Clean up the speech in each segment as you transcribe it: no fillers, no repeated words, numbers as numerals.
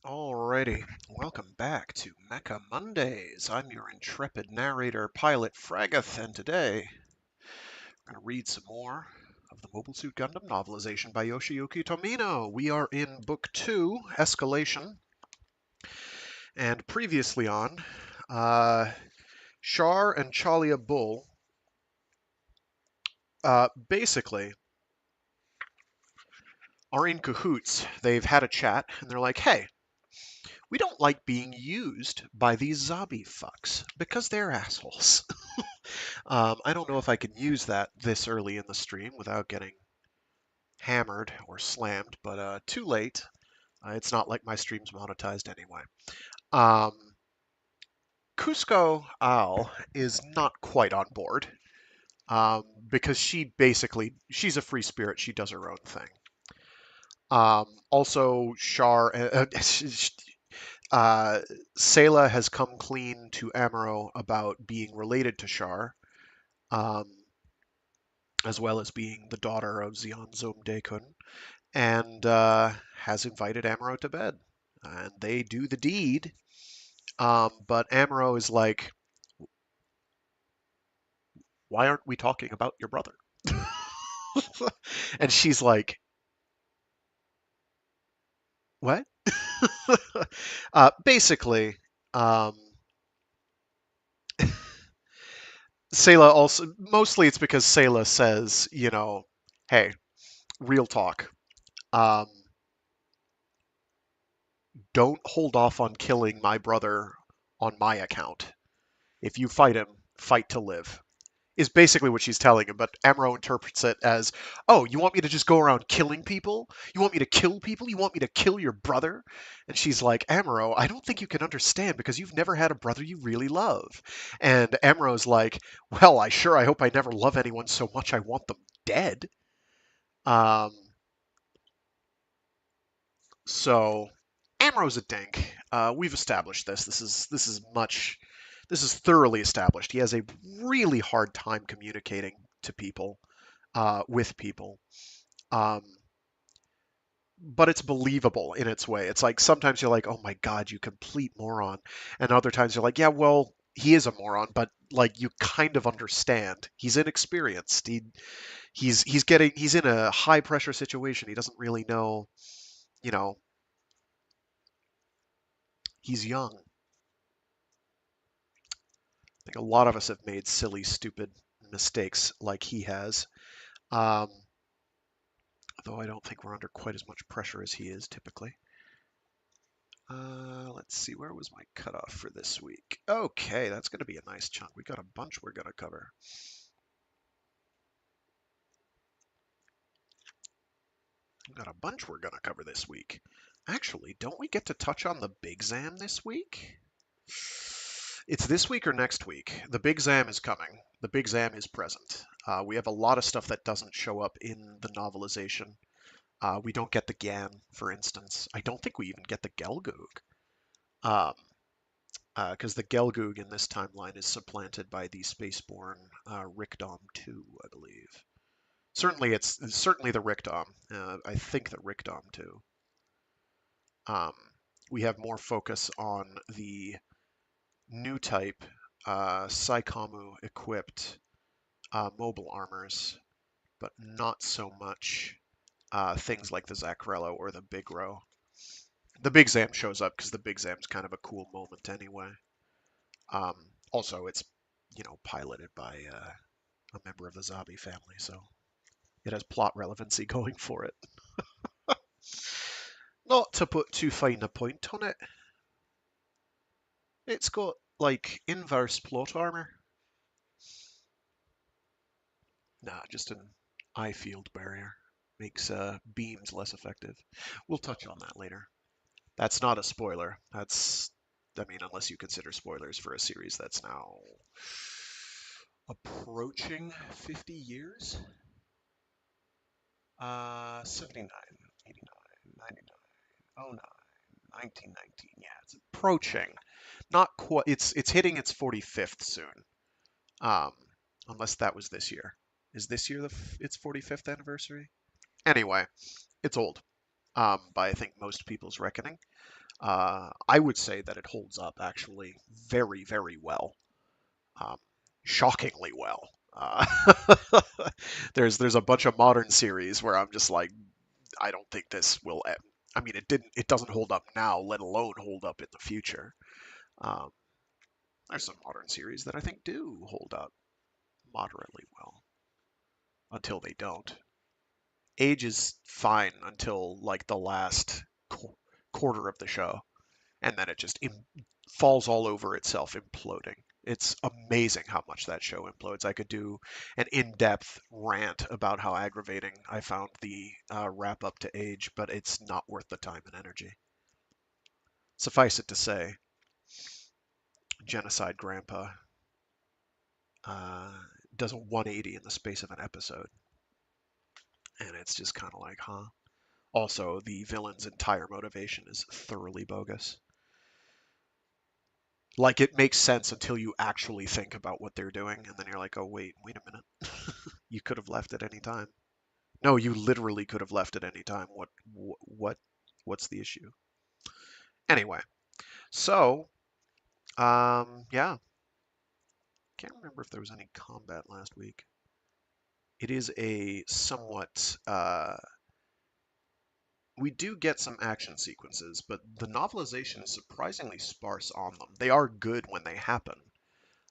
Alrighty, welcome back to Mecha Mondays. I'm your intrepid narrator, Pilot Fragath, and today I'm going to read some more of the Mobile Suit Gundam novelization by Yoshiyuki Tomino. We are in Book 2, Escalation, and previously on, Char and Challia Bull basically are in cahoots. They've had a chat, and they're like, hey, we don't like being used by these Zabi fucks because they're assholes. I don't know if I can use that this early in the stream without getting hammered or slammed, but too late. It's not like my stream's monetized anyway. Um, Kusko Al is not quite on board because she's a free spirit. She does her own thing. Also, Char, Sayla has come clean to Amuro about being related to Char. Um, as well as being the daughter of Zeon Zomdekun, and has invited Amuro to bed. And they do the deed, but Amuro is like, why aren't we talking about your brother? And she's like, what? Basically, um, Sayla also, mostly it's because Sayla says, hey, real talk. Um, don't hold off on killing my brother on my account. If you fight him, fight to live. Is basically what she's telling him, but Amuro interprets it as, oh, you want me to just go around killing people? You want me to kill people? You want me to kill your brother? And she's like, Amuro, I don't think you can understand because you've never had a brother you really love. And Amuro's like, well, I hope I never love anyone so much I want them dead. Um, so Amuro's a dink. We've established this. This is thoroughly established. He has a really hard time communicating to people, with people. Um, but it's believable in its way. It's like sometimes you're like, oh my God, you complete moron. And other times you're like, yeah, well, he is a moron, but like you kind of understand. He's inexperienced. He's in a high pressure situation. He doesn't really know, you know, he's young. I think a lot of us have made silly, stupid mistakes like he has. Um, though I don't think we're under quite as much pressure as he is typically. Let's see, where was my cutoff for this week? Okay, that's going to be a nice chunk. We got a bunch we're going to cover. We got a bunch we're going to cover this week. Actually, don't we get to touch on the Big Zam this week? It's this week or next week. The Big Zam is coming. The Big Zam is present. We have a lot of stuff that doesn't show up in the novelization. We don't get the Gan, for instance. I don't think we even get the Gelgoog. Um, because the Gelgoog in this timeline is supplanted by the Spaceborne Rickdom 2, I believe. It's certainly the Rickdom. I think the Rickdom 2. Um, we have more focus on the new type Psychomu equipped mobile armors, but not so much things like the Zacrello or the Big Row. The Big Zam shows up because the Big Zam's kind of a cool moment anyway. Um, Also, it's piloted by a member of the Zabi family, so it has plot relevancy going for it. Not to put too fine a point on it, it's got like inverse plot armor. Nah, just an eye field barrier. Makes beams less effective. We'll touch on that later. That's not a spoiler. I mean, unless you consider spoilers for a series that's now approaching 50 years. 79, 89, 99, 09, 1919. Yeah, it's approaching. Not quite. It's hitting its 45th soon. Um, Unless that was this year. Is this year its 45th anniversary? Anyway, it's old. By I think most people's reckoning. I would say that it holds up actually very, very well. Um, Shockingly well. Uh, there's a bunch of modern series where I'm just like, I don't think this will. I mean, it doesn't hold up now, let alone hold up in the future. Um, there's some modern series that I think do hold up moderately well until they don't. Age is fine until like the last quarter of the show, and then it just falls all over itself, imploding. It's amazing how much that show implodes. I could do an in-depth rant about how aggravating I found the wrap up to Age, but it's not worth the time and energy. Suffice it to say, Genocide Grandpa uh, does a 180 in the space of an episode, and it's just kind of like, huh? Also, the villain's entire motivation is thoroughly bogus. Like, it makes sense until you actually think about what they're doing, and then you're like, oh, wait a minute. You could have left at any time. No, you literally could have left at any time. What's the issue? Anyway, so, yeah. Can't remember if there was any combat last week. It is a somewhat, we do get some action sequences, but the novelization is surprisingly sparse on them. They are good when they happen,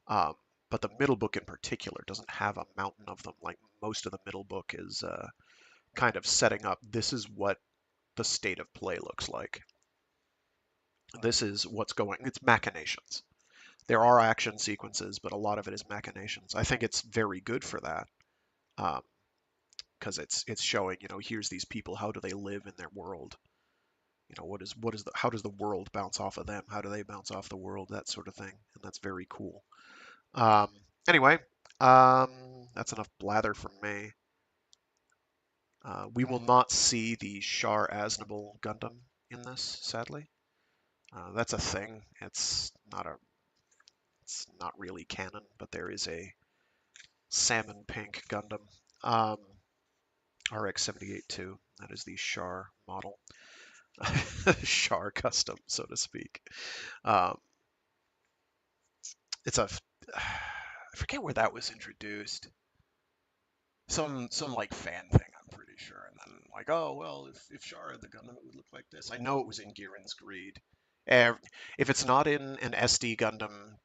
um, but the middle book in particular doesn't have a mountain of them. Like most of the middle book is kind of setting up, this is what the state of play looks like. This is what's going, it's machinations. There are action sequences, but a lot of it is machinations. I think it's very good for that. Because it's showing, here's these people, how do they live in their world? How does the world bounce off of them? How do they bounce off the world? That sort of thing, and that's very cool. Um, anyway, that's enough blather from me. We will not see the Char Aznable Gundam in this, sadly. That's a thing. It's not really canon, but there is a salmon pink Gundam. RX-78-2. That is the Char model. Char custom, so to speak. Um, it's a I forget where that was introduced. Some like fan thing, I'm pretty sure. And then like, oh well, if Char had the Gundam, it would look like this. I know it was in Giran's Greed. If it's not in an SD Gundam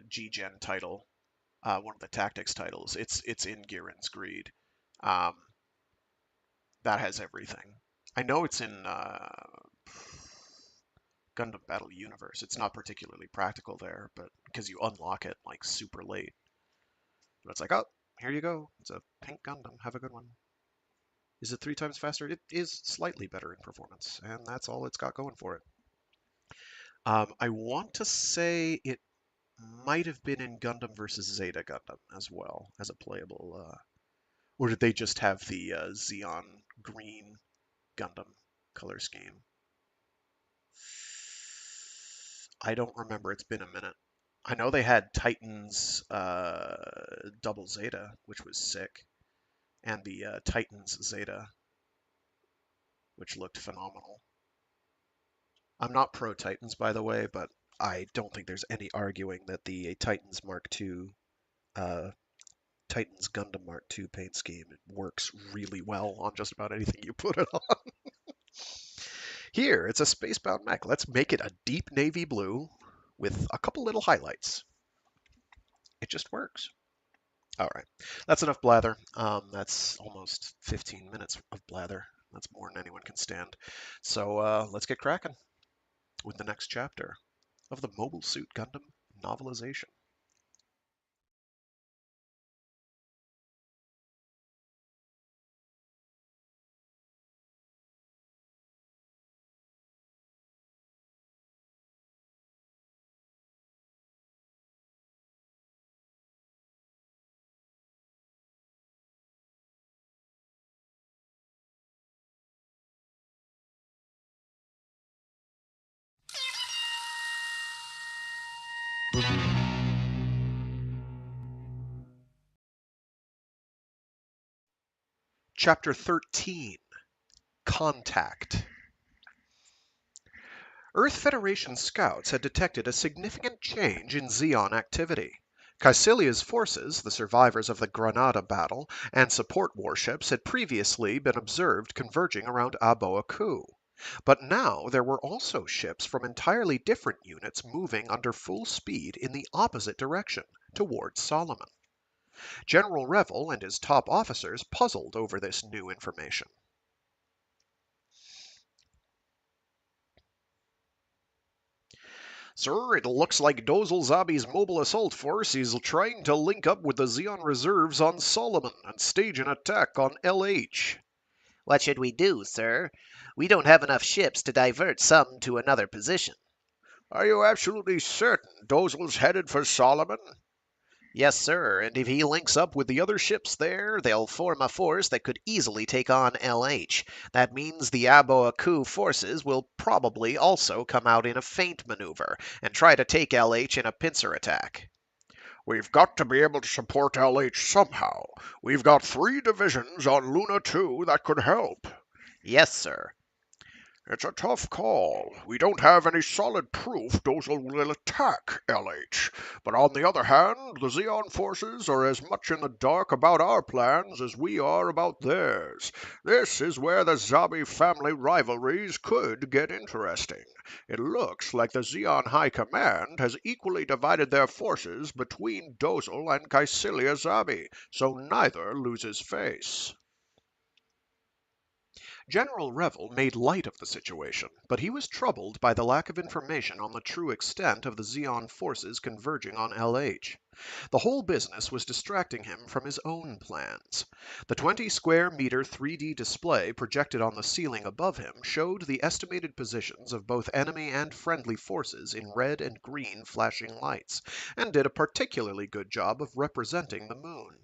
G-Gen title, one of the tactics titles, it's in Giran's Greed. Um, that has everything. I know it's in Gundam Battle Universe. It's not particularly practical there, but because you unlock it like super late. But it's like, oh, here you go. It's a pink Gundam. Have a good one. Is it 3 times faster? It is slightly better in performance, and that's all it's got going for it. I want to say it might have been in Gundam versus Zeta Gundam as well as a playable. Or did they just have the Xeon green Gundam color scheme? I don't remember. It's been a minute. I know they had Titans Double Zeta, which was sick, and the Titans Zeta, which looked phenomenal. I'm not pro Titans, by the way, but I don't think there's any arguing that the Titans Mark II, Titans Gundam Mark II paint scheme works really well on just about anything you put it on. Here, it's a spacebound mech. Let's make it a deep navy blue with a couple little highlights. It just works. All right, that's enough blather. That's almost 15 minutes of blather. That's more than anyone can stand. So let's get cracking with the next chapter of the Mobile Suit Gundam novelization. Chapter 13, Contact. Earth Federation scouts had detected a significant change in Xeon activity. Caecilia's forces, the survivors of the Granada battle, and support warships had previously been observed converging around Aboaku. But now there were also ships from entirely different units moving under full speed in the opposite direction, towards Solomon. General Revel and his top officers puzzled over this new information. Sir, it looks like Dozil Zabi's mobile assault force is trying to link up with the Xeon reserves on Solomon and stage an attack on LH. What should we do, sir? We don't have enough ships to divert some to another position. Are you absolutely certain Dozil's headed for Solomon? Yes, sir, and if he links up with the other ships there, they'll form a force that could easily take on LH. That means the Aboaku forces will probably also come out in a feint maneuver and try to take LH in a pincer attack. We've got to be able to support LH somehow. We've got 3 divisions on Luna 2 that could help. Yes, sir. It's a tough call. We don't have any solid proof Dozil will attack LH. But on the other hand, the Xeon forces are as much in the dark about our plans as we are about theirs. This is where the Zabi family rivalries could get interesting. It looks like the Xeon High Command has equally divided their forces between Dozil and Caecilia Zabi, so neither loses face. General Revel made light of the situation, but he was troubled by the lack of information on the true extent of the Xeon forces converging on LH. The whole business was distracting him from his own plans. The 20 square meter 3D display projected on the ceiling above him showed the estimated positions of both enemy and friendly forces in red and green flashing lights, and did a particularly good job of representing the moon.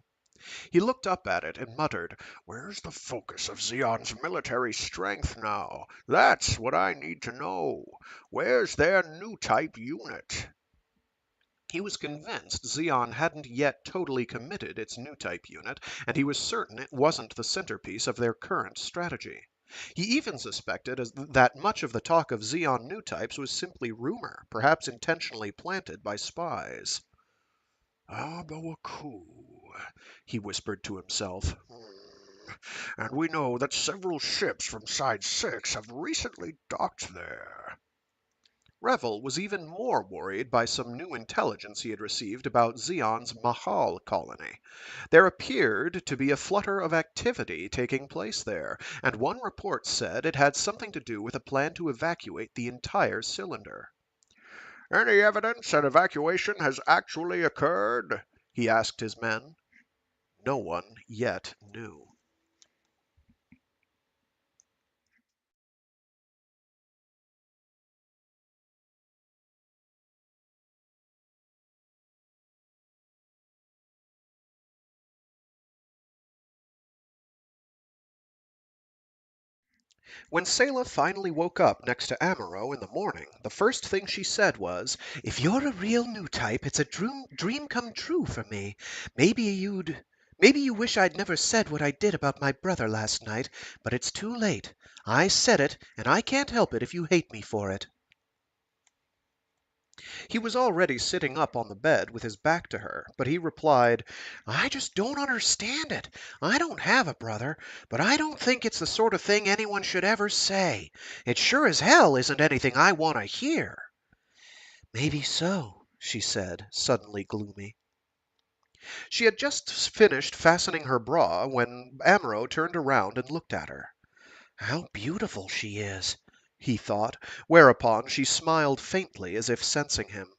He looked up at it and muttered, "Where's the focus of Xeon's military strength now? That's what I need to know. Where's their new type unit?" He was convinced Xeon hadn't yet totally committed its new type unit, and he was certain it wasn't the centerpiece of their current strategy. He even suspected that much of the talk of Xeon new types was simply rumor, perhaps intentionally planted by spies. Aboaku, he whispered to himself. And we know that several ships from Side 6 have recently docked there. Revel was even more worried by some new intelligence he had received about Xeon's Mahal colony. There appeared to be a flutter of activity taking place there, and one report said it had something to do with a plan to evacuate the entire cylinder. Any evidence that evacuation has actually occurred? He asked his men. No one yet knew. When Sayla finally woke up next to Amuro in the morning, the first thing she said was, "If you're a real new type, it's a dream come true for me. Maybe you wish I'd never said what I did about my brother last night, but it's too late. I said it, and I can't help it if you hate me for it." He was already sitting up on the bed with his back to her, but he replied, "I just don't understand it. I don't have a brother, but I don't think it's the sort of thing anyone should ever say. It sure as hell isn't anything I want to hear." "Maybe so," she said, suddenly gloomy. She had just finished fastening her bra when Amuro turned around and looked at her. "How beautiful she is," he thought, whereupon she smiled faintly as if sensing him.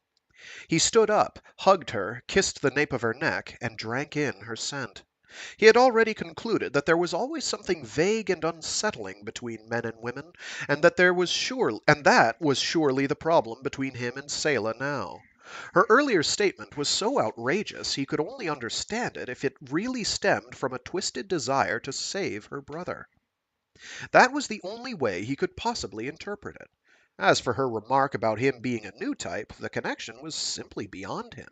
He stood up, hugged her, kissed the nape of her neck, and drank in her scent. He had already concluded that there was always something vague and unsettling between men and women, and that was surely the problem between him and Sayla now. Her earlier statement was so outrageous he could only understand it if it really stemmed from a twisted desire to save her brother. That was the only way he could possibly interpret it. As for her remark about him being a new type, the connection was simply beyond him.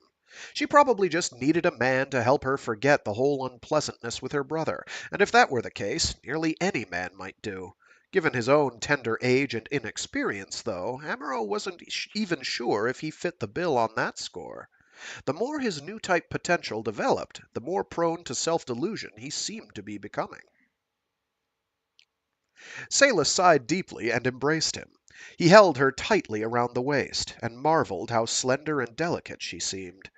She probably just needed a man to help her forget the whole unpleasantness with her brother, and if that were the case, nearly any man might do. Given his own tender age and inexperience, though, Amuro wasn't even sure if he fit the bill on that score. The more his new type potential developed, the more prone to self-delusion he seemed to be becoming. Sayla sighed deeply and embraced him. He held her tightly around the waist, and marveled how slender and delicate she seemed.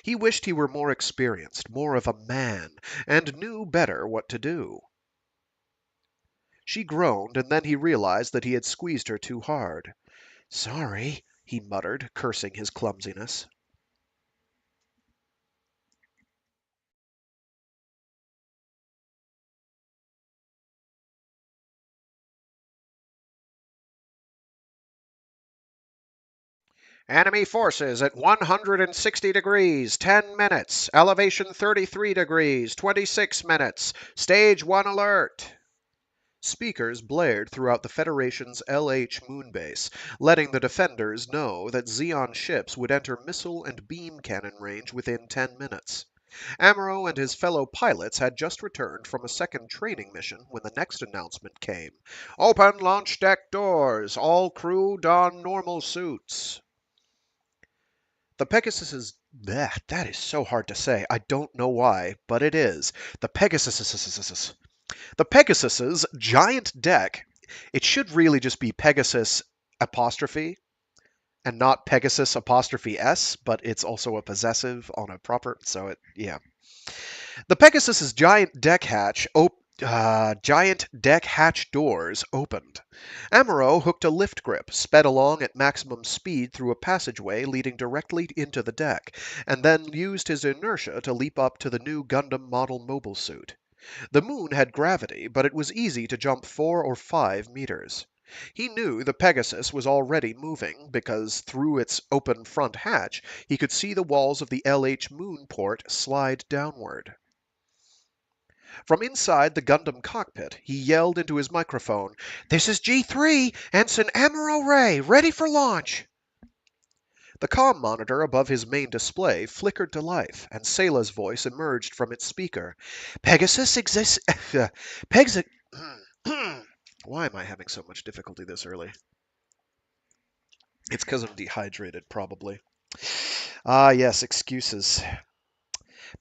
He wished he were more experienced, more of a man, and knew better what to do. She groaned, and then he realized that he had squeezed her too hard. "Sorry," he muttered, cursing his clumsiness. Enemy forces at 160 degrees, 10 minutes. Elevation 33 degrees, 26 minutes. Stage 1 alert. Speakers blared throughout the Federation's LH moonbase, letting the defenders know that Xeon ships would enter missile and beam cannon range within 10 minutes. Amuro and his fellow pilots had just returned from a second training mission when the next announcement came. "Open launch deck doors. All crew don normal suits." The Pegasus's that is so hard to say. I don't know why, but it is. The Pegasus's giant deck. It should really just be Pegasus apostrophe and not Pegasus apostrophe S, but it's also a possessive on a proper. So yeah. The Pegasus's giant deck hatch doors opened. Amuro hooked a lift grip, sped along at maximum speed through a passageway leading directly into the deck, and then used his inertia to leap up to the new Gundam model mobile suit. The moon had gravity, but it was easy to jump 4 or 5 meters. He knew the Pegasus was already moving because through its open front hatch he could see the walls of the LH moon port slide downward. From inside the Gundam cockpit, he yelled into his microphone, "This is G3, Ensign Amuro Ray, ready for launch!" The comm monitor above his main display flickered to life, and Sayla's voice emerged from its speaker. "Pegasus exists... Pegasus... Why am I having so much difficulty this early? It's because I'm dehydrated, probably. Ah, yes, excuses.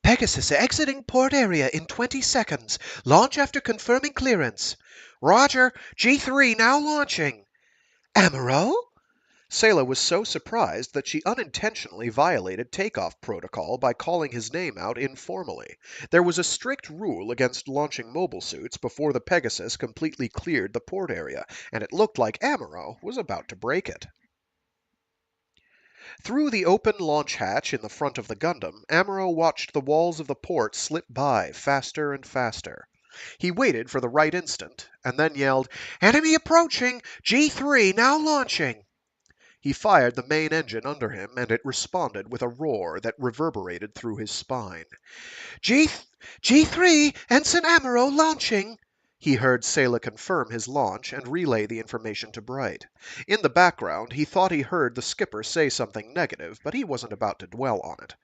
Pegasus exiting port area in 20 seconds. Launch after confirming clearance. Roger, G3 now launching. Amuro? Sayla was so surprised that she unintentionally violated takeoff protocol by calling his name out informally. There was a strict rule against launching mobile suits before the Pegasus completely cleared the port area, and it looked like Amuro was about to break it. Through the open launch hatch in the front of the Gundam, Amuro watched the walls of the port slip by faster and faster. He waited for the right instant, and then yelled, "Enemy approaching! G3 now launching!" He fired the main engine under him, and it responded with a roar that reverberated through his spine. G3, Ensign Amuro launching!" He heard Sayla confirm his launch and relay the information to Bright. In the background, he thought he heard the skipper say something negative, but he wasn't about to dwell on it.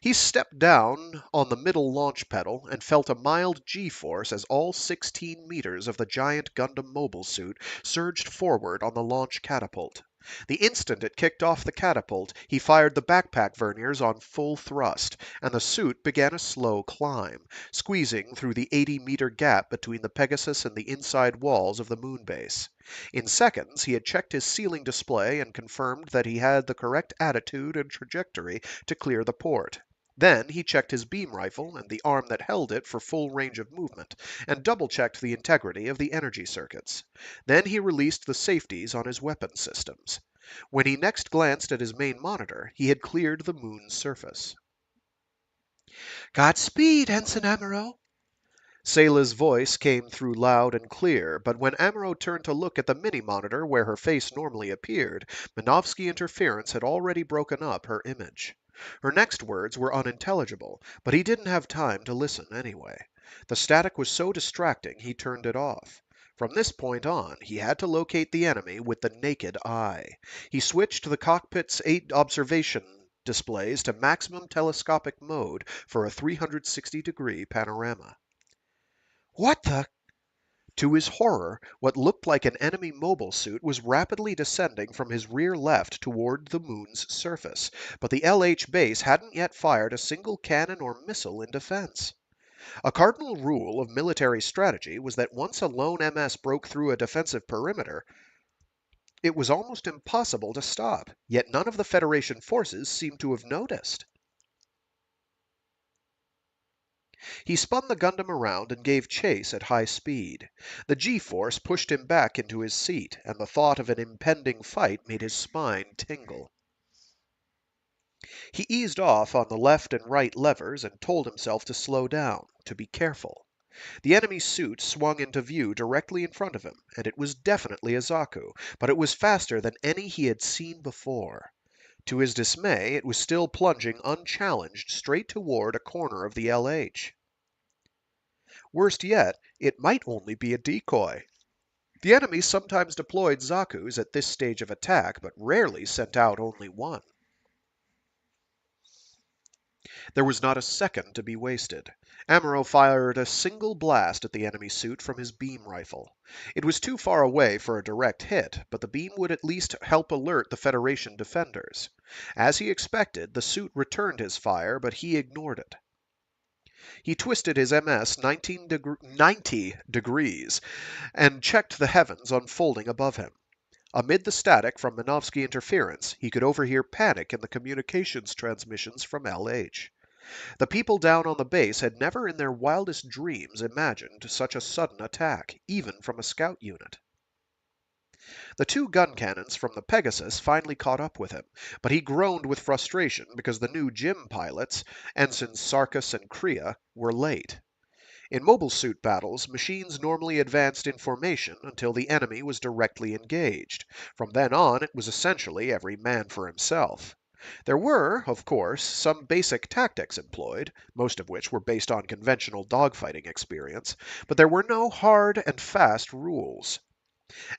He stepped down on the middle launch pedal and felt a mild G-force as all 16 meters of the giant Gundam mobile suit surged forward on the launch catapult. The instant it kicked off the catapult, he fired the backpack verniers on full thrust, and the suit began a slow climb, squeezing through the 80-meter gap between the Pegasus and the inside walls of the moon base. In seconds, he had checked his ceiling display and confirmed that he had the correct attitude and trajectory to clear the port. Then he checked his beam rifle and the arm that held it for full range of movement, and double-checked the integrity of the energy circuits. Then he released the safeties on his weapon systems. When he next glanced at his main monitor, he had cleared the moon's surface. "Godspeed, Ensign Amuro." Sayla's voice came through loud and clear, but when Amuro turned to look at the mini-monitor where her face normally appeared, Minovsky interference had already broken up her image. Her next words were unintelligible, but he didn't have time to listen anyway. The static was so distracting he turned it off. From this point on, he had to locate the enemy with the naked eye. He switched the cockpit's 8 observation displays to maximum telescopic mode for a 360-degree panorama. "What the?" To his horror, what looked like an enemy mobile suit was rapidly descending from his rear left toward the moon's surface, but the LH base hadn't yet fired a single cannon or missile in defense. A cardinal rule of military strategy was that once a lone MS broke through a defensive perimeter, it was almost impossible to stop, yet none of the Federation forces seemed to have noticed. He spun the Gundam around and gave chase at high speed. The G-force pushed him back into his seat, and the thought of an impending fight made his spine tingle. He eased off on the left and right levers and told himself to slow down, to be careful. The enemy suit swung into view directly in front of him, and it was definitely a Zaku, but it was faster than any he had seen before. To his dismay, it was still plunging unchallenged straight toward a corner of the LH. Worst yet, it might only be a decoy. The enemy sometimes deployed Zakus at this stage of attack, but rarely sent out only one. There was not a second to be wasted. Amuro fired a single blast at the enemy suit from his beam rifle. It was too far away for a direct hit, but the beam would at least help alert the Federation defenders. As he expected, the suit returned his fire, but he ignored it. He twisted his MS 90 degrees and checked the heavens unfolding above him. Amid the static from Minovsky interference, he could overhear panic in the communications transmissions from LH. The people down on the base had never in their wildest dreams imagined such a sudden attack, even from a scout unit. The two gun cannons from the Pegasus finally caught up with him, but he groaned with frustration because the new Jim pilots, Ensigns Sarkis and Kriya, were late. In mobile suit battles, machines normally advanced in formation until the enemy was directly engaged. From then on, it was essentially every man for himself. There were, of course, some basic tactics employed, most of which were based on conventional dogfighting experience, but there were no hard and fast rules.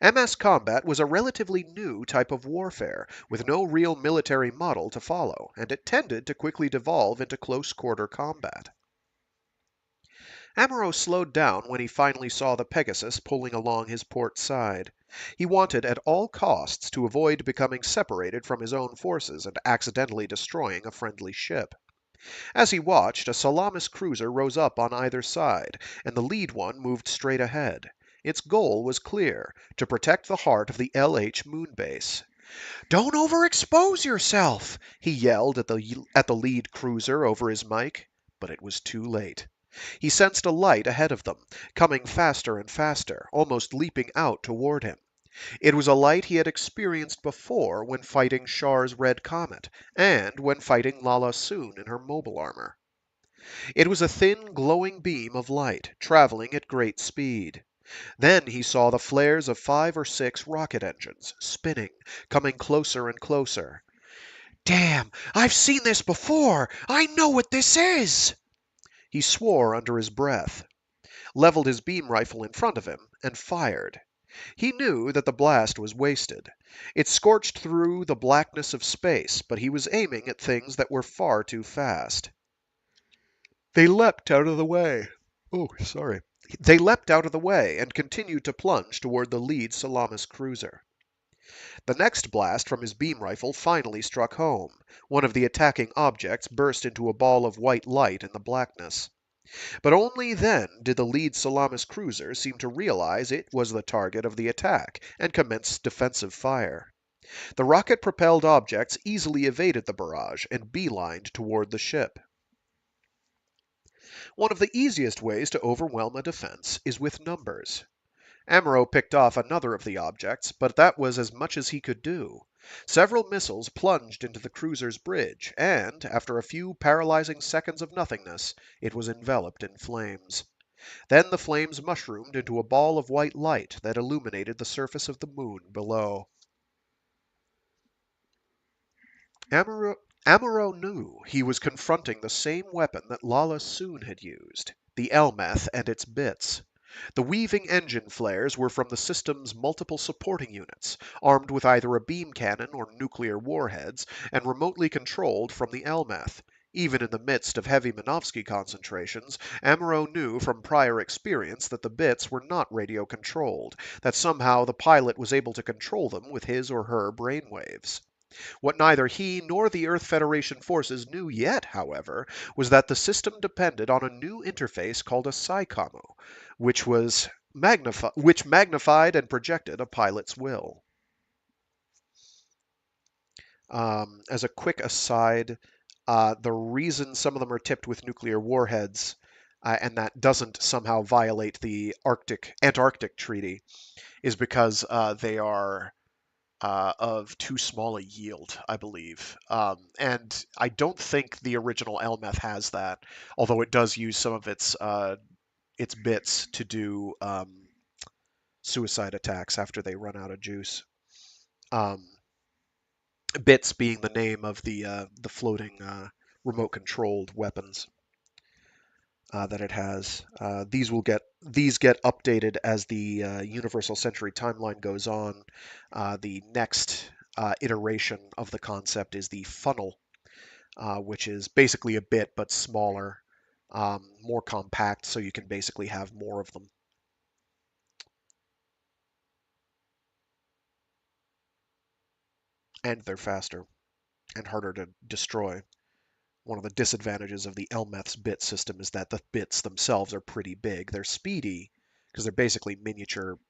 MS combat was a relatively new type of warfare, with no real military model to follow, and it tended to quickly devolve into close-quarter combat. Amuro slowed down when he finally saw the Pegasus pulling along his port side. He wanted at all costs to avoid becoming separated from his own forces and accidentally destroying a friendly ship. As he watched, a Salamis cruiser rose up on either side, and the lead one moved straight ahead. Its goal was clear, to protect the heart of the LH moonbase. "Don't overexpose yourself!" he yelled at the lead cruiser over his mic, but it was too late. He sensed a light ahead of them, coming faster and faster, almost leaping out toward him. It was a light he had experienced before when fighting Char's Red Comet, and when fighting Lala Soon in her mobile armor. It was a thin, glowing beam of light, traveling at great speed. Then he saw the flares of 5 or 6 rocket engines, spinning, coming closer and closer. "Damn! I've seen this before! I know what this is!" He swore under his breath, leveled his beam rifle in front of him, and fired. He knew that the blast was wasted. It scorched through the blackness of space, but he was aiming at things that were far too fast. They leapt out of the way. They leapt out of the way and continued to plunge toward the lead Salamis cruiser. The next blast from his beam rifle finally struck home. One of the attacking objects burst into a ball of white light in the blackness. But only then did the lead Salamis cruiser seem to realize it was the target of the attack and commence defensive fire. The rocket-propelled objects easily evaded the barrage and beelined toward the ship. One of the easiest ways to overwhelm a defense is with numbers. Amuro picked off another of the objects, but that was as much as he could do. Several missiles plunged into the cruiser's bridge, and, after a few paralyzing seconds of nothingness, it was enveloped in flames. Then the flames mushroomed into a ball of white light that illuminated the surface of the moon below. Amuro knew he was confronting the same weapon that Lala Soon had used, the Elmeth and its bits. The weaving engine flares were from the system's multiple supporting units, armed with either a beam cannon or nuclear warheads, and remotely controlled from the Elmeth. Even in the midst of heavy Minovsky concentrations, Amuro knew from prior experience that the bits were not radio-controlled, that somehow the pilot was able to control them with his or her brainwaves. What neither he nor the Earth Federation forces knew yet, however, was that the system depended on a new interface called a Psychomu, which magnified and projected a pilot's will. As a quick aside, the reason some of them are tipped with nuclear warheads, and that doesn't somehow violate the Antarctic Treaty, is because they are of too small a yield, I believe. And I don't think the original Elmeth has that, although it does use some of its bits to do suicide attacks after they run out of juice. Bits being the name of the floating remote-controlled weapons that it has. These get updated as the Universal Century timeline goes on. The next iteration of the concept is the funnel, which is basically a bit but smaller, more compact, so you can basically have more of them. And they're faster and harder to destroy. One of the disadvantages of the Elmeth's bit system is that the bits themselves are pretty big. They're speedy because they're basically miniature,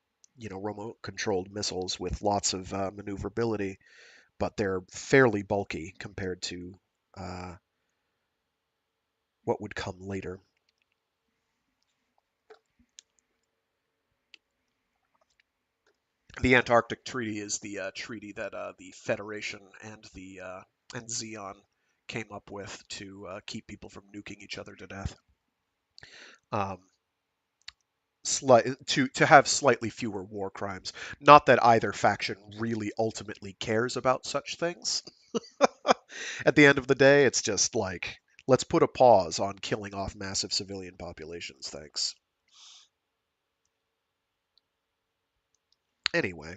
remote-controlled missiles with lots of maneuverability, but they're fairly bulky compared to what would come later. The Antarctic Treaty is the treaty that the Federation and Zeon came up with to keep people from nuking each other to death. To have slightly fewer war crimes. Not that either faction really ultimately cares about such things. At the end of the day, it's just like, let's put a pause on killing off massive civilian populations, thanks. Anyway.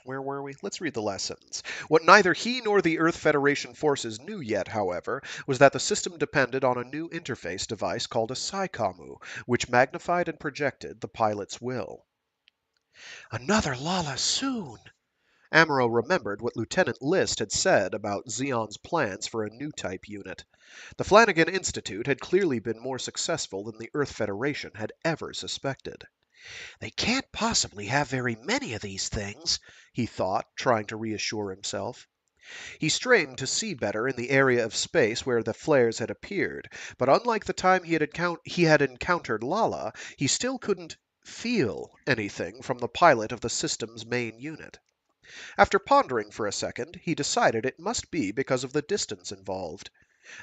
Where were we? Let's read the last sentence. What neither he nor the Earth Federation forces knew yet, however, was that the system depended on a new interface device called a Psychomu, which magnified and projected the pilot's will. Another Lala soon! Amuro remembered what Lieutenant List had said about Zeon's plans for a new type unit. The Flanagan Institute had clearly been more successful than the Earth Federation had ever suspected. They can't possibly have very many of these things, he thought, trying to reassure himself. He strained to see better in the area of space where the flares had appeared, but unlike the time he had encountered Lala, he still couldn't feel anything from the pilot of the system's main unit. After pondering for a second, he decided it must be because of the distance involved.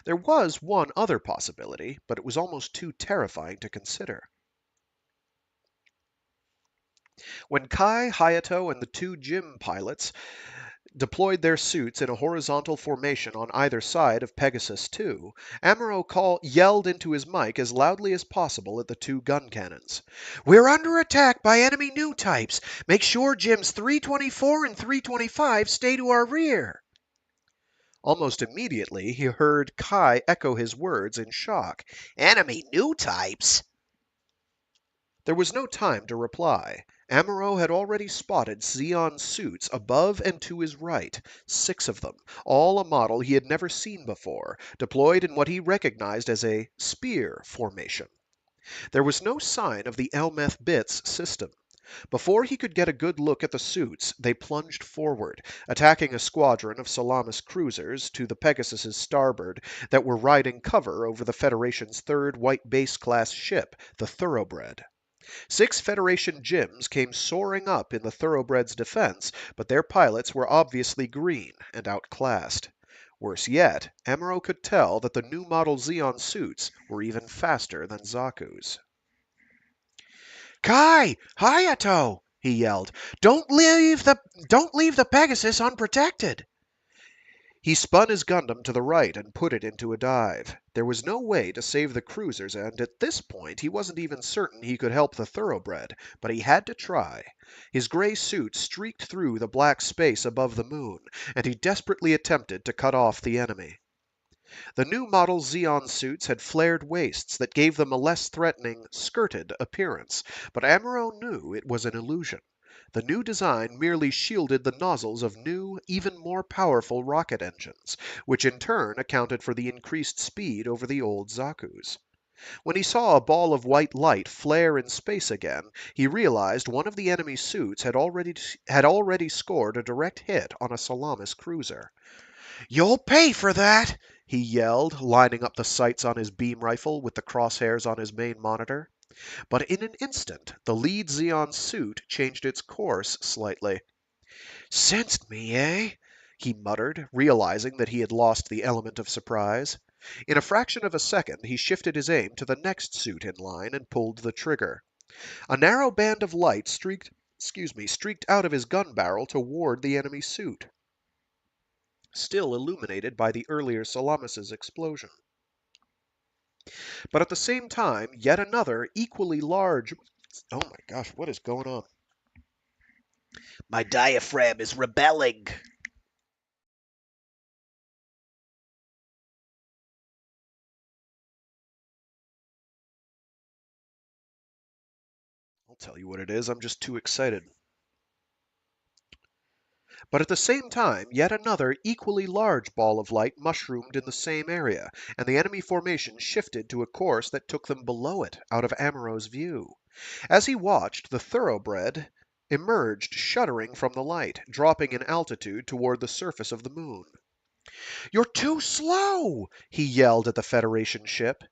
There was one other possibility, but it was almost too terrifying to consider. When Kai, Hayato, and the two Jim pilots deployed their suits in a horizontal formation on either side of Pegasus 2, Amuro yelled into his mic as loudly as possible at the two gun cannons. "We're under attack by enemy new types. Make sure Jims 324 and 325 stay to our rear." Almost immediately, he heard Kai echo his words in shock. "Enemy new types?" There was no time to reply. Amuro had already spotted Zeon's suits above and to his right, 6 of them, all a model he had never seen before, deployed in what he recognized as a spear formation. There was no sign of the Elmeth Bits system. Before he could get a good look at the suits, they plunged forward, attacking a squadron of Salamis cruisers to the Pegasus's starboard that were riding cover over the Federation's third white base-class ship, the Thoroughbred. 6 Federation Jims came soaring up in the Thoroughbred's defense, but their pilots were obviously green and outclassed. Worse yet, Amuro could tell that the new model Zeon suits were even faster than Zaku's. "Kai! Hayato!" he yelled. Don't leave the Pegasus unprotected." He spun his Gundam to the right and put it into a dive. There was no way to save the cruisers, and at this point he wasn't even certain he could help the thoroughbred, but he had to try. His gray suit streaked through the black space above the moon, and he desperately attempted to cut off the enemy. The new model Xeon suits had flared waists that gave them a less threatening, skirted appearance, but Amuro knew it was an illusion. The new design merely shielded the nozzles of new, even more powerful rocket engines, which in turn accounted for the increased speed over the old Zaku's. When he saw a ball of white light flare in space again, he realized one of the enemy suits had already scored a direct hit on a Salamis cruiser. "You'll pay for that!" he yelled, lining up the sights on his beam rifle with the crosshairs on his main monitor. But in an instant, the lead Xeon suit changed its course slightly. "Sensed me, eh?" he muttered, realizing that he had lost the element of surprise. In a fraction of a second, he shifted his aim to the next suit in line and pulled the trigger. A narrow band of light streaked out of his gun barrel toward the enemy suit, still illuminated by the earlier Salamis's explosion. But at the same time, yet another, equally large... Oh my gosh, what is going on? My diaphragm is rebelling. I'll tell you what it is, I'm just too excited. But at the same time, yet another, equally large ball of light mushroomed in the same area, and the enemy formation shifted to a course that took them below it, out of Amuro's view. As he watched, the thoroughbred emerged shuddering from the light, dropping in altitude toward the surface of the moon. "You're too slow!" he yelled at the Federation ship.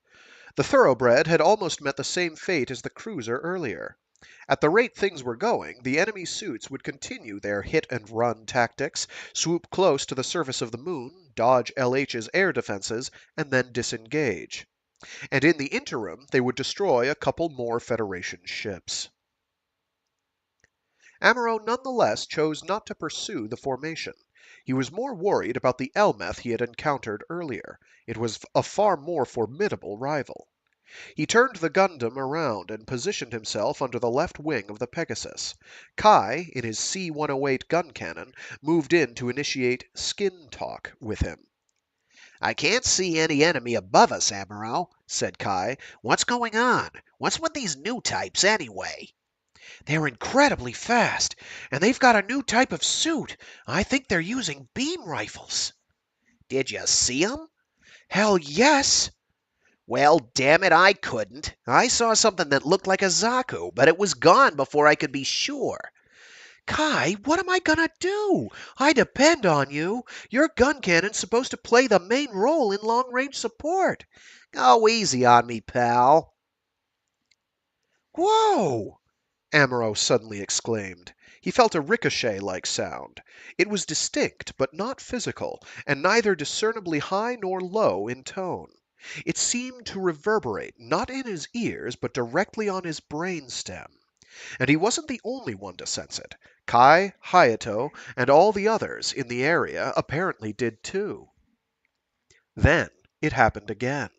The thoroughbred had almost met the same fate as the cruiser earlier. At the rate things were going, the enemy suits would continue their hit-and-run tactics, swoop close to the surface of the moon, dodge LH's air defenses, and then disengage. And in the interim, they would destroy a couple more Federation ships. Amuro nonetheless chose not to pursue the formation. He was more worried about the Elmeth he had encountered earlier. It was a far more formidable rival. He turned the Gundam around and positioned himself under the left wing of the Pegasus. Kai, in his C-108 gun cannon, moved in to initiate skin talk with him. I can't see any enemy above us, Amuro, said Kai. What's going on? What's with these new types, anyway? They're incredibly fast, and they've got a new type of suit. I think they're using beam rifles. Did you see 'em? Hell yes! Well, damn it, I couldn't. I saw something that looked like a Zaku, but it was gone before I could be sure. Kai, what am I gonna do? I depend on you. Your gun cannon's supposed to play the main role in long-range support. Go easy on me, pal. Whoa! Amuro suddenly exclaimed. He felt a ricochet-like sound. It was distinct, but not physical, and neither discernibly high nor low in tone. It seemed to reverberate, not in his ears, but directly on his brainstem. And he wasn't the only one to sense it. Kai, Hayato, and all the others in the area apparently did too. Then it happened again.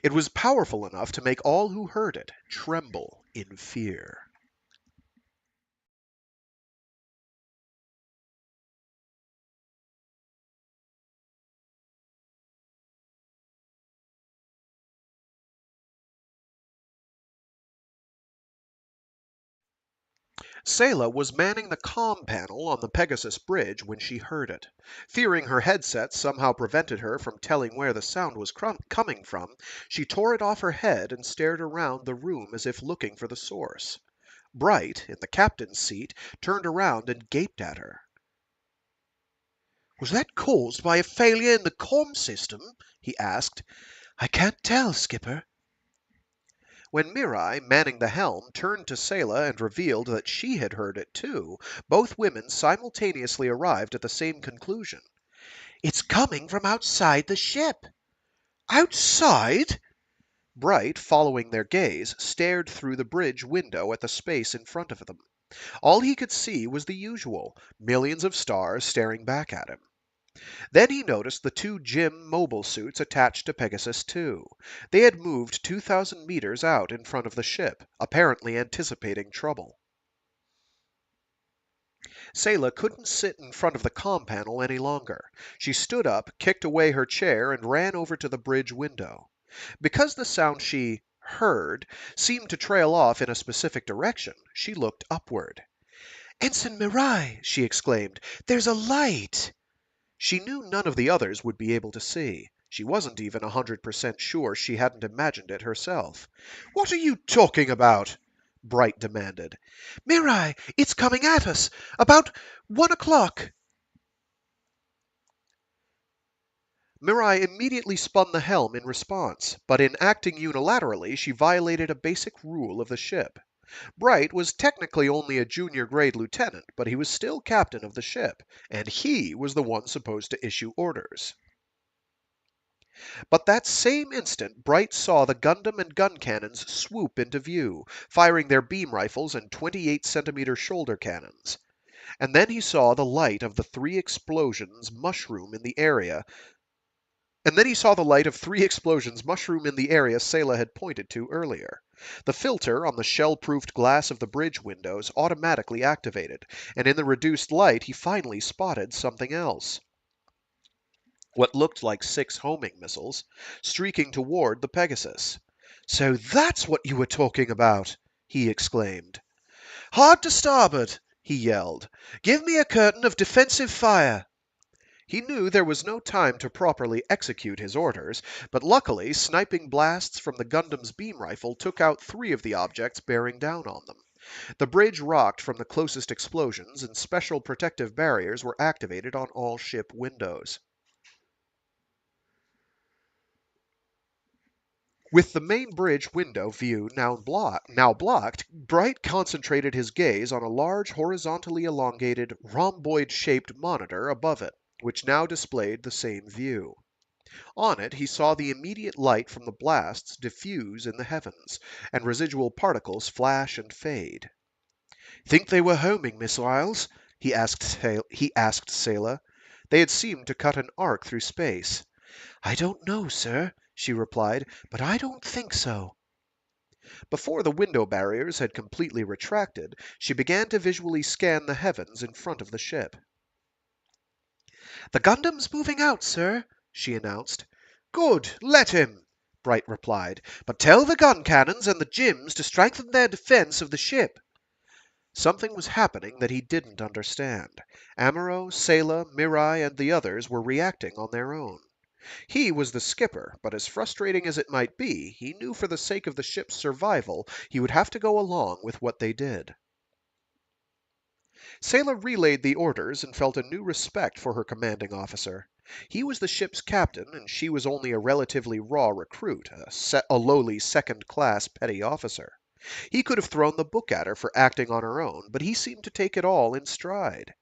It was powerful enough to make all who heard it tremble in fear. Sayla was manning the comm panel on the Pegasus bridge when she heard it. Fearing her headset somehow prevented her from telling where the sound was coming from, she tore it off her head and stared around the room as if looking for the source. Bright, in the captain's seat, turned around and gaped at her. Was that caused by a failure in the comm system? He asked. I can't tell, Skipper. When Mirai, manning the helm, turned to Sayla and revealed that she had heard it too, both women simultaneously arrived at the same conclusion. It's coming from outside the ship. Outside? Bright, following their gaze, stared through the bridge window at the space in front of them. All he could see was the usual, millions of stars staring back at him. Then he noticed the two gym mobile suits attached to Pegasus 2. They had moved 2,000 meters out in front of the ship, apparently anticipating trouble. Sayla couldn't sit in front of the comm panel any longer. She stood up, kicked away her chair, and ran over to the bridge window. Because the sound she heard seemed to trail off in a specific direction, she looked upward. "Ensign Mirai!" she exclaimed. "There's a light!" She knew none of the others would be able to see. She wasn't even 100% sure she hadn't imagined it herself. "What are you talking about?" Bright demanded. "Mirai, it's coming at us! About 1 o'clock!" Mirai immediately spun the helm in response, but in acting unilaterally, she violated a basic rule of the ship. Bright was technically only a junior grade lieutenant, but he was still captain of the ship, and he was the one supposed to issue orders. But that same instant, Bright saw the Gundam and gun cannons swoop into view, firing their beam rifles and 28-centimeter shoulder cannons. And then he saw the light of the three explosions mushroom in the area Sayla had pointed to earlier. The filter on the shell-proofed glass of the bridge windows automatically activated, and in the reduced light he finally spotted something else. What looked like 6 homing missiles, streaking toward the Pegasus. "So that's what you were talking about!" he exclaimed. "Hard to starboard!" he yelled. "Give me a curtain of defensive fire!" He knew there was no time to properly execute his orders, but luckily sniping blasts from the Gundam's beam rifle took out 3 of the objects bearing down on them. The bridge rocked from the closest explosions, and special protective barriers were activated on all ship windows. With the main bridge window view now blocked, Bright concentrated his gaze on a large horizontally elongated, rhomboid-shaped monitor above it, which now displayed the same view. On it he saw the immediate light from the blasts diffuse in the heavens, and residual particles flash and fade. "Think they were homing missiles?" he asked Sayla. They had seemed to cut an arc through space. "I don't know, sir," she replied, "but I don't think so." Before the window barriers had completely retracted, she began to visually scan the heavens in front of the ship. "The Gundam's moving out, sir," she announced. "Good, let him," Bright replied, "but tell the gun cannons and the Jims to strengthen their defense of the ship." Something was happening that he didn't understand. Amuro, Sayla, Mirai, and the others were reacting on their own. He was the skipper, but as frustrating as it might be, he knew for the sake of the ship's survival he would have to go along with what they did. Sayla relayed the orders and felt a new respect for her commanding officer. He was the ship's captain, and she was only a relatively raw recruit, a lowly second-class petty officer. He could have thrown the book at her for acting on her own, but he seemed to take it all in stride.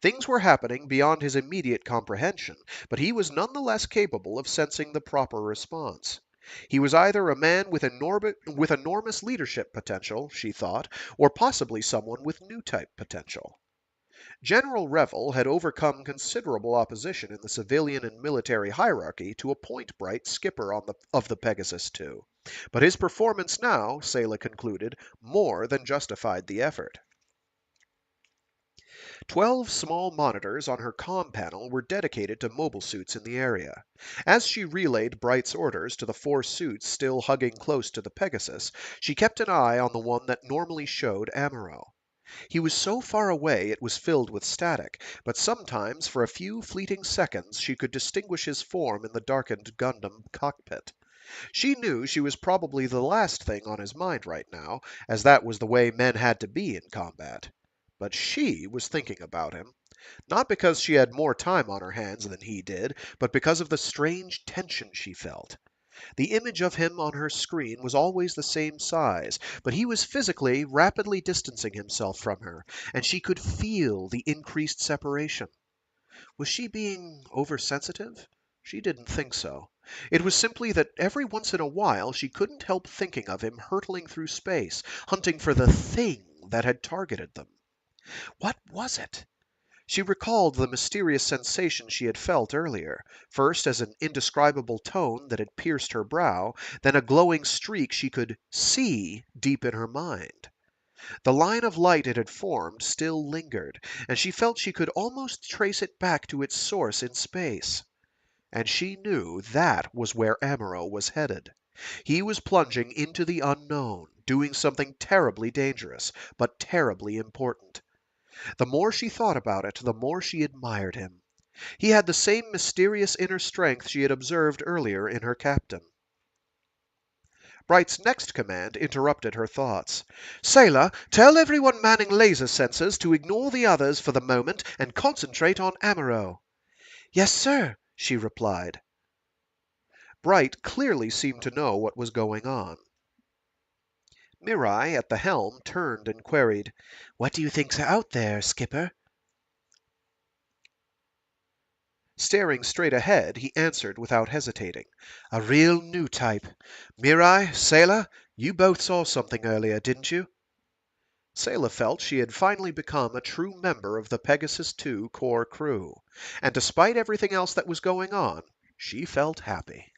Things were happening beyond his immediate comprehension, but he was none the less capable of sensing the proper response. He was either a man with enormous leadership potential, she thought, or possibly someone with new type potential. General Revel had overcome considerable opposition in the civilian and military hierarchy to appoint Bright skipper of the Pegasus 2, but his performance now, Sayla concluded, more than justified the effort. 12 small monitors on her comm panel were dedicated to mobile suits in the area. As she relayed Bright's orders to the 4 suits still hugging close to the Pegasus, she kept an eye on the one that normally showed Amuro. He was so far away it was filled with static, but sometimes for a few fleeting seconds she could distinguish his form in the darkened Gundam cockpit. She knew she was probably the last thing on his mind right now, as that was the way men had to be in combat. But she was thinking about him, not because she had more time on her hands than he did, but because of the strange tension she felt. The image of him on her screen was always the same size, but he was physically rapidly distancing himself from her, and she could feel the increased separation. Was she being oversensitive? She didn't think so. It was simply that every once in a while she couldn't help thinking of him hurtling through space, hunting for the thing that had targeted them. What was it? She recalled the mysterious sensation she had felt earlier, first as an indescribable tone that had pierced her brow, then a glowing streak she could see deep in her mind. The line of light it had formed still lingered, and she felt she could almost trace it back to its source in space. And she knew that was where Amuro was headed. He was plunging into the unknown, doing something terribly dangerous, but terribly important. The more she thought about it, the more she admired him. He had the same mysterious inner strength she had observed earlier in her captain. Bright's next command interrupted her thoughts. "Sayla, tell everyone manning laser sensors to ignore the others for the moment and concentrate on Amuro." "Yes, sir," she replied. Bright clearly seemed to know what was going on. Mirai, at the helm, turned and queried, "What do you think's out there, Skipper?" Staring straight ahead, he answered without hesitating, "A real new type. Mirai, Sayla, you both saw something earlier, didn't you?" Sayla felt she had finally become a true member of the Pegasus 2 core crew, and despite everything else that was going on, she felt happy.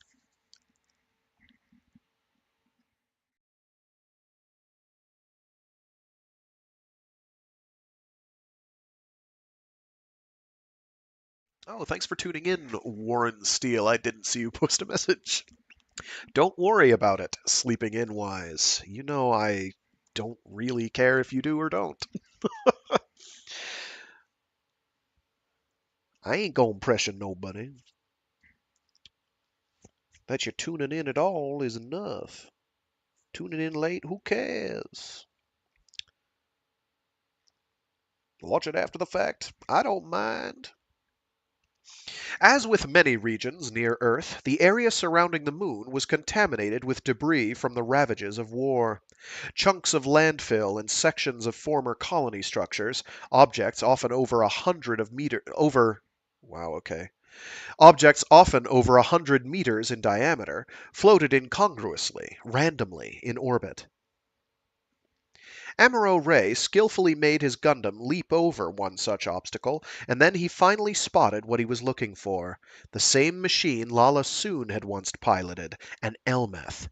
Oh, thanks for tuning in, Warren Steele. I didn't see you post a message. Don't worry about it, sleeping in wise. You know I don't really care if you do or don't. I ain't gonna pressure nobody. That you're tuning in at all is enough. Tuning in late, who cares? Watch it after the fact. I don't mind. As with many regions near Earth, the area surrounding the moon was contaminated with debris from the ravages of war. Chunks of landfill and sections of former colony structures, objects often over 100 meters in diameter, floated incongruously, randomly, in orbit. Amuro Ray skillfully made his Gundam leap over one such obstacle, and then he finally spotted what he was looking for. The same machine Lala Soon had once piloted, an Elmeth.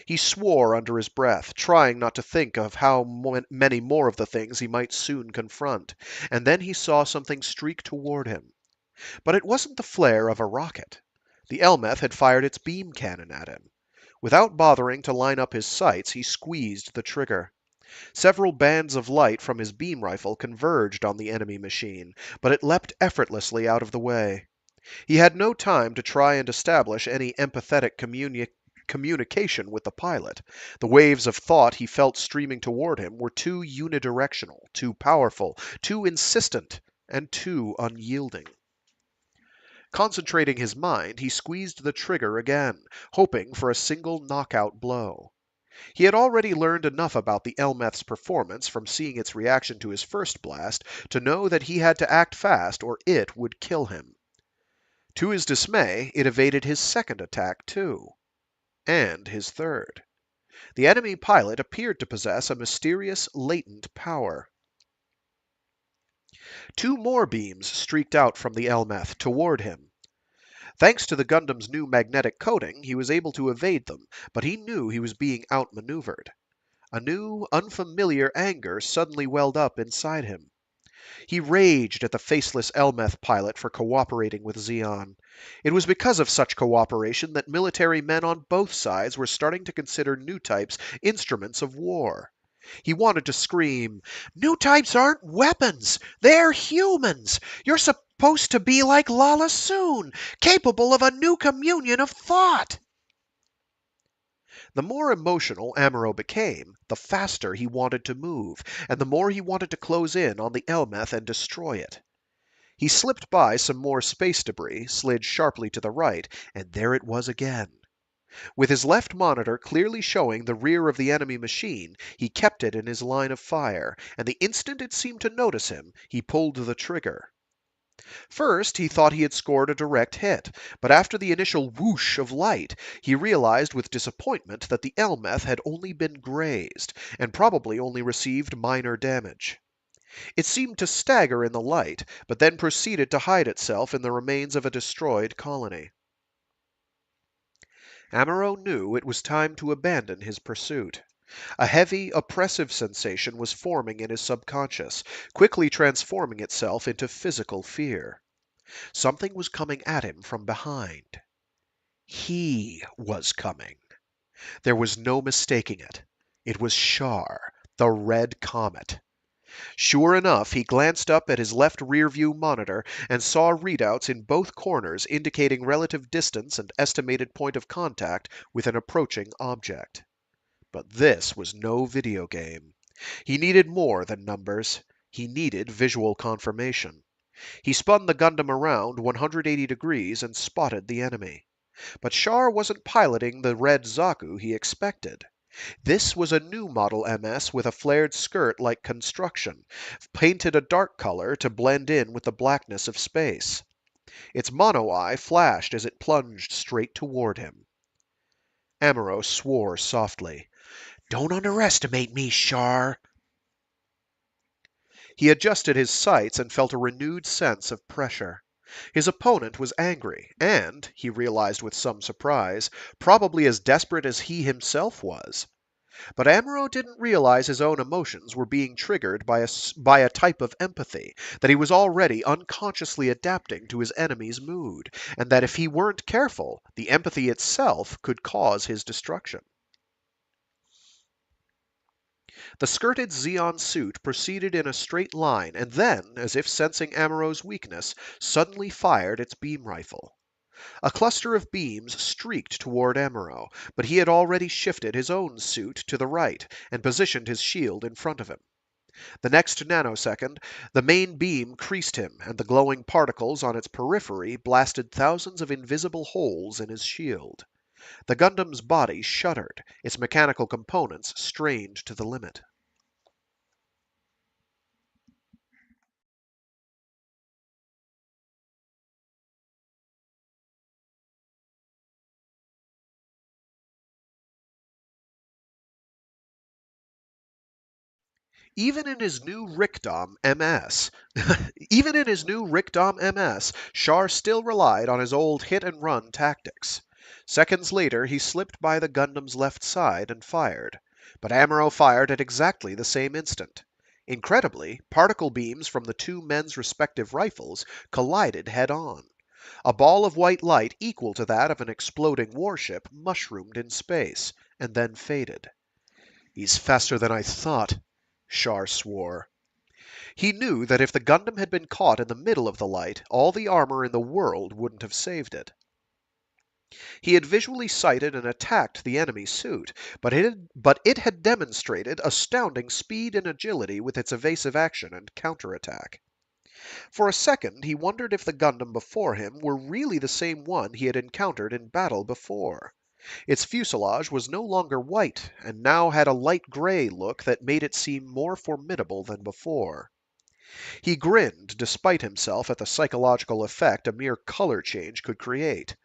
He swore under his breath, trying not to think of how many more of the things he might soon confront, and then he saw something streak toward him. But it wasn't the flare of a rocket. The Elmeth had fired its beam cannon at him. Without bothering to line up his sights, he squeezed the trigger. Several bands of light from his beam rifle converged on the enemy machine, but it leapt effortlessly out of the way. He had no time to try and establish any empathetic communication with the pilot. The waves of thought he felt streaming toward him were too unidirectional, too powerful, too insistent, and too unyielding. Concentrating his mind, he squeezed the trigger again, hoping for a single knockout blow. He had already learned enough about the Elmeth's performance from seeing its reaction to his first blast to know that he had to act fast or it would kill him. To his dismay, it evaded his second attack too. And his third. The enemy pilot appeared to possess a mysterious, latent power. Two more beams streaked out from the Elmeth toward him. Thanks to the Gundam's new magnetic coating, he was able to evade them, but he knew he was being outmaneuvered. A new, unfamiliar anger suddenly welled up inside him. He raged at the faceless Elmeth pilot for cooperating with Zeon. It was because of such cooperation that military men on both sides were starting to consider new types instruments of war. He wanted to scream, "New types aren't weapons! They're humans! You're supposed to be like Lala Soon, capable of a new communion of thought!" The more emotional Amuro became, the faster he wanted to move, and the more he wanted to close in on the Elmeth and destroy it. He slipped by some more space debris, slid sharply to the right, and there it was again. With his left monitor clearly showing the rear of the enemy machine, he kept it in his line of fire, and the instant it seemed to notice him, he pulled the trigger. First, he thought he had scored a direct hit, but after the initial whoosh of light, he realized with disappointment that the Elmeth had only been grazed, and probably only received minor damage. It seemed to stagger in the light, but then proceeded to hide itself in the remains of a destroyed colony. Amuro knew it was time to abandon his pursuit. A heavy, oppressive sensation was forming in his subconscious, quickly transforming itself into physical fear. Something was coming at him from behind. He was coming. There was no mistaking it. It was Char, the Red Comet. Sure enough, he glanced up at his left rear-view monitor and saw readouts in both corners indicating relative distance and estimated point of contact with an approaching object. But this was no video game. He needed more than numbers. He needed visual confirmation. He spun the Gundam around 180 degrees and spotted the enemy. But Char wasn't piloting the red Zaku he expected. This was a new model MS with a flared skirt-like construction, painted a dark color to blend in with the blackness of space. Its mono-eye flashed as it plunged straight toward him. Amuro swore softly. "Don't underestimate me, Char." He adjusted his sights and felt a renewed sense of pressure. His opponent was angry, and, he realized with some surprise, probably as desperate as he himself was. But Amuro didn't realize his own emotions were being triggered by a type of empathy, that he was already unconsciously adapting to his enemy's mood, and that if he weren't careful, the empathy itself could cause his destruction. The skirted Zeon suit proceeded in a straight line, and then, as if sensing Amuro's weakness, suddenly fired its beam rifle. A cluster of beams streaked toward Amuro, but he had already shifted his own suit to the right and positioned his shield in front of him. The next nanosecond, the main beam creased him, and the glowing particles on its periphery blasted thousands of invisible holes in his shield. The Gundam's body shuddered, its mechanical components strained to the limit. Even in his new Rickdom MS, Even in his new Rickdom MS, Char still relied on his old hit-and-run tactics. Seconds later, he slipped by the Gundam's left side and fired. But Amuro fired at exactly the same instant. Incredibly, particle beams from the two men's respective rifles collided head-on. A ball of white light equal to that of an exploding warship mushroomed in space, and then faded. "He's faster than I thought," Char swore. He knew that if the Gundam had been caught in the middle of the light, all the armor in the world wouldn't have saved it. He had visually sighted and attacked the enemy suit, but it had demonstrated astounding speed and agility with its evasive action and counterattack. For a second, he wondered if the Gundam before him were really the same one he had encountered in battle before. Its fuselage was no longer white, and now had a light gray look that made it seem more formidable than before. He grinned despite himself at the psychological effect a mere color change could create.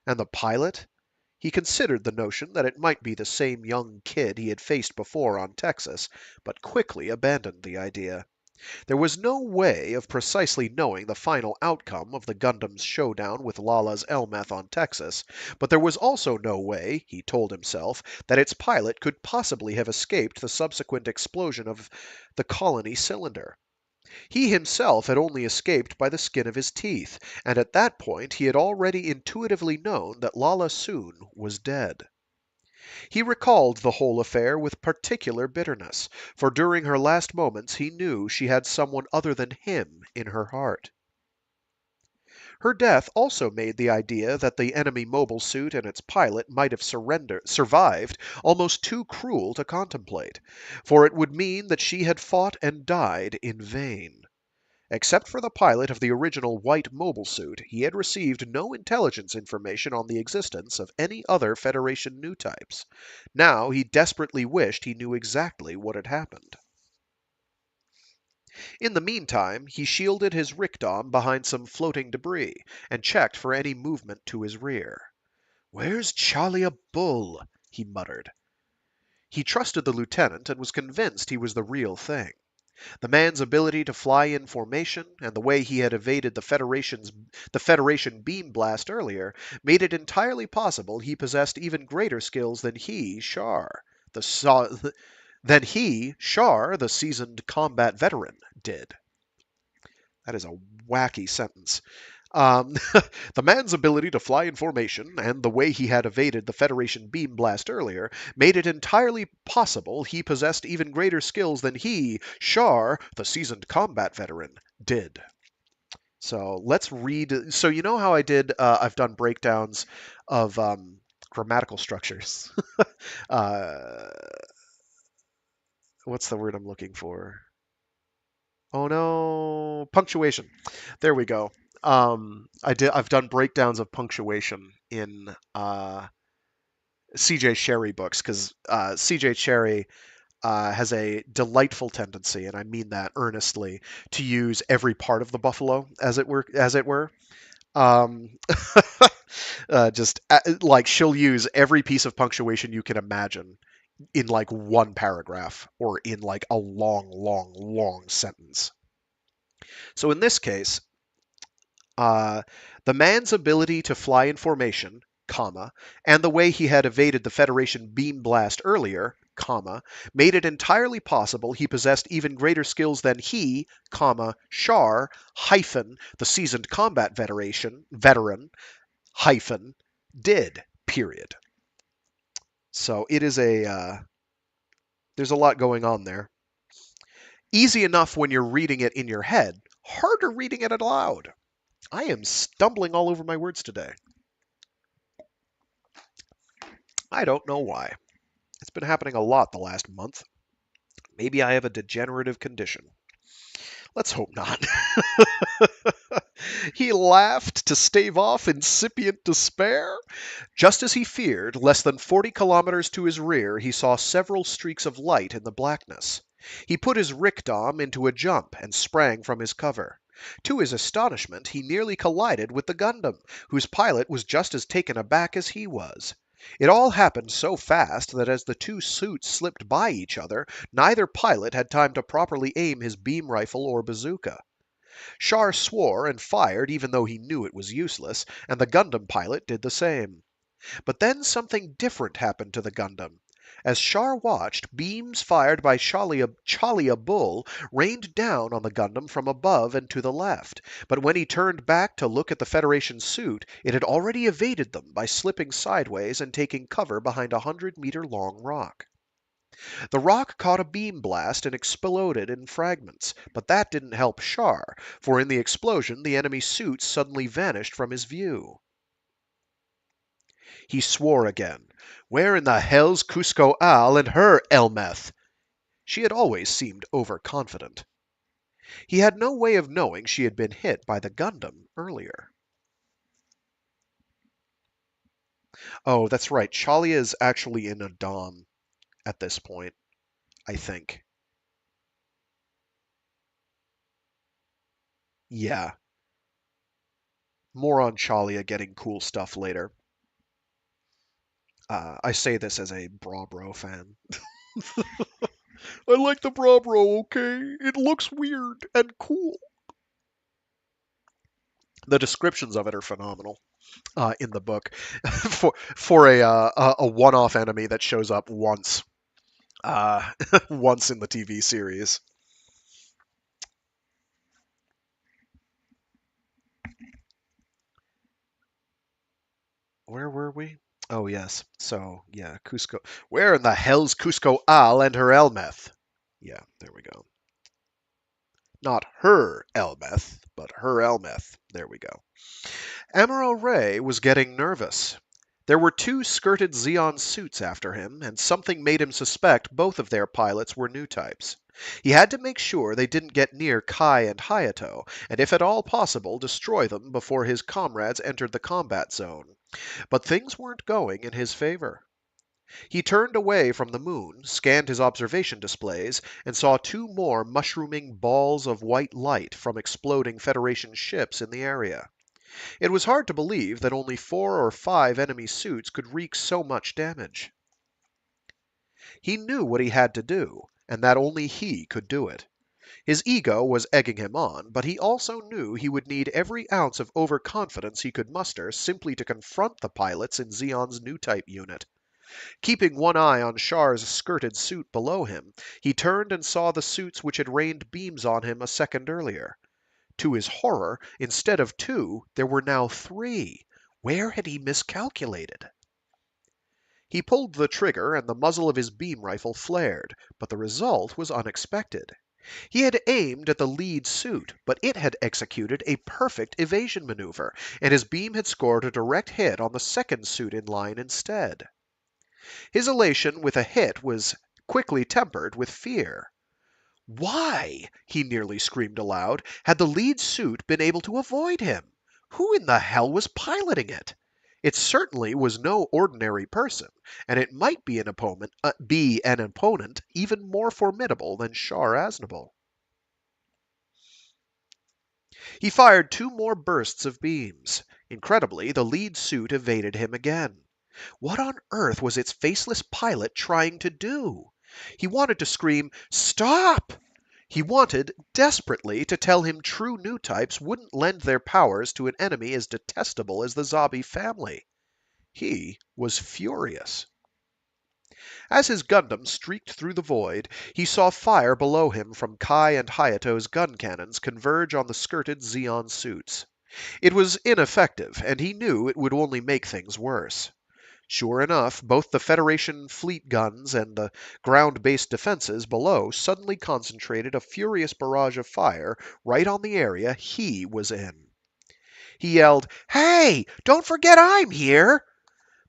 And the pilot? He considered the notion that it might be the same young kid he had faced before on Texas, but quickly abandoned the idea. There was no way of precisely knowing the final outcome of the Gundam's showdown with Lala's Elmeth on Texas, but there was also no way, he told himself, that its pilot could possibly have escaped the subsequent explosion of the colony cylinder. He himself had only escaped by the skin of his teeth, and at that point he had already intuitively known that Lala Soon was dead. He recalled the whole affair with particular bitterness, for during her last moments he knew she had someone other than him in her heart. Her death also made the idea that the enemy mobile suit and its pilot might have survived almost too cruel to contemplate, for it would mean that she had fought and died in vain. Except for the pilot of the original white mobile suit, he had received no intelligence information on the existence of any other Federation new types. Now he desperately wished he knew exactly what had happened. In the meantime, he shielded his Rickdom behind some floating debris and checked for any movement to his rear. "Where's Challia Bull?" he muttered. He trusted the lieutenant and was convinced he was the real thing. The man's ability to fly in formation and the way he had evaded the Federation beam blast earlier made it entirely possible he possessed even greater skills than he, Char, the seasoned combat veteran, did. That is a wacky sentence. Um, the man's ability to fly in formation and the way he had evaded the Federation beam blast earlier made it entirely possible he possessed even greater skills than he, Char, the seasoned combat veteran, did. So let's read. So you know how I've done breakdowns of grammatical structures. uh, what's the word I'm looking for? Oh no, punctuation. There we go. I've done breakdowns of punctuation in C.J. Cherry books because C.J. Cherry has a delightful tendency, and I mean that earnestly, to use every part of the buffalo, as it were. Um, just like she'll use every piece of punctuation you can imagine in like one paragraph or in like a long, long, long sentence. So in this case, uh, the man's ability to fly in formation, comma, and the way he had evaded the Federation beam blast earlier, comma, made it entirely possible he possessed even greater skills than he, comma, Char, hyphen, the seasoned combat veteran, hyphen, did, period. So it is there's a lot going on there. Easy enough when you're reading it in your head, harder reading it aloud. I am stumbling all over my words today. I don't know why. It's been happening a lot the last month. Maybe I have a degenerative condition. Let's hope not. He laughed to stave off incipient despair. Just as he feared, less than 40 kilometers to his rear, he saw several streaks of light in the blackness. He put his Rickdom into a jump and sprang from his cover. To his astonishment, he nearly collided with the Gundam, whose pilot was just as taken aback as he was. It all happened so fast that as the two suits slipped by each other, neither pilot had time to properly aim his beam rifle or bazooka. Char swore and fired even though he knew it was useless, and the Gundam pilot did the same. But then something different happened to the Gundam. As Char watched, beams fired by Challia Bull rained down on the Gundam from above and to the left, but when he turned back to look at the Federation suit, it had already evaded them by slipping sideways and taking cover behind a 100-meter-long rock. The rock caught a beam blast and exploded in fragments, but that didn't help Char, for in the explosion the enemy suit suddenly vanished from his view. He swore again. Where in the hell's Kusko Al and her Elmeth? She had always seemed overconfident. He had no way of knowing she had been hit by the Gundam earlier. Oh, that's right. Challia is actually in a Dom at this point, I think. Yeah. More on Challia getting cool stuff later. I say this as a Bra Bro fan. I like the Bra Bro, okay? It looks weird and cool. The descriptions of it are phenomenal in the book for a one-off enemy that shows up once once in the TV series. Where were we? Oh yes. So yeah, Kusko. Where in the hell's Kusko Al and her Elmeth? Yeah, there we go. Not her Elmeth, but her Elmeth. There we go. Amuro Ray was getting nervous. There were two skirted Xeon suits after him, and something made him suspect both of their pilots were new types. He had to make sure they didn't get near Kai and Hayato, and if at all possible, destroy them before his comrades entered the combat zone. But things weren't going in his favor. He turned away from the moon, scanned his observation displays, and saw two more mushrooming balls of white light from exploding Federation ships in the area. It was hard to believe that only 4 or 5 enemy suits could wreak so much damage. He knew what he had to do, and that only he could do it. His ego was egging him on, but he also knew he would need every ounce of overconfidence he could muster simply to confront the pilots in Zeon's new type unit. Keeping one eye on Char's skirted suit below him, he turned and saw the suits which had rained beams on him a second earlier. To his horror, instead of two, there were now three. Where had he miscalculated? He pulled the trigger and the muzzle of his beam rifle flared, but the result was unexpected. He had aimed at the lead suit, but it had executed a perfect evasion maneuver, and his beam had scored a direct hit on the second suit in line instead. His elation with a hit was quickly tempered with fear. Why, he nearly screamed aloud, had the lead suit been able to avoid him? Who in the hell was piloting it? It certainly was no ordinary person, and it might be an opponent even more formidable than Char Aznable. He fired two more bursts of beams. Incredibly, the lead suit evaded him again. What on earth was its faceless pilot trying to do? He wanted to scream, "Stop!" He wanted, desperately, to tell him true new types wouldn't lend their powers to an enemy as detestable as the Zabi family. He was furious. As his Gundam streaked through the void, he saw fire below him from Kai and Hayato's gun cannons converge on the skirted Zeon suits. It was ineffective, and he knew it would only make things worse. Sure enough, both the Federation fleet guns and the ground-based defenses below suddenly concentrated a furious barrage of fire right on the area he was in. He yelled, "Hey, don't forget I'm here!"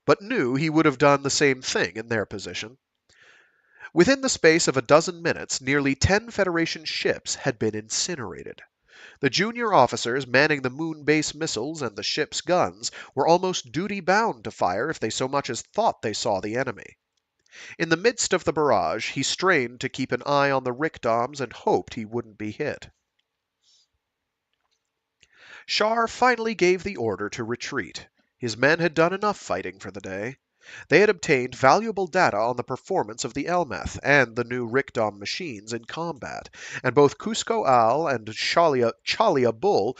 but knew he would have done the same thing in their position. Within the space of a dozen minutes, nearly 10 Federation ships had been incinerated. The junior officers manning the moon base missiles and the ship's guns were almost duty-bound to fire if they so much as thought they saw the enemy. In the midst of the barrage, he strained to keep an eye on the Rickdoms and hoped he wouldn't be hit. Char finally gave the order to retreat. His men had done enough fighting for the day. They had obtained valuable data on the performance of the Elmeth and the new Rickdom machines in combat, and both Kusko Al and Challia Bull,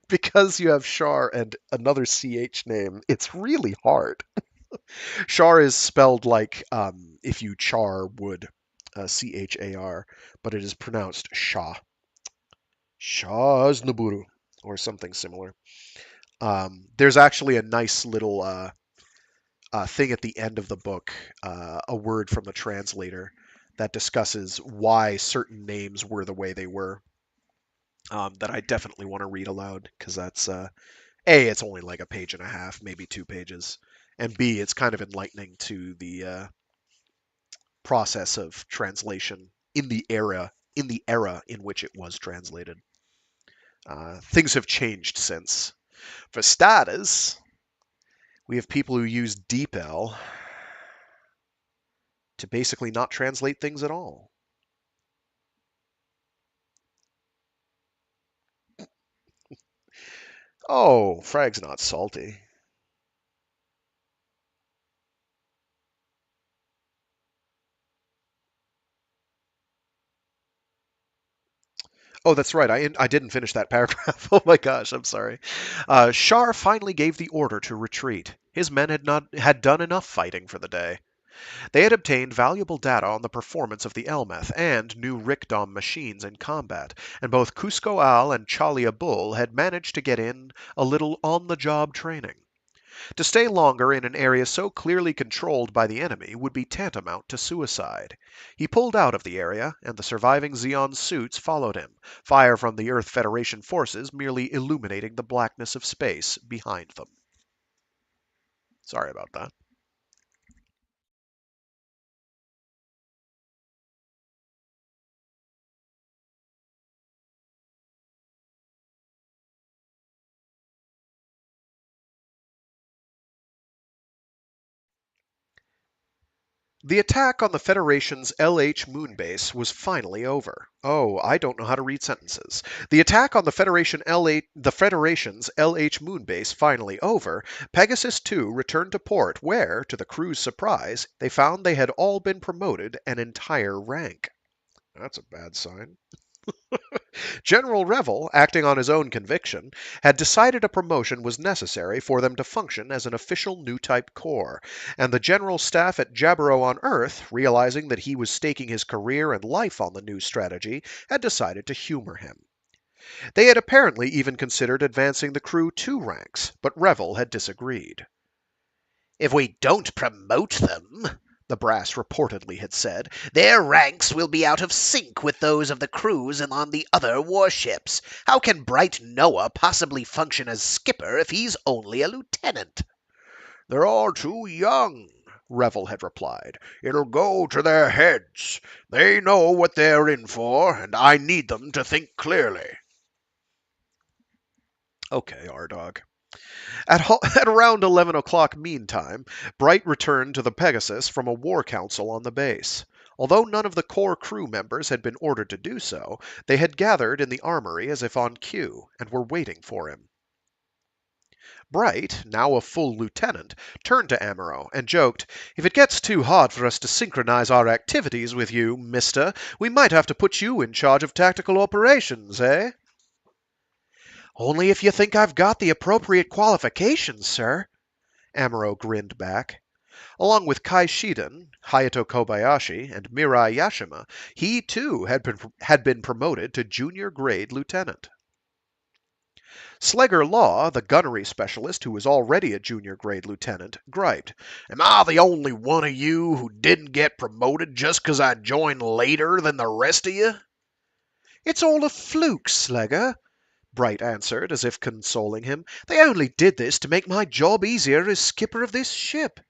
because you have Char and another CH name, it's really hard. Char is spelled like if you char wood, Char, but it is pronounced Shah. Shah's Naburu, or something similar. There's actually a nice little thing at the end of the book, a word from the translator that discusses why certain names were the way they were, that I definitely want to read aloud, because that's, A, it's only like a page and a half, maybe 2 pages, and B, it's kind of enlightening to the process of translation in the era in which it was translated. Things have changed since. For starters, we have people who use DeepL to basically not translate things at all. Oh, Frag's not salty. Oh, that's right. I didn't finish that paragraph. Oh my gosh, I'm sorry. Char finally gave the order to retreat. His men had done enough fighting for the day. They had obtained valuable data on the performance of the Elmeth and new Rickdom machines in combat, and both Kusko Al and Challia Bull had managed to get in a little on-the-job training. To stay longer in an area so clearly controlled by the enemy would be tantamount to suicide. He pulled out of the area, and the surviving Zeon suits followed him, fire from the Earth Federation forces merely illuminating the blackness of space behind them. Sorry about that. The attack on the Federation's LH moon base was finally over. Oh, I don't know how to read sentences. The attack on the Federation's LH moon base finally over, Pegasus 2 returned to port where, to the crew's surprise, they found they had all been promoted an entire rank. That's a bad sign. General Revel, acting on his own conviction, had decided a promotion was necessary for them to function as an official new type corps, and the general staff at Jaburo on Earth, realizing that he was staking his career and life on the new strategy, had decided to humor him. They had apparently even considered advancing the crew 2 ranks, but Revel had disagreed. If we don't promote them, the brass reportedly had said, their ranks will be out of sync with those of the crews and on the other warships. How can Bright Noah possibly function as skipper if he's only a lieutenant? They're all too young, Revel had replied. It'll go to their heads. They know what they're in for, and I need them to think clearly. Okay, R-Dog. At around 11 o'clock meantime, Bright returned to the Pegasus from a war council on the base. Although none of the core crew members had been ordered to do so, they had gathered in the armory as if on cue, and were waiting for him. Bright, now a full lieutenant, turned to Amuro and joked, "If it gets too hard for us to synchronize our activities with you, mister, we might have to put you in charge of tactical operations, eh?" "Only if you think I've got the appropriate qualifications, sir." Amuro grinned back. Along with Kai Shiden, Hayato Kobayashi, and Mirai Yashima, he too had been promoted to junior grade lieutenant. Slegger Law, the gunnery specialist who was already a junior grade lieutenant, griped, "Am I the only one of you who didn't get promoted just 'cause I joined later than the rest of you?" "It's all a fluke, Slegger," Bright answered, as if consoling him. "They only did this to make my job easier as skipper of this ship."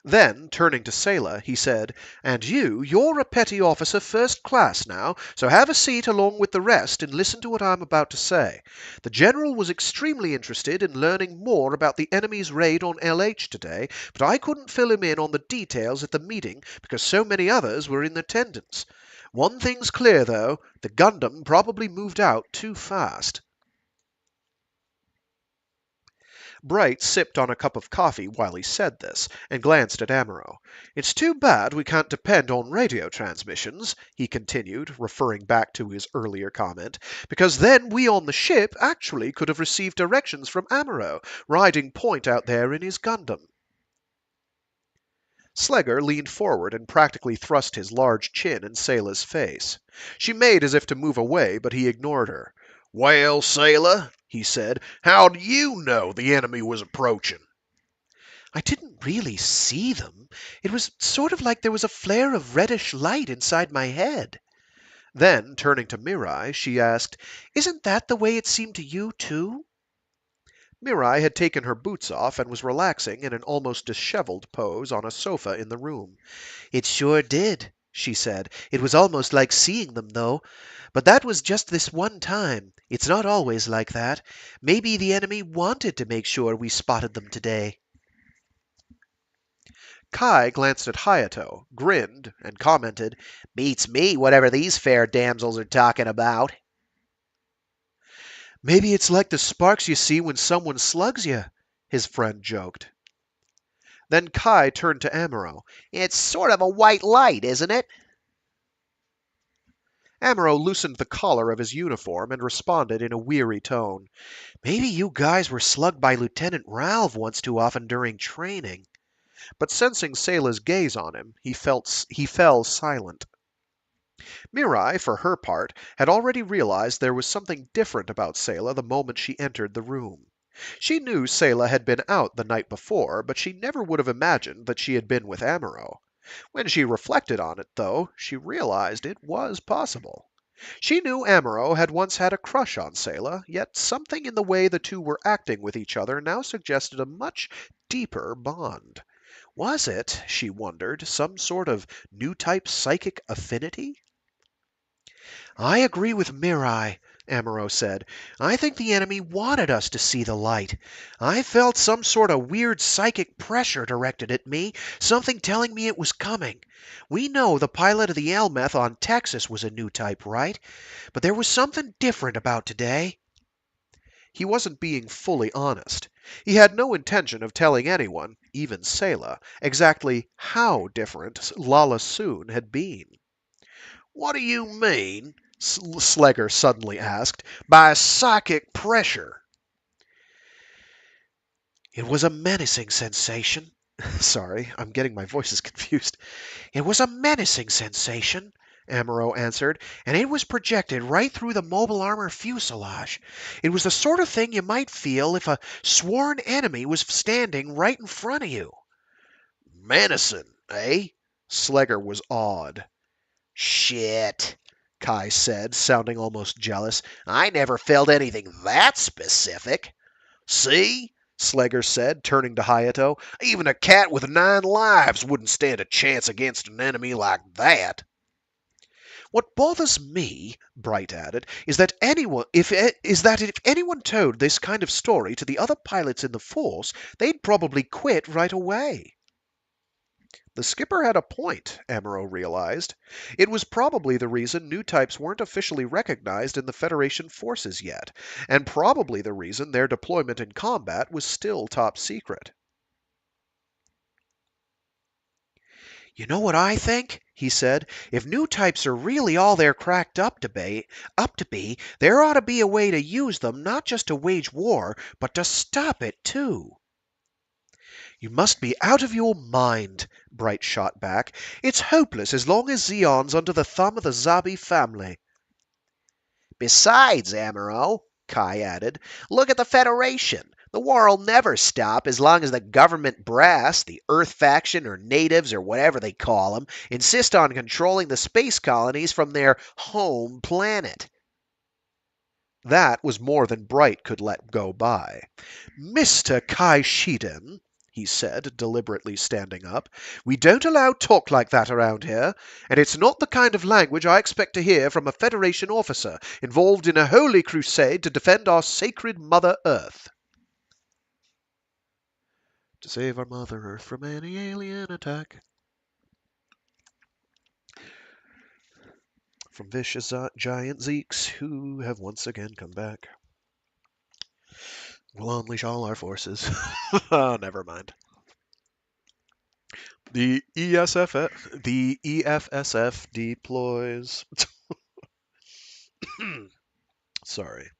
Then, turning to Sayla, he said, "And you're a petty officer first class now, so have a seat along with the rest and listen to what I'm about to say. The General was extremely interested in learning more about the enemy's raid on LH today, but I couldn't fill him in on the details at the meeting because so many others were in attendance. One thing's clear, though, the Gundam probably moved out too fast." Bright sipped on a cup of coffee while he said this, and glanced at Amuro. "It's too bad we can't depend on radio transmissions," he continued, referring back to his earlier comment, "because then we on the ship actually could have received directions from Amuro, riding point out there in his Gundam." Slegger leaned forward and practically thrust his large chin in Sayla's face. She made as if to move away, but he ignored her. "Well, Sayla," he said, "how do you know the enemy was approaching?" "I didn't really see them. It was sort of like there was a flare of reddish light inside my head." Then, turning to Mirai, she asked, "Isn't that the way it seemed to you, too?" Mirai had taken her boots off and was relaxing in an almost disheveled pose on a sofa in the room. "It sure did," she said. "It was almost like seeing them, though. But that was just this one time. It's not always like that. Maybe the enemy wanted to make sure we spotted them today." Kai glanced at Hayato, grinned, and commented, "Beats me, whatever these fair damsels are talking about." "Maybe it's like the sparks you see when someone slugs you," his friend joked. Then Kai turned to Amuro. It's sort of a white light, isn't it? Amuro loosened the collar of his uniform and responded in a weary tone. "Maybe you guys were slugged by Lieutenant Ralph once too often during training." But sensing Sayla's gaze on him, he fell silent. Mirai, for her part, had already realized there was something different about Sayla the moment she entered the room. She knew Sayla had been out the night before, but she never would have imagined that she had been with Amuro. When she reflected on it, though, she realized it was possible. She knew Amuro had once had a crush on Sayla, yet something in the way the two were acting with each other now suggested a much deeper bond. Was it, she wondered, some sort of new type psychic affinity? "I agree with Mirai," Amuro said. "I think the enemy wanted us to see the light. I felt some sort of weird psychic pressure directed at me, something telling me it was coming. We know the pilot of the Elmeth on Texas was a new type, right? But there was something different about today." He wasn't being fully honest. He had no intention of telling anyone, even Sayla, exactly how different Lala Soon had been. What do you mean, Slegger suddenly asked, by psychic pressure? It was a menacing sensation. Sorry, I'm getting my voices confused. It was a menacing sensation, Amuro answered, and it was projected right through the mobile armor fuselage. It was the sort of thing you might feel if a sworn enemy was standing right in front of you. Menacing, eh? Slegger was awed. Shit, Kai said, sounding almost jealous. I never felt anything that specific. See? Slegger said, turning to Hayato. Even a cat with 9 lives wouldn't stand a chance against an enemy like that. What bothers me, Bright added, is that if anyone told this kind of story to the other pilots in the force, they'd probably quit right away. The skipper had a point, Amuro realized. It was probably the reason new types weren't officially recognized in the Federation forces yet, and probably the reason their deployment in combat was still top secret. You know what I think? He said. If new types are really all they're cracked up to be, there ought to be a way to use them not just to wage war, but to stop it too. You must be out of your mind, Bright shot back. It's hopeless as long as Zeon's under the thumb of the Zabi family. Besides, Amuro, Kai added, look at the Federation. The war'll never stop as long as the government brass, the Earth faction or natives or whatever they call them, insist on controlling the space colonies from their home planet. That was more than Bright could let go by. Mr. Kai Shiden, he said, deliberately standing up, we don't allow talk like that around here, and it's not the kind of language I expect to hear from a Federation officer involved in a holy crusade to defend our sacred Mother Earth. To save our Mother Earth from any alien attack. From vicious giant Zeeks who have once again come back. We'll unleash all our forces. Oh, never mind. The EFSF deploys. Sorry.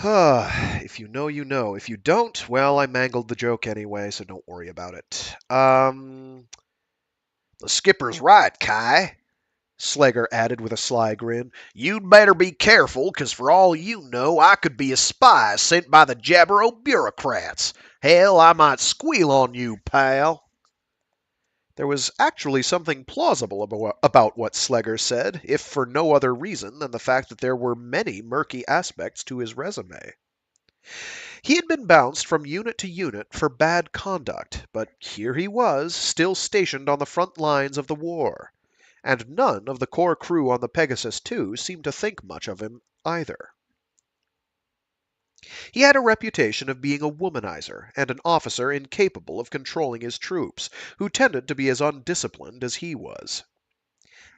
If you know, you know. If you don't, well, I mangled the joke anyway, so don't worry about it. The skipper's right, Kai, Slegger added with a sly grin. You'd better be careful, 'cause for all you know, I could be a spy sent by the Jabro bureaucrats. Hell, I might squeal on you, pal. There was actually something plausible about what Slegger said, if for no other reason than the fact that there were many murky aspects to his resume. He had been bounced from unit to unit for bad conduct, but here he was, still stationed on the front lines of the war. And none of the core crew on the Pegasus II seemed to think much of him either. He had a reputation of being a womanizer and an officer incapable of controlling his troops, who tended to be as undisciplined as he was.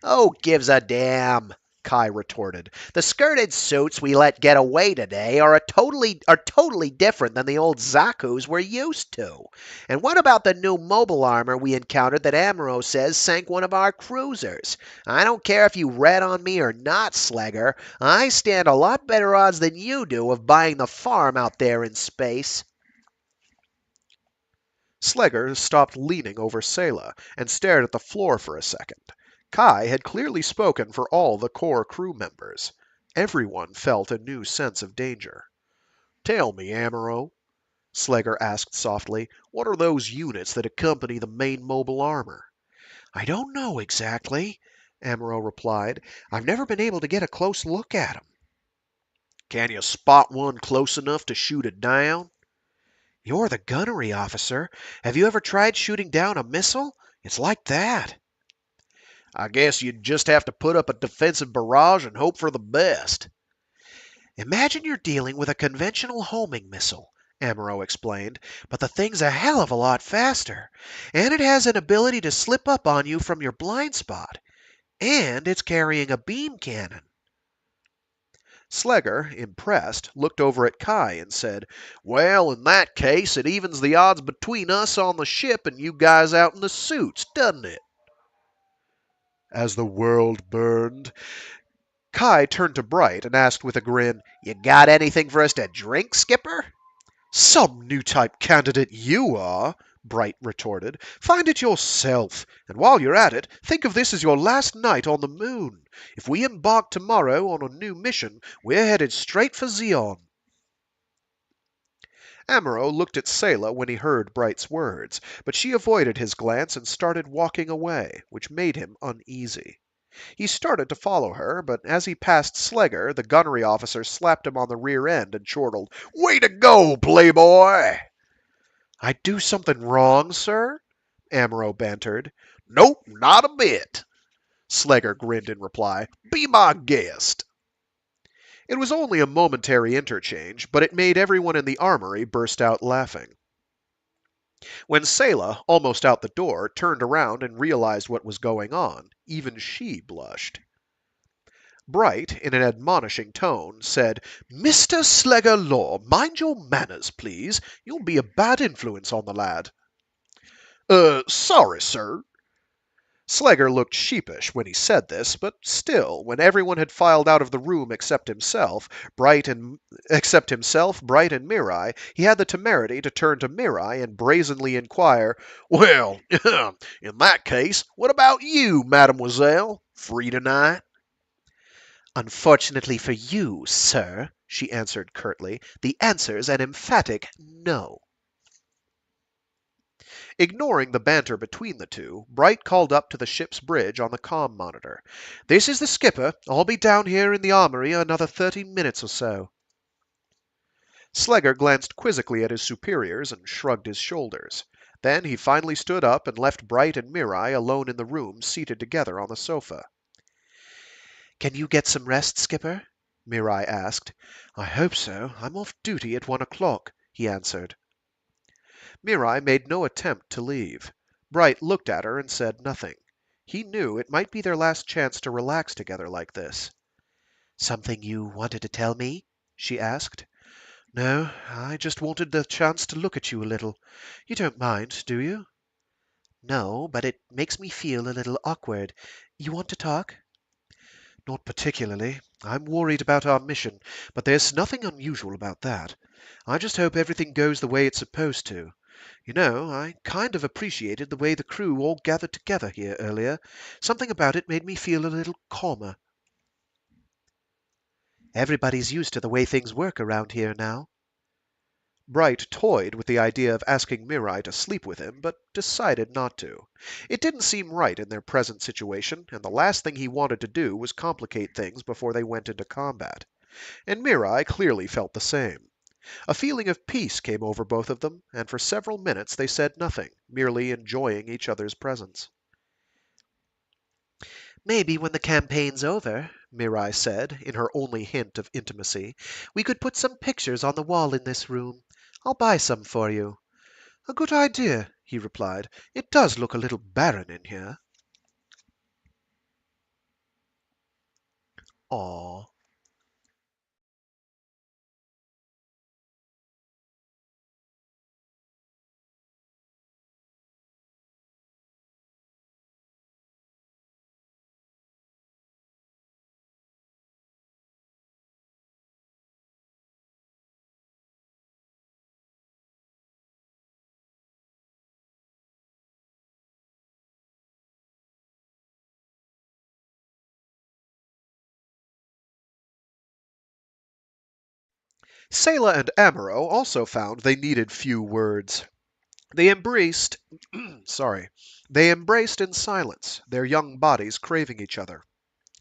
Oh, gives a damn, Kai retorted. The skirted suits we let get away today are totally different than the old Zakus we're used to. And what about the new mobile armor we encountered that Amuro says sank one of our cruisers? I don't care if you rat on me or not, Slegger. I stand a lot better odds than you do of buying the farm out there in space. Slegger stopped leaning over Sayla and stared at the floor for a second. Kai had clearly spoken for all the core crew members. Everyone felt a new sense of danger. Tell me, Amuro, Slegger asked softly, what are those units that accompany the main mobile armor? I don't know exactly, Amuro replied. I've never been able to get a close look at 'em. Can you spot one close enough to shoot it down? You're the gunnery officer. Have you ever tried shooting down a missile? It's like that. I guess you'd just have to put up a defensive barrage and hope for the best. Imagine you're dealing with a conventional homing missile, Amuro explained, but the thing's a hell of a lot faster, and it has an ability to slip up on you from your blind spot, and it's carrying a beam cannon. Slegger, impressed, looked over at Kai and said, well, in that case, it evens the odds between us on the ship and you guys out in the suits, doesn't it? as the world burned. Kai turned to Bright and asked with a grin, You got anything for us to drink, Skipper? Some new type candidate you are, Bright retorted. Find it yourself, and while you're at it, think of this as your last night on the moon. If we embark tomorrow on a new mission, we're headed straight for Xeon. Amuro looked at Sayla when he heard Bright's words, but she avoided his glance and started walking away, which made him uneasy. He started to follow her, but as he passed Slegger, the gunnery officer slapped him on the rear end and chortled, Way to go, playboy! I do something wrong, sir? Amuro bantered. Nope, not a bit. Slegger grinned in reply. Be my guest. It was only a momentary interchange, but it made everyone in the armory burst out laughing. When Sayla, almost out the door, turned around and realized what was going on, even she blushed. Bright, in an admonishing tone, said, Mr. Slegger Law, mind your manners, please. You'll be a bad influence on the lad. Sorry, sir. Slegger looked sheepish when he said this, but still, when everyone had filed out of the room except himself, Bright and Mirai, he had the temerity to turn to Mirai and brazenly inquire, Well, in that case, what about you, mademoiselle? Free tonight? Unfortunately for you, sir, she answered curtly, the answer's an emphatic no. Ignoring the banter between the two, Bright called up to the ship's bridge on the comm monitor. This is the skipper. I'll be down here in the armory another 30 minutes or so. Slegger glanced quizzically at his superiors and shrugged his shoulders. Then he finally stood up and left Bright and Mirai alone in the room, seated together on the sofa. Can you get some rest, Skipper? Mirai asked. I hope so. I'm off duty at 1 o'clock, he answered. Mirai made no attempt to leave. Bright looked at her and said nothing. He knew it might be their last chance to relax together like this. Something you wanted to tell me? She asked. No, I just wanted the chance to look at you a little. You don't mind, do you? No, but it makes me feel a little awkward. You want to talk? Not particularly. I'm worried about our mission, but there's nothing unusual about that. I just hope everything goes the way it's supposed to. You know, I kind of appreciated the way the crew all gathered together here earlier. Something about it made me feel a little calmer. Everybody's used to the way things work around here now. Bright toyed with the idea of asking Mirai to sleep with him, but decided not to. It didn't seem right in their present situation, and the last thing he wanted to do was complicate things before they went into combat. And Mirai clearly felt the same. A feeling of peace came over both of them, and for several minutes they said nothing, merely enjoying each other's presence. Maybe when the campaign's over, Mirai said, in her only hint of intimacy, we could put some pictures on the wall in this room. I'll buy some for you. A good idea, he replied. It does look a little barren in here. Aw. Sayla and Amuro also found they needed few words. They embraced, they embraced in silence, their young bodies craving each other.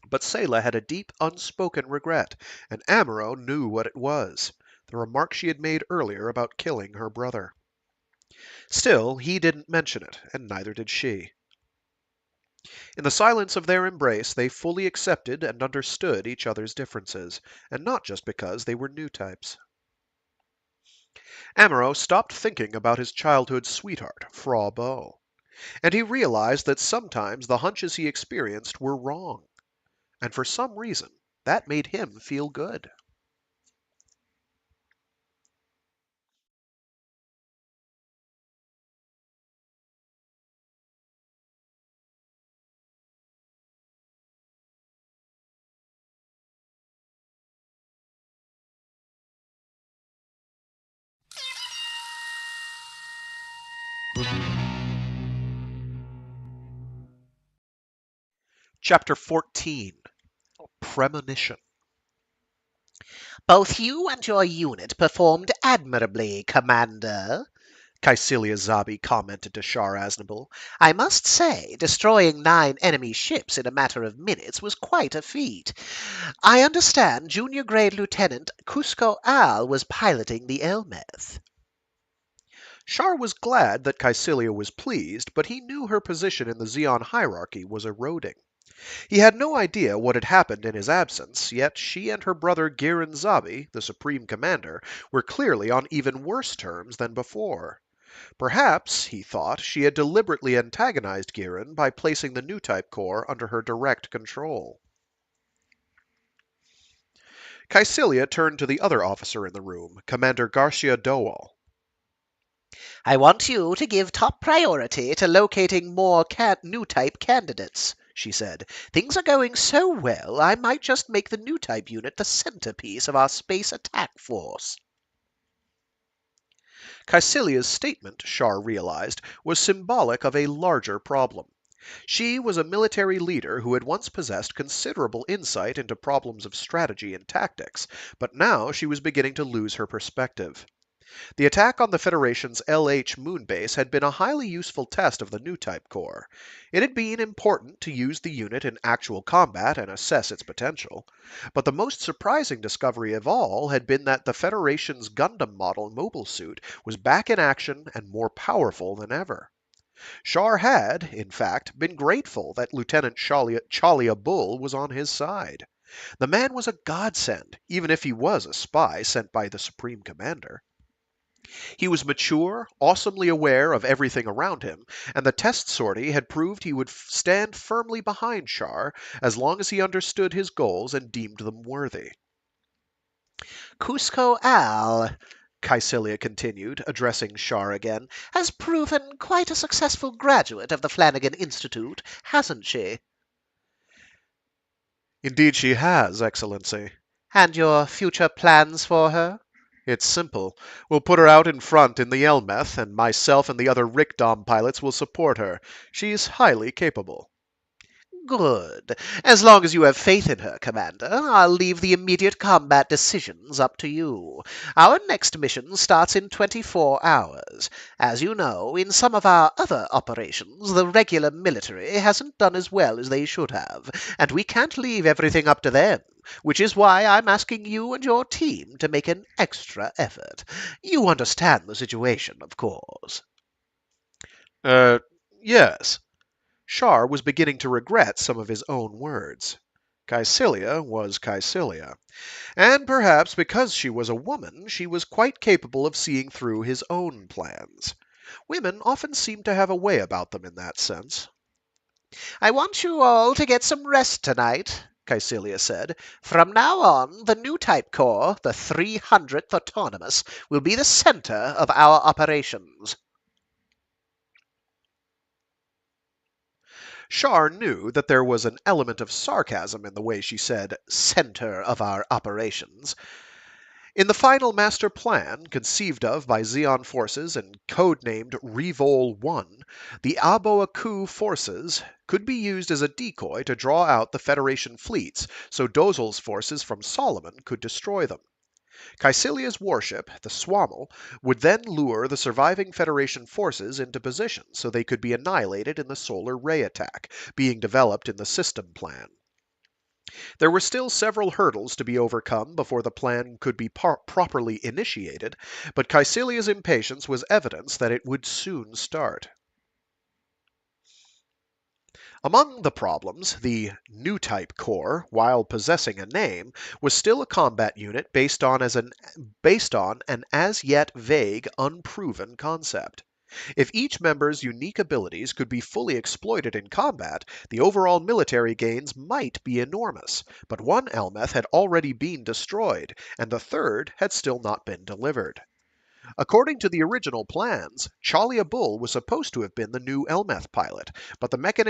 But Sayla had a deep, unspoken regret, and Amuro knew what it was, the remark she had made earlier about killing her brother. Still, he didn't mention it, and neither did she. In the silence of their embrace, they fully accepted and understood each other's differences, and not just because they were new types. Amuro stopped thinking about his childhood sweetheart, Fra Bow, and he realized that sometimes the hunches he experienced were wrong, and for some reason, that made him feel good. Chapter 14. Premonition. Both you and your unit performed admirably, Commander, Caecilia Zabi commented to Char Aznable. I must say, destroying 9 enemy ships in a matter of minutes was quite a feat. I understand Junior Grade Lieutenant Kusko was piloting the Elmeth. Char was glad that Caecilia was pleased, but he knew her position in the Xeon hierarchy was eroding. He had no idea what had happened in his absence, yet she and her brother Girin Zabi, the Supreme Commander, were clearly on even worse terms than before. Perhaps, he thought, she had deliberately antagonized Girin by placing the new type core under her direct control. Caecilia turned to the other officer in the room, Commander Garcia Dowell. I want you to give top priority to locating more new type candidates, she said. Things are going so well, I might just make the new type unit the centerpiece of our space attack force. Caecilia's statement, Char realized, was symbolic of a larger problem. She was a military leader who had once possessed considerable insight into problems of strategy and tactics, but now she was beginning to lose her perspective. The attack on the Federation's LH moon base had been a highly useful test of the new type core. It had been important to use the unit in actual combat and assess its potential. But the most surprising discovery of all had been that the Federation's Gundam model mobile suit was back in action and more powerful than ever. Char had, in fact, been grateful that Lieutenant Challia Bull was on his side. The man was a godsend, even if he was a spy sent by the Supreme Commander. He was mature, awesomely aware of everything around him, and the test sortie had proved he would stand firmly behind Char as long as he understood his goals and deemed them worthy. Kusko Caecilia continued, addressing Char again, has proven quite a successful graduate of the Flanagan Institute, hasn't she? Indeed she has, Excellency. And your future plans for her? It's simple. We'll put her out in front in the Elmeth, and myself and the other Rickdom pilots will support her. She's highly capable. Good. As long as you have faith in her, Commander, I'll leave the immediate combat decisions up to you. Our next mission starts in 24 hours. As you know, in some of our other operations, the regular military hasn't done as well as they should have, and we can't leave everything up to them, which is why I'm asking you and your team to make an extra effort. You understand the situation, of course. Yes. Char was beginning to regret some of his own words. Caecilia was Caecilia, and perhaps because she was a woman, she was quite capable of seeing through his own plans. Women often seem to have a way about them in that sense. I want you all to get some rest tonight, Caecilia said. From now on, the new type core, the 300th Autonomous, will be the center of our operations. Char knew that there was an element of sarcasm in the way she said, center of our operations. In the final master plan, conceived of by Xeon forces and codenamed Revol 1, the Aboaku forces could be used as a decoy to draw out the Federation fleets so Dozal's forces from Solomon could destroy them. Caecilia's warship, the Swammel, would then lure the surviving Federation forces into position so they could be annihilated in the solar ray attack, being developed in the system plan. There were still several hurdles to be overcome before the plan could be properly initiated, but Caecilia's impatience was evidence that it would soon start. Among the problems, the new type core, while possessing a name, was still a combat unit based on an as yet vague, unproven concept. If each member's unique abilities could be fully exploited in combat, the overall military gains might be enormous, but one Elmeth had already been destroyed, and the third had still not been delivered. According to the original plans, Challia Bull was supposed to have been the new Elmeth pilot, but the Mecha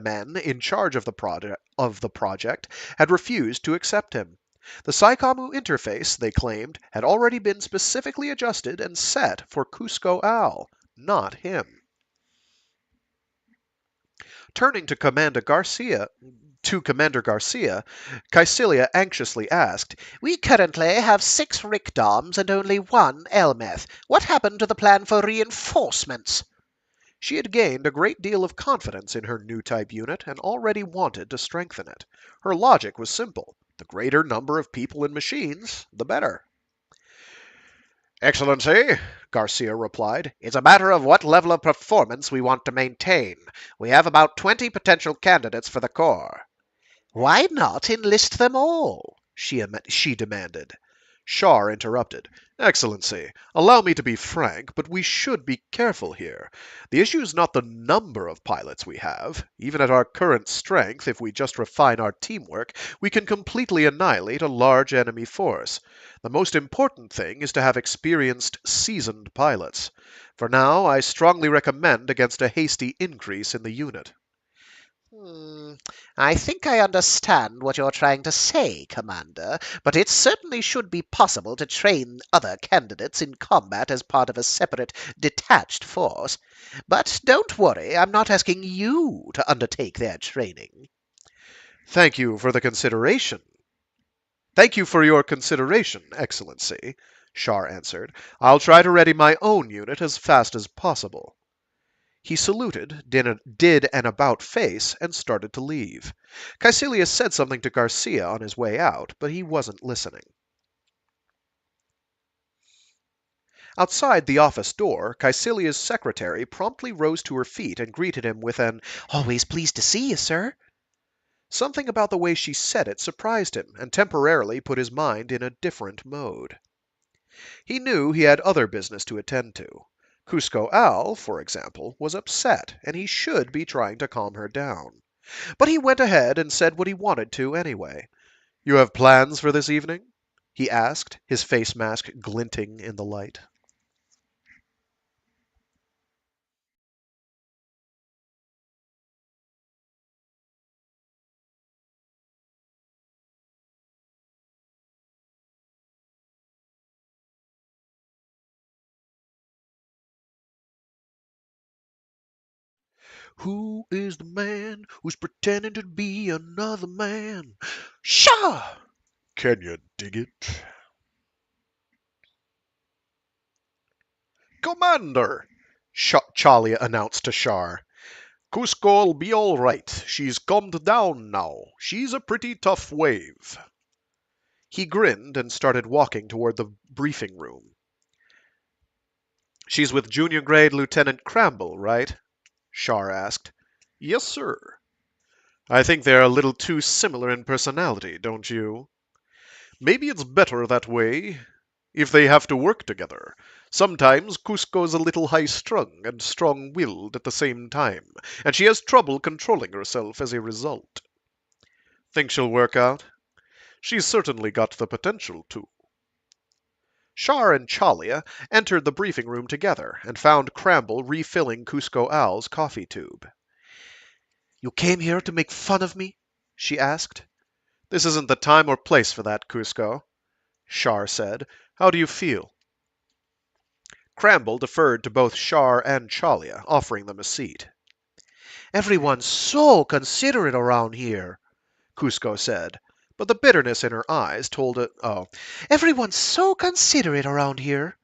men in charge of the project had refused to accept him. The Psychomu interface, they claimed, had already been specifically adjusted and set for Kusko Al, not him. Turning to Commander Garcia, Caecilia anxiously asked, We currently have 6 Rickdoms and only 1 Elmeth. What happened to the plan for reinforcements? She had gained a great deal of confidence in her new type unit and already wanted to strengthen it. Her logic was simple. The greater number of people and machines, the better. Excellency, Garcia replied, it's a matter of what level of performance we want to maintain. We have about 20 potential candidates for the Corps. Why not enlist them all? She demanded. Char interrupted. Excellency, allow me to be frank, but we should be careful here. The issue is not the number of pilots we have. Even at our current strength, if we just refine our teamwork, we can completely annihilate a large enemy force. The most important thing is to have experienced, seasoned pilots. For now, I strongly recommend against a hasty increase in the unit. I think I understand what you're trying to say, Commander, but it certainly should be possible to train other candidates in combat as part of a separate, detached force. But don't worry, I'm not asking you to undertake their training. Thank you for the consideration. Thank you for your consideration, Excellency, Char answered. I'll try to ready my own unit as fast as possible. He saluted, did an about-face, and started to leave. Caecilius said something to Garcia on his way out, but he wasn't listening. Outside the office door, Caecilia's secretary promptly rose to her feet and greeted him with an, Always pleased to see you, sir. Something about the way she said it surprised him and temporarily put his mind in a different mode. He knew he had other business to attend to. Kusko Al, for example, was upset, and he should be trying to calm her down. But he went ahead and said what he wanted to anyway. You have plans for this evening? He asked, his face mask glinting in the light. Who is the man who's pretending to be another man? Shaw! Can you dig it? Commander! Challia announced to Char. Kusko'll be all right. She's calmed down now. She's a pretty tough wave. He grinned and started walking toward the briefing room. She's with junior grade Lieutenant Cramble, right? Char asked. Yes, sir. I think they're a little too similar in personality, don't you? Maybe it's better that way, if they have to work together. Sometimes Kusko's a little high-strung and strong-willed at the same time, and she has trouble controlling herself as a result. Think she'll work out? She's certainly got the potential to. Char and Challia entered the briefing room together and found Cramble refilling Kusko Al's coffee tube. You came here to make fun of me? She asked. This isn't the time or place for that, Kusko, Char said. How do you feel? Cramble deferred to both Char and Challia, offering them a seat. Everyone's so considerate around here, Kusko said, but the bitterness in her eyes told it. Oh, everyone's so considerate around here,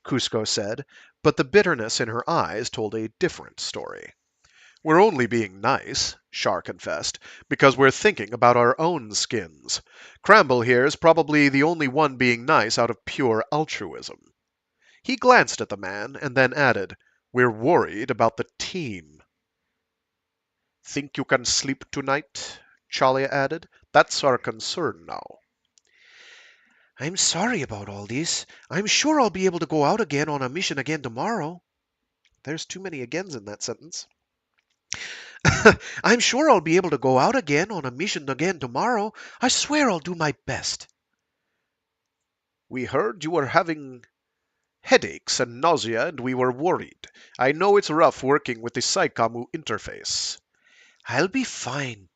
Kusko said, but the bitterness in her eyes told a different story. We're only being nice, Char confessed, because we're thinking about our own skins. Cramble here's probably the only one being nice out of pure altruism. He glanced at the man and then added, We're worried about the team. Think you can sleep tonight? Challia added. That's our concern now. I'm sorry about all this. I'm sure I'll be able to go out again on a mission again tomorrow. There's too many agains in that sentence. I'm sure I'll be able to go out again on a mission again tomorrow. I swear I'll do my best. We heard you were having headaches and nausea, and we were worried. I know it's rough working with the Psychomu interface. I'll be fine.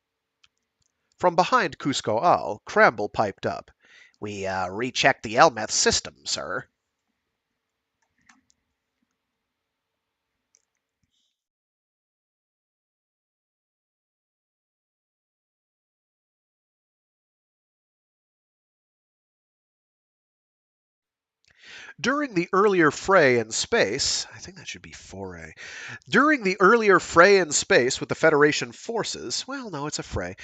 From behind Kusko Al, Cramble piped up. We rechecked the Elmeth system, sir. During the earlier fray in space, I think that should be foray. During the earlier fray in space with the Federation forces, well, no, it's a fray.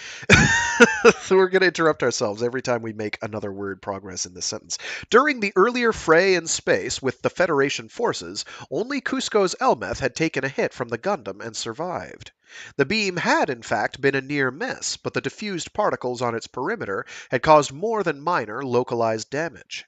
So we're going to interrupt ourselves every time we make another word progress in this sentence. During the earlier fray in space with the Federation forces, only Kusko's Elmeth had taken a hit from the Gundam and survived. The beam had, in fact, been a near miss, but the diffused particles on its perimeter had caused more than minor localized damage.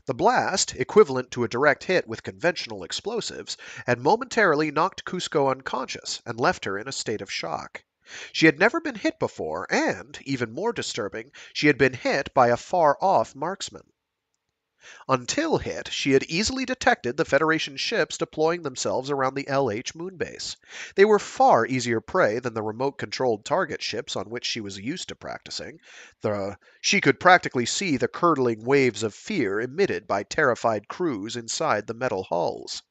The blast, equivalent to a direct hit with conventional explosives, had momentarily knocked Kusko unconscious and left her in a state of shock. She had never been hit before, and, even more disturbing, she had been hit by a far-off marksman. Until hit, she had easily detected the Federation ships deploying themselves around the LH moonbase. They were far easier prey than the remote-controlled target ships on which she was used to practicing. She could practically see the curdling waves of fear emitted by terrified crews inside the metal hulls.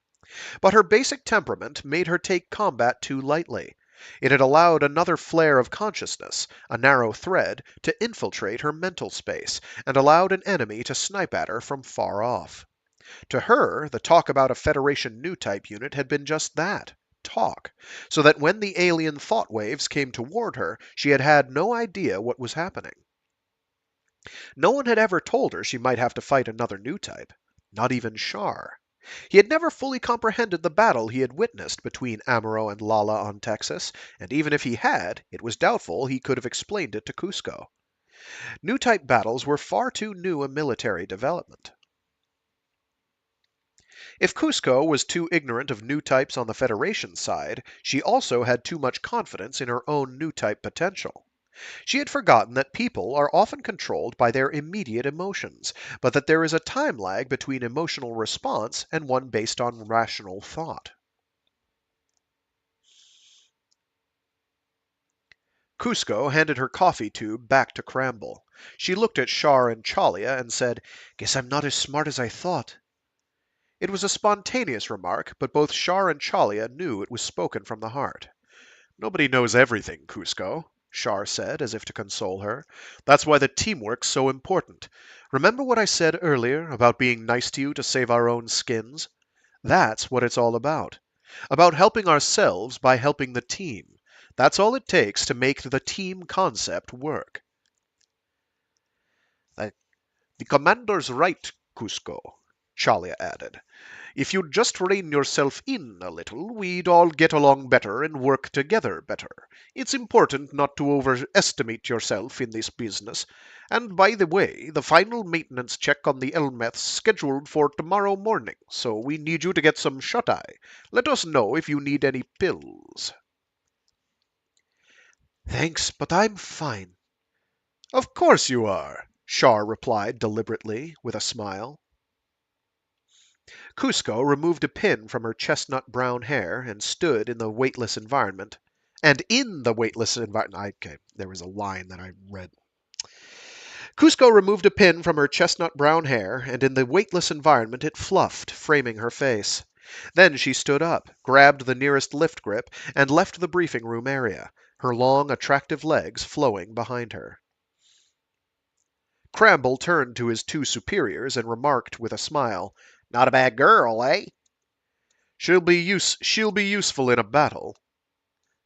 But her basic temperament made her take combat too lightly. It had allowed another flare of consciousness, a narrow thread, to infiltrate her mental space, and allowed an enemy to snipe at her from far off. To her, the talk about a Federation new type unit had been just that, talk, so that when the alien thought waves came toward her, she had had no idea what was happening. No one had ever told her she might have to fight another new type, not even Char. He had never fully comprehended the battle he had witnessed between Amuro and Lala on Texas, and even if he had, it was doubtful he could have explained it to Kusko. New-type battles were far too new a military development. If Kusko was too ignorant of new types on the Federation side, she also had too much confidence in her own new type potential. She had forgotten that people are often controlled by their immediate emotions, but that there is a time lag between emotional response and one based on rational thought. Kusko handed her coffee tube back to Cramble. She looked at Char and Challia and said, "Guess I'm not as smart as I thought." It was a spontaneous remark, but both Char and Challia knew it was spoken from the heart. "Nobody knows everything, Kusko," Char said, as if to console her. "That's why the teamwork's so important. Remember what I said earlier about being nice to you to save our own skins? That's what it's all about. About helping ourselves by helping the team. That's all it takes to make the team concept work." "The commander's right, Kusko," Challia added. "If you'd just rein yourself in a little, we'd all get along better and work together better. It's important not to overestimate yourself in this business. And by the way, the final maintenance check on the Elmeth's scheduled for tomorrow morning, so we need you to get some shut-eye. Let us know if you need any pills." "Thanks, but I'm fine." "Of course you are," Char replied deliberately, with a smile. Kusko removed a pin from her chestnut brown hair and stood in the weightless environment. And in the weightless environment... Okay, there was a line that I read. Kusko removed a pin from her chestnut brown hair, and in the weightless environment it fluffed, framing her face. Then she stood up, grabbed the nearest lift grip, and left the briefing room area, her long, attractive legs flowing behind her. Cramble turned to his two superiors and remarked with a smile, "Not a bad girl, eh?" She'll be useful in a battle,"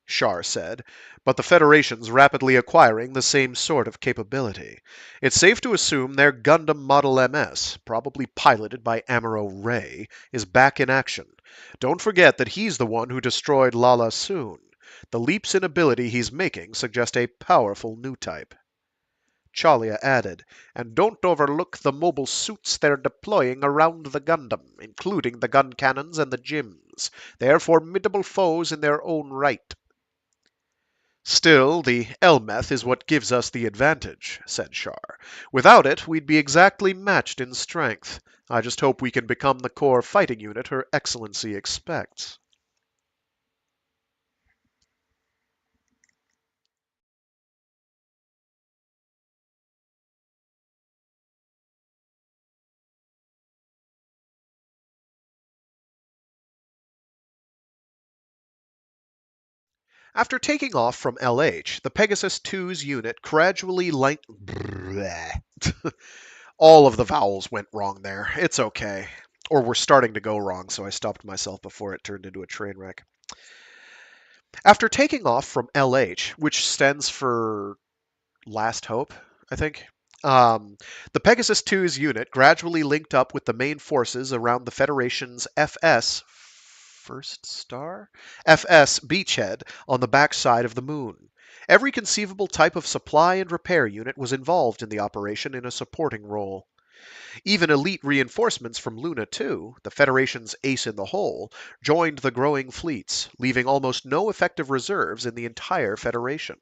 Char said, "but the Federation's rapidly acquiring the same sort of capability. It's safe to assume their Gundam Model MS, probably piloted by Amuro Ray, is back in action. Don't forget that he's the one who destroyed Lala Soon. The leaps in ability he's making suggest a powerful new type." Challia added, "And don't overlook the mobile suits they're deploying around the Gundam, including the gun cannons and the GIMs. They're formidable foes in their own right." "Still, the Elmeth is what gives us the advantage," said Char. "Without it, we'd be exactly matched in strength. I just hope we can become the core fighting unit Her Excellency expects." After taking off from LH, the Pegasus 2's unit gradually All of the vowels went wrong there. It's okay. or were starting to go wrong, so I stopped myself before it turned into a train wreck. After taking off from LH, which stands for Last Hope, I think, the Pegasus 2's unit gradually linked up with the main forces around the Federation's First Star? FS beachhead on the backside of the moon. Every conceivable type of supply and repair unit was involved in the operation in a supporting role. Even elite reinforcements from Luna 2, the Federation's ace in the hole, joined the growing fleets, leaving almost no effective reserves in the entire Federation.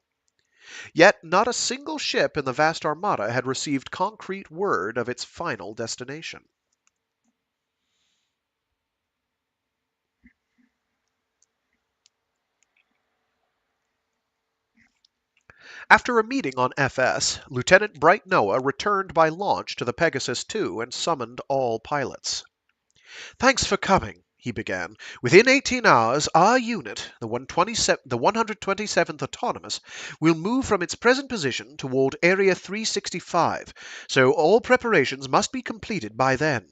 Yet not a single ship in the vast armada had received concrete word of its final destination. After a meeting on FS, Lieutenant Bright Noah returned by launch to the Pegasus 2 and summoned all pilots. "Thanks for coming," he began. "Within 18 hours, our unit, the 127th Autonomous, will move from its present position toward Area 365, so all preparations must be completed by then.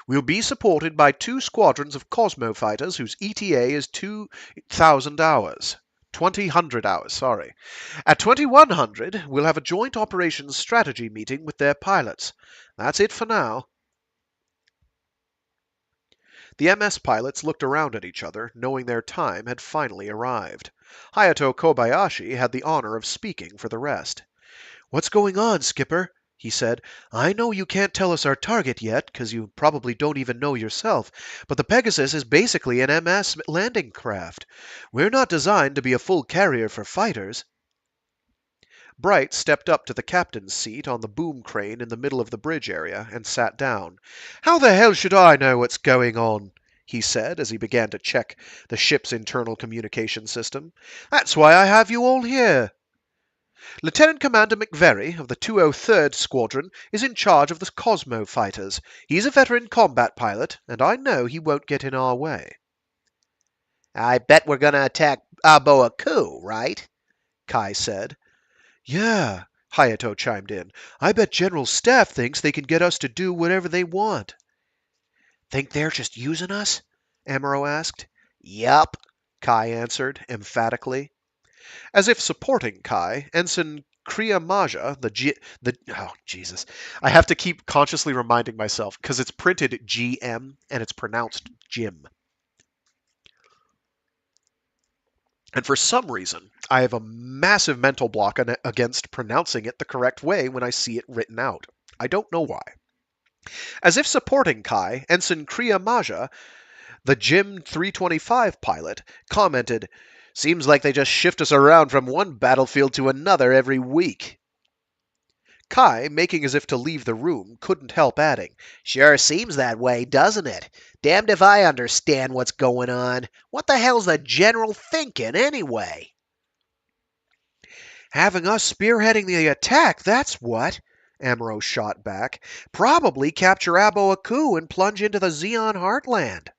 We'll be supported by 2 squadrons of Cosmo fighters whose ETA is 2,000 hours. 2,000 hours, sorry. At 2100, we'll have a joint operations strategy meeting with their pilots. That's it for now." The MS pilots looked around at each other, knowing their time had finally arrived. Hayato Kobayashi had the honor of speaking for the rest. "What's going on, Skipper?" he said. "I know you can't tell us our target yet, 'cause you probably don't even know yourself, but the Pegasus is basically an MS landing craft. We're not designed to be a full carrier for fighters." Bright stepped up to the captain's seat on the boom crane in the middle of the bridge area and sat down. "How the hell should I know what's going on?" he said as he began to check the ship's internal communication system. "That's why I have you all here. Lieutenant Commander McVery of the 203rd Squadron is in charge of the Cosmo fighters. He's a veteran combat pilot, and I know he won't get in our way." I bet we're gonna attack Aboaku, right? Kai said. "Yeah," Hayato chimed in. "I bet General Staff thinks they can get us to do whatever they want." "Think they're just using us?" Amuro asked. Yup. Kai answered emphatically. As if supporting Kai, Ensign Kriyamaja, oh Jesus, I have to keep consciously reminding myself because it's printed GM and it's pronounced Jim. And for some reason, I have a massive mental block against pronouncing it the correct way when I see it written out. I don't know why. As if supporting Kai, Ensign Kriyamaja, the Jim 325 pilot, commented, "Seems like they just shift us around from one battlefield to another every week." Kai, making as if to leave the room, couldn't help adding, Sure seems that way, doesn't it? Damned if I understand what's going on. What the hell's the General thinking, anyway? "Having us spearheading the attack, that's what," Amuro shot back. "Probably capture Aboaku and plunge into the Xeon heartland."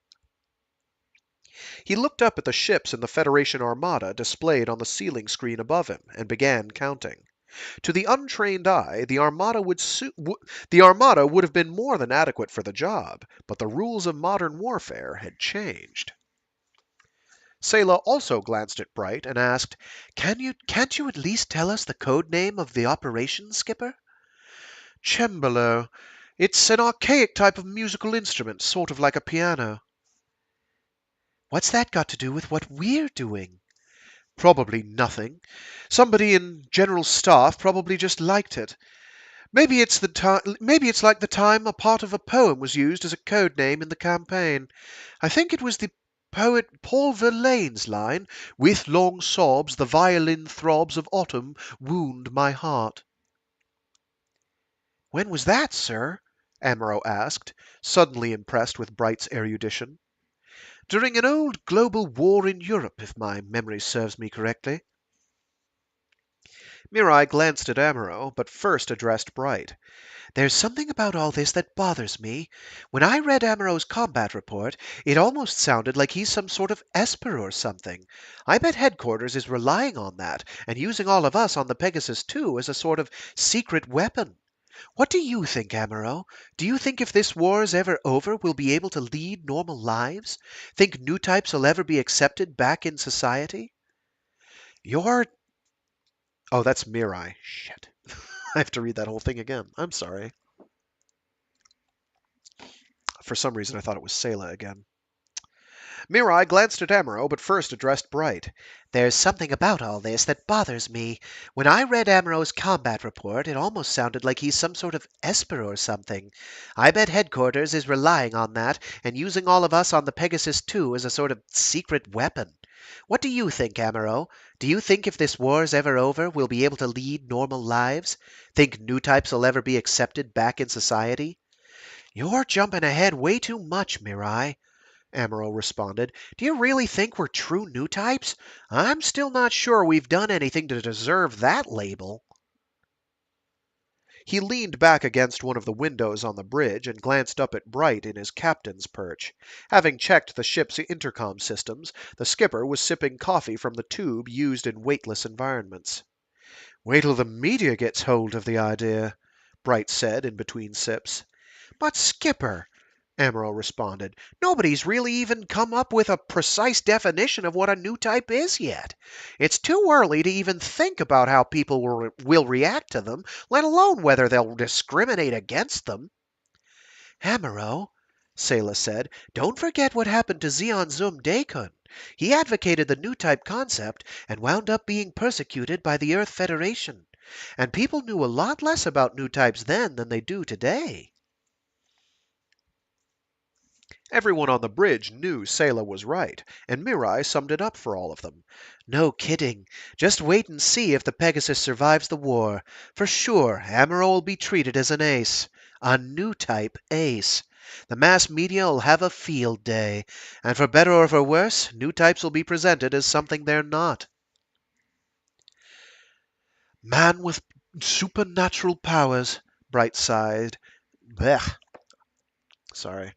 He looked up at the ships in the Federation Armada displayed on the ceiling screen above him and began counting. To the untrained eye, the Armada would have been more than adequate for the job, but the rules of modern warfare had changed. Sayla also glanced at Bright and asked, can't you at least tell us the code name of the operation, Skipper?" "Cembalo. It's an archaic type of musical instrument, sort of like a piano." "What's that got to do with what we're doing?" "Probably nothing. Somebody in General Staff probably just liked it. Maybe it's like the time a part of a poem was used as a code name in the campaign. I think it was the poet Paul Verlaine's line, 'With long sobs the violin throbs of autumn wound my heart.'" "When was that, sir?" Amuro asked, suddenly impressed with Bright's erudition. "During an old global war in Europe, if my memory serves me correctly." Mirai glanced at Amuro, but first addressed Bright. "There's something about all this that bothers me. When I read Amuro's combat report, it almost sounded like he's some sort of Esper or something. I bet headquarters is relying on that, and using all of us on the Pegasus too as a sort of secret weapon. What do you think, Amuro? Do you think if this war is ever over, we'll be able to lead normal lives? Think new types will ever be accepted back in society? You're... Oh, that's Mirai. Shit. I have to read that whole thing again. I'm sorry. For some reason, I thought it was Sayla again. Mirai glanced at Amuro, but first addressed Bright. There's something about all this that bothers me. When I read Amuro's combat report, it almost sounded like he's some sort of esper or something. I bet headquarters is relying on that and using all of us on the Pegasus 2 as a sort of secret weapon. What do you think, Amuro? Do you think if this war's ever over, we'll be able to lead normal lives? Think new types will ever be accepted back in society? You're jumping ahead way too much, Mirai, Amuro responded. Do you really think we're true new types? I'm still not sure we've done anything to deserve that label. He leaned back against one of the windows on the bridge and glanced up at Bright in his captain's perch. Having checked the ship's intercom systems, the skipper was sipping coffee from the tube used in weightless environments. Wait till the media gets hold of the idea, Bright said in between sips. But Skipper, Amuro responded, nobody's really even come up with a precise definition of what a new type is yet. It's too early to even think about how people will react to them, let alone whether they'll discriminate against them. Amuro, Sayla said, don't forget what happened to Zeon Zum Daikun. He advocated the new type concept and wound up being persecuted by the Earth Federation. And people knew a lot less about new types then than they do today. Everyone on the bridge knew Sayla was right, and Mirai summed it up for all of them. No kidding. Just wait and see if the Pegasus survives the war. For sure, Amuro will be treated as an ace. A new type ace. The mass media will have a field day. And for better or for worse, new types will be presented as something they're not. Man with supernatural powers, Bright sighed. Blech. Sorry.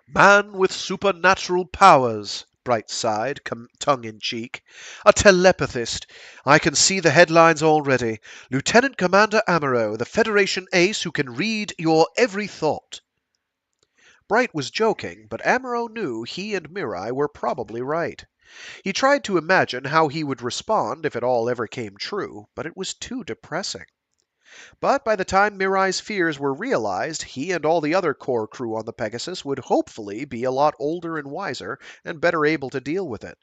Man with supernatural powers, Bright sighed, tongue in cheek. A telepathist. I can see the headlines already. Lieutenant Commander Amuro, the Federation ace who can read your every thought. Bright was joking, but Amuro knew he and Mirai were probably right. He tried to imagine how he would respond if it all ever came true, but it was too depressing. But by the time Mirai's fears were realized, he and all the other core crew on the Pegasus would hopefully be a lot older and wiser and better able to deal with it.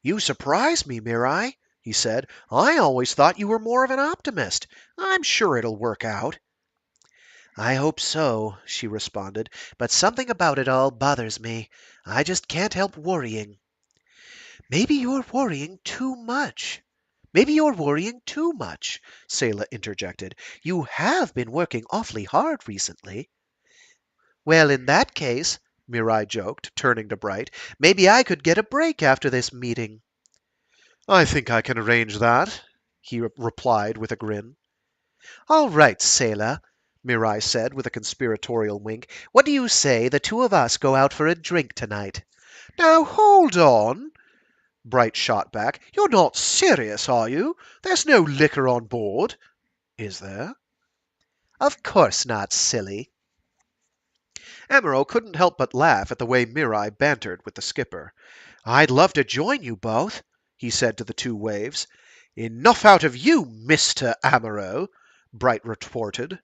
You surprise me, Mirai, he said. I always thought you were more of an optimist. I'm sure it'll work out. I hope so, she responded, but something about it all bothers me. I just can't help worrying. Maybe you're worrying too much. Maybe you're worrying too much, Sayla interjected. You have been working awfully hard recently. Well, in that case, Mirai joked, turning to Bright, maybe I could get a break after this meeting. I think I can arrange that, he replied with a grin. All right, Sayla, Mirai said with a conspiratorial wink. What do you say the two of us go out for a drink tonight? Now hold on, Bright shot back. You're not serious, are you? There's no liquor on board. Is there? Of course not, silly. Amuro couldn't help but laugh at the way Mirai bantered with the skipper. I'd love to join you both, he said to the two waves. Enough out of you, Mr. Amuro, Bright retorted.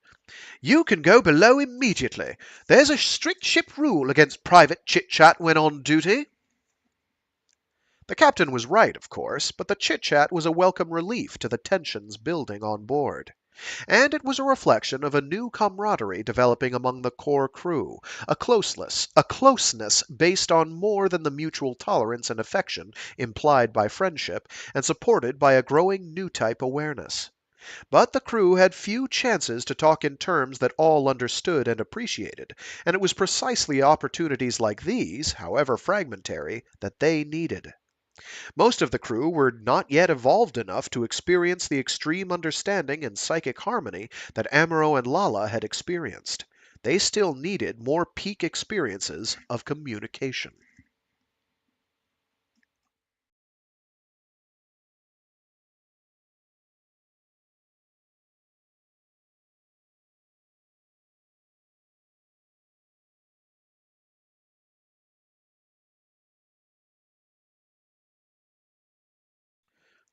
You can go below immediately. There's a strict ship rule against private chit-chat when on duty. The captain was right, of course, but the chit-chat was a welcome relief to the tensions building on board. And it was a reflection of a new camaraderie developing among the core crew, a closeness based on more than the mutual tolerance and affection implied by friendship and supported by a growing new type awareness. But the crew had few chances to talk in terms that all understood and appreciated, and it was precisely opportunities like these, however fragmentary, that they needed. Most of the crew were not yet evolved enough to experience the extreme understanding and psychic harmony that Amuro and Lala had experienced. They still needed more peak experiences of communication.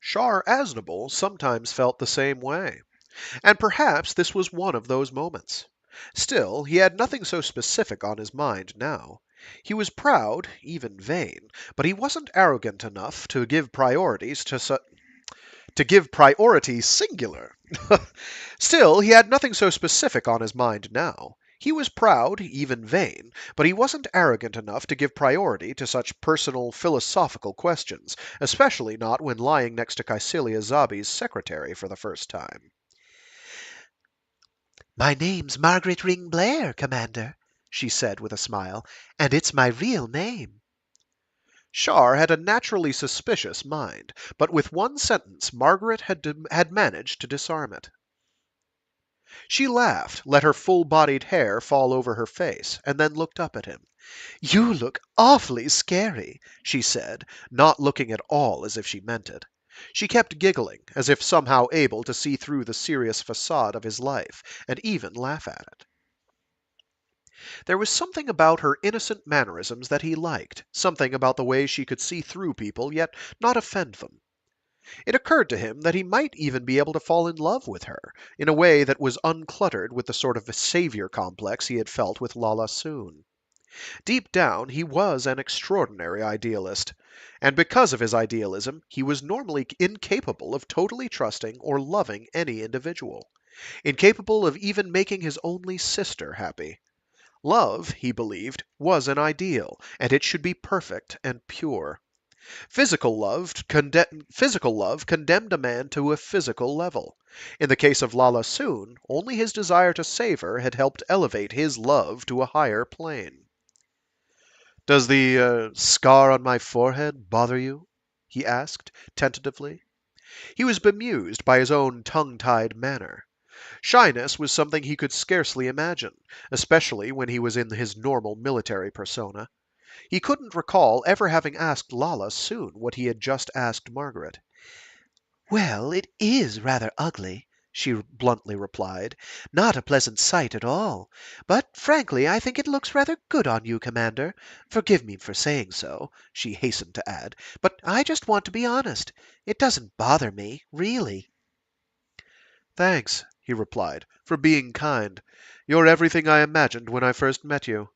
Char Aznable sometimes felt the same way, and perhaps this was one of those moments. Still, he had nothing so specific on his mind now. He was proud, even vain, but he wasn't arrogant enough to give priorities to give priority singular. Still, he had nothing so specific on his mind now. He was proud, even vain, but he wasn't arrogant enough to give priority to such personal, philosophical questions, especially not when lying next to Caecilia Zabi's secretary for the first time. My name's Margaret Ring Blair, Commander, she said with a smile, and it's my real name. Char had a naturally suspicious mind, but with one sentence Margaret had managed to disarm it. She laughed, let her full-bodied hair fall over her face, and then looked up at him. You look awfully scary, she said, not looking at all as if she meant it. She kept giggling, as if somehow able to see through the serious facade of his life, and even laugh at it. There was something about her innocent mannerisms that he liked, something about the way she could see through people, yet not offend them. It occurred to him that he might even be able to fall in love with her, in a way that was uncluttered with the sort of savior complex he had felt with Lala Soon. Deep down, he was an extraordinary idealist, and because of his idealism, he was normally incapable of totally trusting or loving any individual, incapable of even making his only sister happy. Love, he believed, was an ideal, and it should be perfect and pure. Physical love condemned a man to a physical level. In the case of Lala Soon, only his desire to save her had helped elevate his love to a higher plane. "Does the scar on my forehead bother you?" he asked, tentatively. He was bemused by his own tongue-tied manner. Shyness was something he could scarcely imagine, especially when he was in his normal military persona. He couldn't recall ever having asked Lala Soon what he had just asked Margaret. Well, it is rather ugly, she bluntly replied. Not a pleasant sight at all. But frankly, I think it looks rather good on you, Commander. Forgive me for saying so, she hastened to add, but I just want to be honest. It doesn't bother me, really. "Thanks," he replied, "for being kind. You're everything I imagined when I first met you."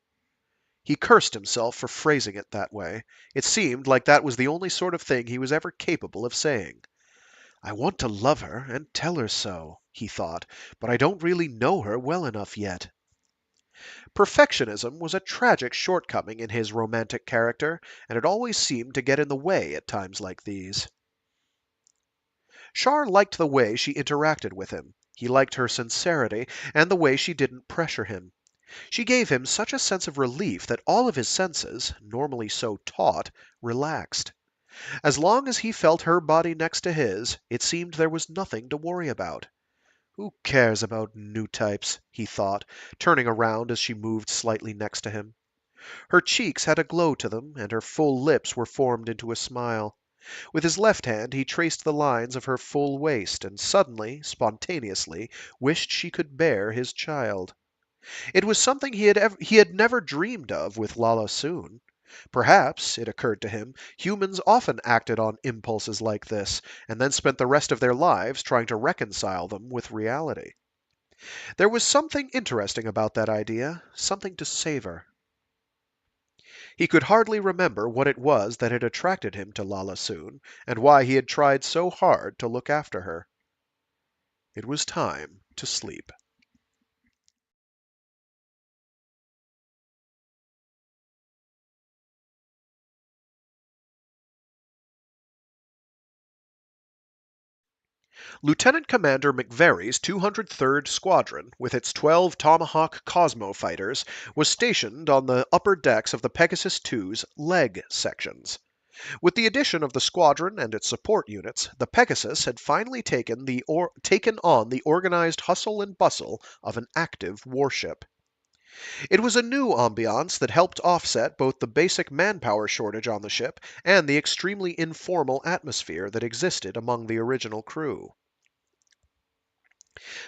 He cursed himself for phrasing it that way. It seemed like that was the only sort of thing he was ever capable of saying. "I want to love her and tell her so," he thought, "but I don't really know her well enough yet." Perfectionism was a tragic shortcoming in his romantic character, and it always seemed to get in the way at times like these. Char liked the way she interacted with him. He liked her sincerity and the way she didn't pressure him. She gave him such a sense of relief that all of his senses, normally so taut, relaxed. As long as he felt her body next to his, it seemed there was nothing to worry about. Who cares about new types? He thought, turning around as she moved slightly next to him. Her cheeks had a glow to them, and her full lips were formed into a smile. With his left hand he traced the lines of her full waist, and suddenly, spontaneously, wished she could bear his child. It was something he had never dreamed of with Lala Soon. Perhaps, it occurred to him, humans often acted on impulses like this, and then spent the rest of their lives trying to reconcile them with reality. There was something interesting about that idea, something to savor. He could hardly remember what it was that had attracted him to Lala Soon, and why he had tried so hard to look after her. It was time to sleep. Lieutenant Commander McVeary's 203rd Squadron, with its 12 Tomahawk Cosmo fighters, was stationed on the upper decks of the Pegasus II's leg sections. With the addition of the squadron and its support units, the Pegasus had finally taken on the organized hustle and bustle of an active warship. It was a new ambiance that helped offset both the basic manpower shortage on the ship and the extremely informal atmosphere that existed among the original crew.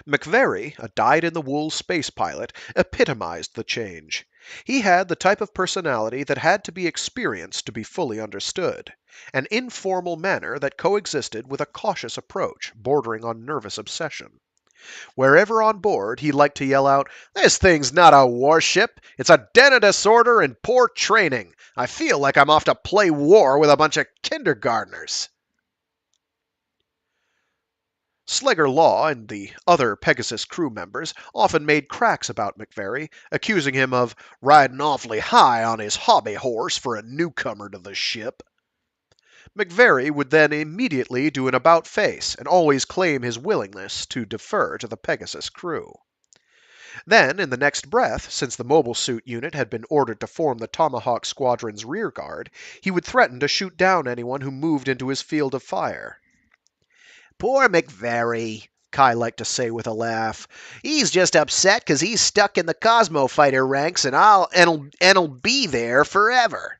McVeary, a dyed-in-the-wool space pilot, epitomized the change. He had the type of personality that had to be experienced to be fully understood, an informal manner that coexisted with a cautious approach, bordering on nervous obsession. Wherever on board, he liked to yell out, "This thing's not a warship. It's a den of disorder and poor training. I feel like I'm off to play war with a bunch of kindergartners." Slegger Law and the other Pegasus crew members often made cracks about McVeary, accusing him of riding awfully high on his hobby horse for a newcomer to the ship. McVeary would then immediately do an about-face and always claim his willingness to defer to the Pegasus crew. Then, in the next breath, since the mobile suit unit had been ordered to form the Tomahawk Squadron's rear guard, he would threaten to shoot down anyone who moved into his field of fire. "Poor McVeary," Kai liked to say with a laugh. "He's just upset 'cause he's stuck in the Cosmo Fighter ranks and'll be there forever."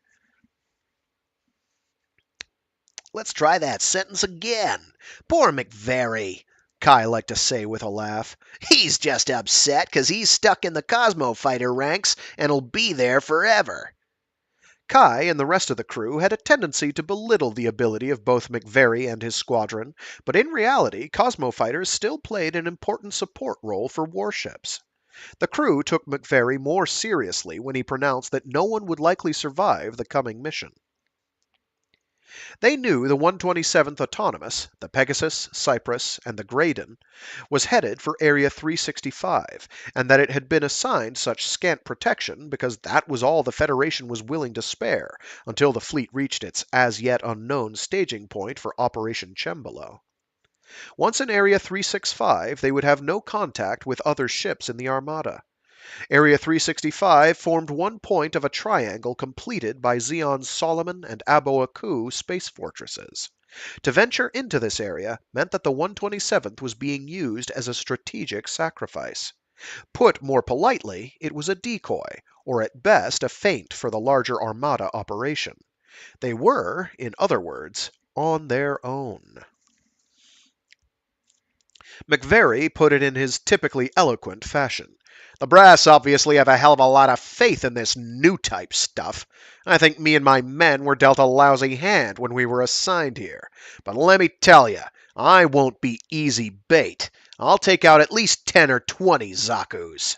Let's try that sentence again. "Poor McVeary," Kai liked to say with a laugh. "He's just upset 'cause he's stuck in the Cosmo Fighter ranks and'll be there forever." Kai and the rest of the crew had a tendency to belittle the ability of both McVeary and his squadron, but in reality, Cosmo fighters still played an important support role for warships. The crew took McVeary more seriously when he pronounced that no one would likely survive the coming mission. They knew the 127th Autonomous, the Pegasus, Cyprus, and the Graydon, was headed for Area 365, and that it had been assigned such scant protection because that was all the Federation was willing to spare until the fleet reached its as yet unknown staging point for Operation Cembalo. Once in Area 365, they would have no contact with other ships in the Armada. Area 365 formed one point of a triangle completed by Xeon's Solomon and Abo Aku space fortresses. To venture into this area meant that the 127th was being used as a strategic sacrifice. Put more politely, it was a decoy, or at best a feint for the larger Armada operation. They were, in other words, on their own. McVeary put it in his typically eloquent fashion. "The brass obviously have a hell of a lot of faith in this new type stuff. I think me and my men were dealt a lousy hand when we were assigned here. But let me tell you, I won't be easy bait. I'll take out at least 10 or 20 Zakus."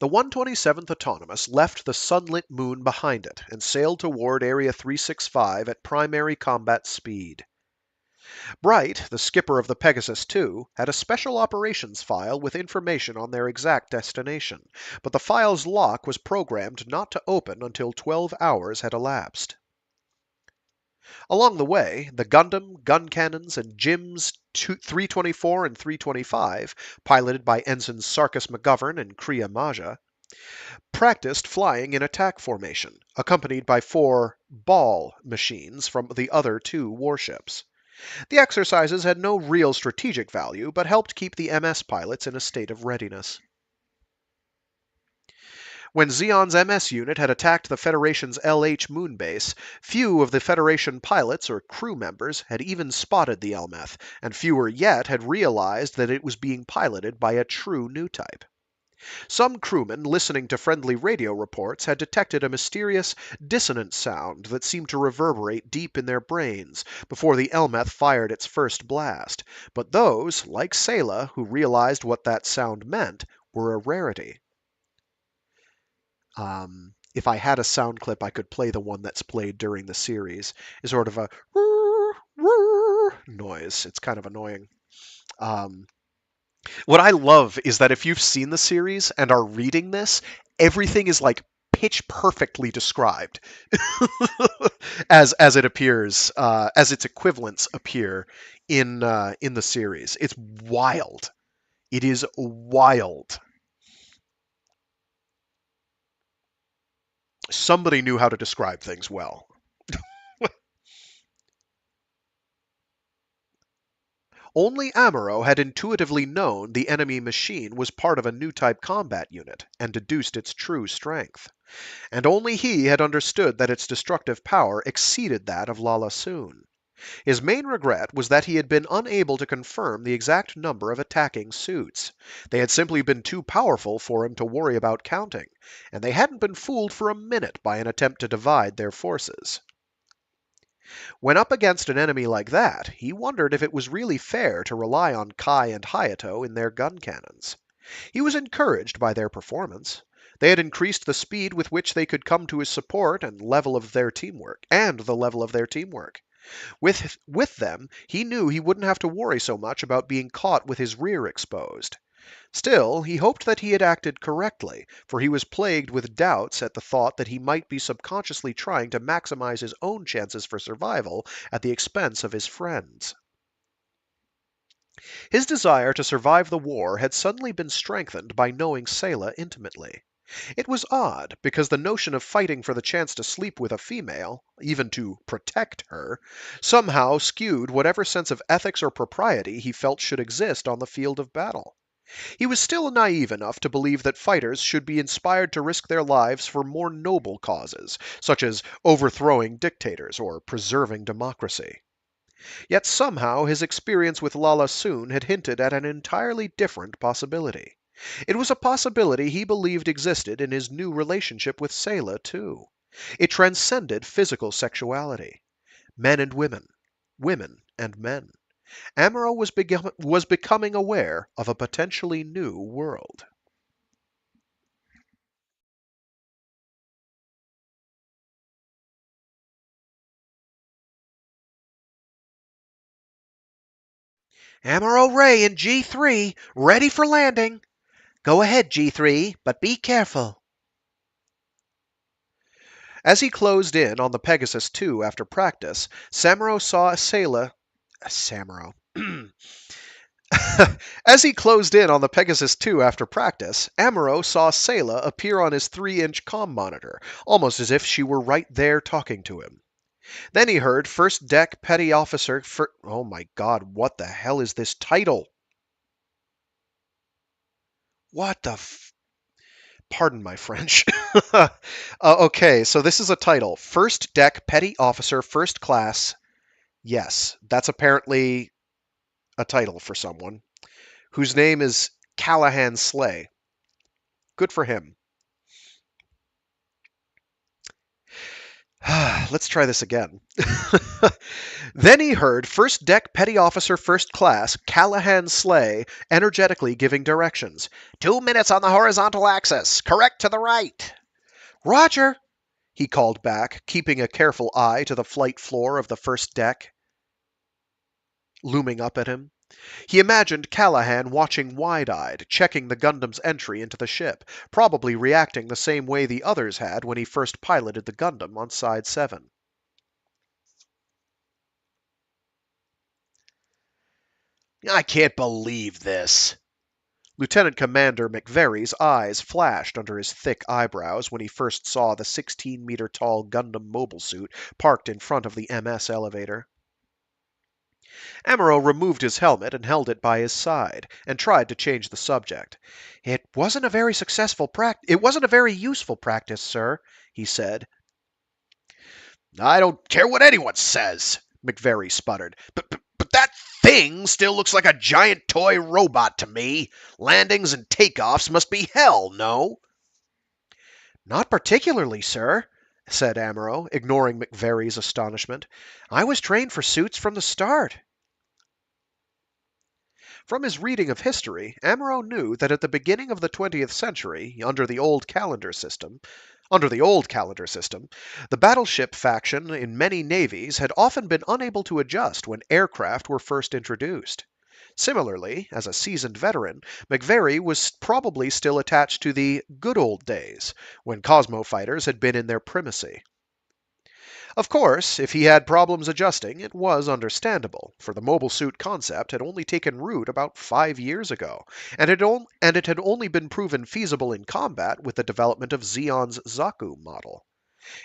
The 127th Autonomous left the sunlit moon behind it and sailed toward Area 365 at primary combat speed. Bright, the skipper of the Pegasus II, had a special operations file with information on their exact destination, but the file's lock was programmed not to open until 12 hours had elapsed. Along the way, the Gundam, gun cannons, and Jim's 324 and 325, piloted by Ensigns Sarkis McGovern and Kriya Maja, practiced flying in attack formation, accompanied by 4 ball machines from the other 2 warships. The exercises had no real strategic value, but helped keep the MS pilots in a state of readiness. When Xeon's MS unit had attacked the Federation's LH moon base, few of the Federation pilots or crew members had even spotted the Elmeth, and fewer yet had realized that it was being piloted by a true new type. Some crewmen listening to friendly radio reports had detected a mysterious, dissonant sound that seemed to reverberate deep in their brains before the Elmeth fired its first blast, but those, like Sayla, who realized what that sound meant, were a rarity. If I had a sound clip, I could play the one that's played during the series. It's sort of a noise. It's kind of annoying. What I love is that if you've seen the series and are reading this, everything is like pitch perfectly described as it appears, as its equivalents appear in the series. It's wild. It is wild. Somebody knew how to describe things well. Only Amuro had intuitively known the enemy machine was part of a new type combat unit and deduced its true strength. And only he had understood that its destructive power exceeded that of Lala Soon. His main regret was that he had been unable to confirm the exact number of attacking suits. They had simply been too powerful for him to worry about counting, and they hadn't been fooled for a minute by an attempt to divide their forces. When up against an enemy like that, he wondered if it was really fair to rely on Kai and Hayato in their gun cannons. He was encouraged by their performance. They had increased the speed with which they could come to his support and the level of their teamwork. With them, he knew he wouldn't have to worry so much about being caught with his rear exposed. Still, he hoped that he had acted correctly, for he was plagued with doubts at the thought that he might be subconsciously trying to maximize his own chances for survival at the expense of his friends. His desire to survive the war had suddenly been strengthened by knowing Sayla intimately. It was odd, because the notion of fighting for the chance to sleep with a female, even to protect her, somehow skewed whatever sense of ethics or propriety he felt should exist on the field of battle. He was still naive enough to believe that fighters should be inspired to risk their lives for more noble causes, such as overthrowing dictators or preserving democracy. Yet somehow his experience with Lala Soon had hinted at an entirely different possibility. It was a possibility he believed existed in his new relationship with Sayla, too. It transcended physical sexuality. Men and women, women and men. Amuro was becoming aware of a potentially new world. Amuro Ray in G3, ready for landing. Go ahead, G3, but be careful. As he closed in on the Pegasus 2 after practice, Samuro saw Sayla. Samuro. As he closed in on the Pegasus 2 after practice, Amuro saw Sayla appear on his 3-inch comm monitor, almost as if she were right there talking to him. Then he heard First Deck Petty Officer Oh my god, what the hell is this title? What the Pardon my French. Okay, so this is a title. First Deck Petty Officer First Class. Yes, that's apparently a title for someone whose name is Callahan Slay. Good for him. Let's try this again. Then he heard First Deck Petty Officer First Class Callahan Slay energetically giving directions. 2 minutes on the horizontal axis. Correct to the right. Roger, he called back, keeping a careful eye to the flight floor of the first deck looming up at him. He imagined Callahan watching wide-eyed, checking the Gundam's entry into the ship, probably reacting the same way the others had when he first piloted the Gundam on Side 7. I can't believe this. Lieutenant Commander McVeary's eyes flashed under his thick eyebrows when he first saw the 16-meter-tall Gundam mobile suit parked in front of the MS elevator. Amuro removed his helmet and held it by his side, and tried to change the subject. It wasn't a very useful practice, sir, he said. I don't care what anyone says, McVeary sputtered. But that thing still looks like a giant toy robot to me. Landings and takeoffs must be hell, no? Not particularly, sir, said Amuro, ignoring McVeary's astonishment. I was trained for suits from the start. From his reading of history, Amuro knew that at the beginning of the 20th century, under the old calendar system, the battleship faction in many navies had often been unable to adjust when aircraft were first introduced. Similarly, as a seasoned veteran, McVeary was probably still attached to the good old days, when Cosmo fighters had been in their primacy. Of course, if he had problems adjusting, it was understandable, for the mobile suit concept had only taken root about 5 years ago, and it had only been proven feasible in combat with the development of Zeon's Zaku model.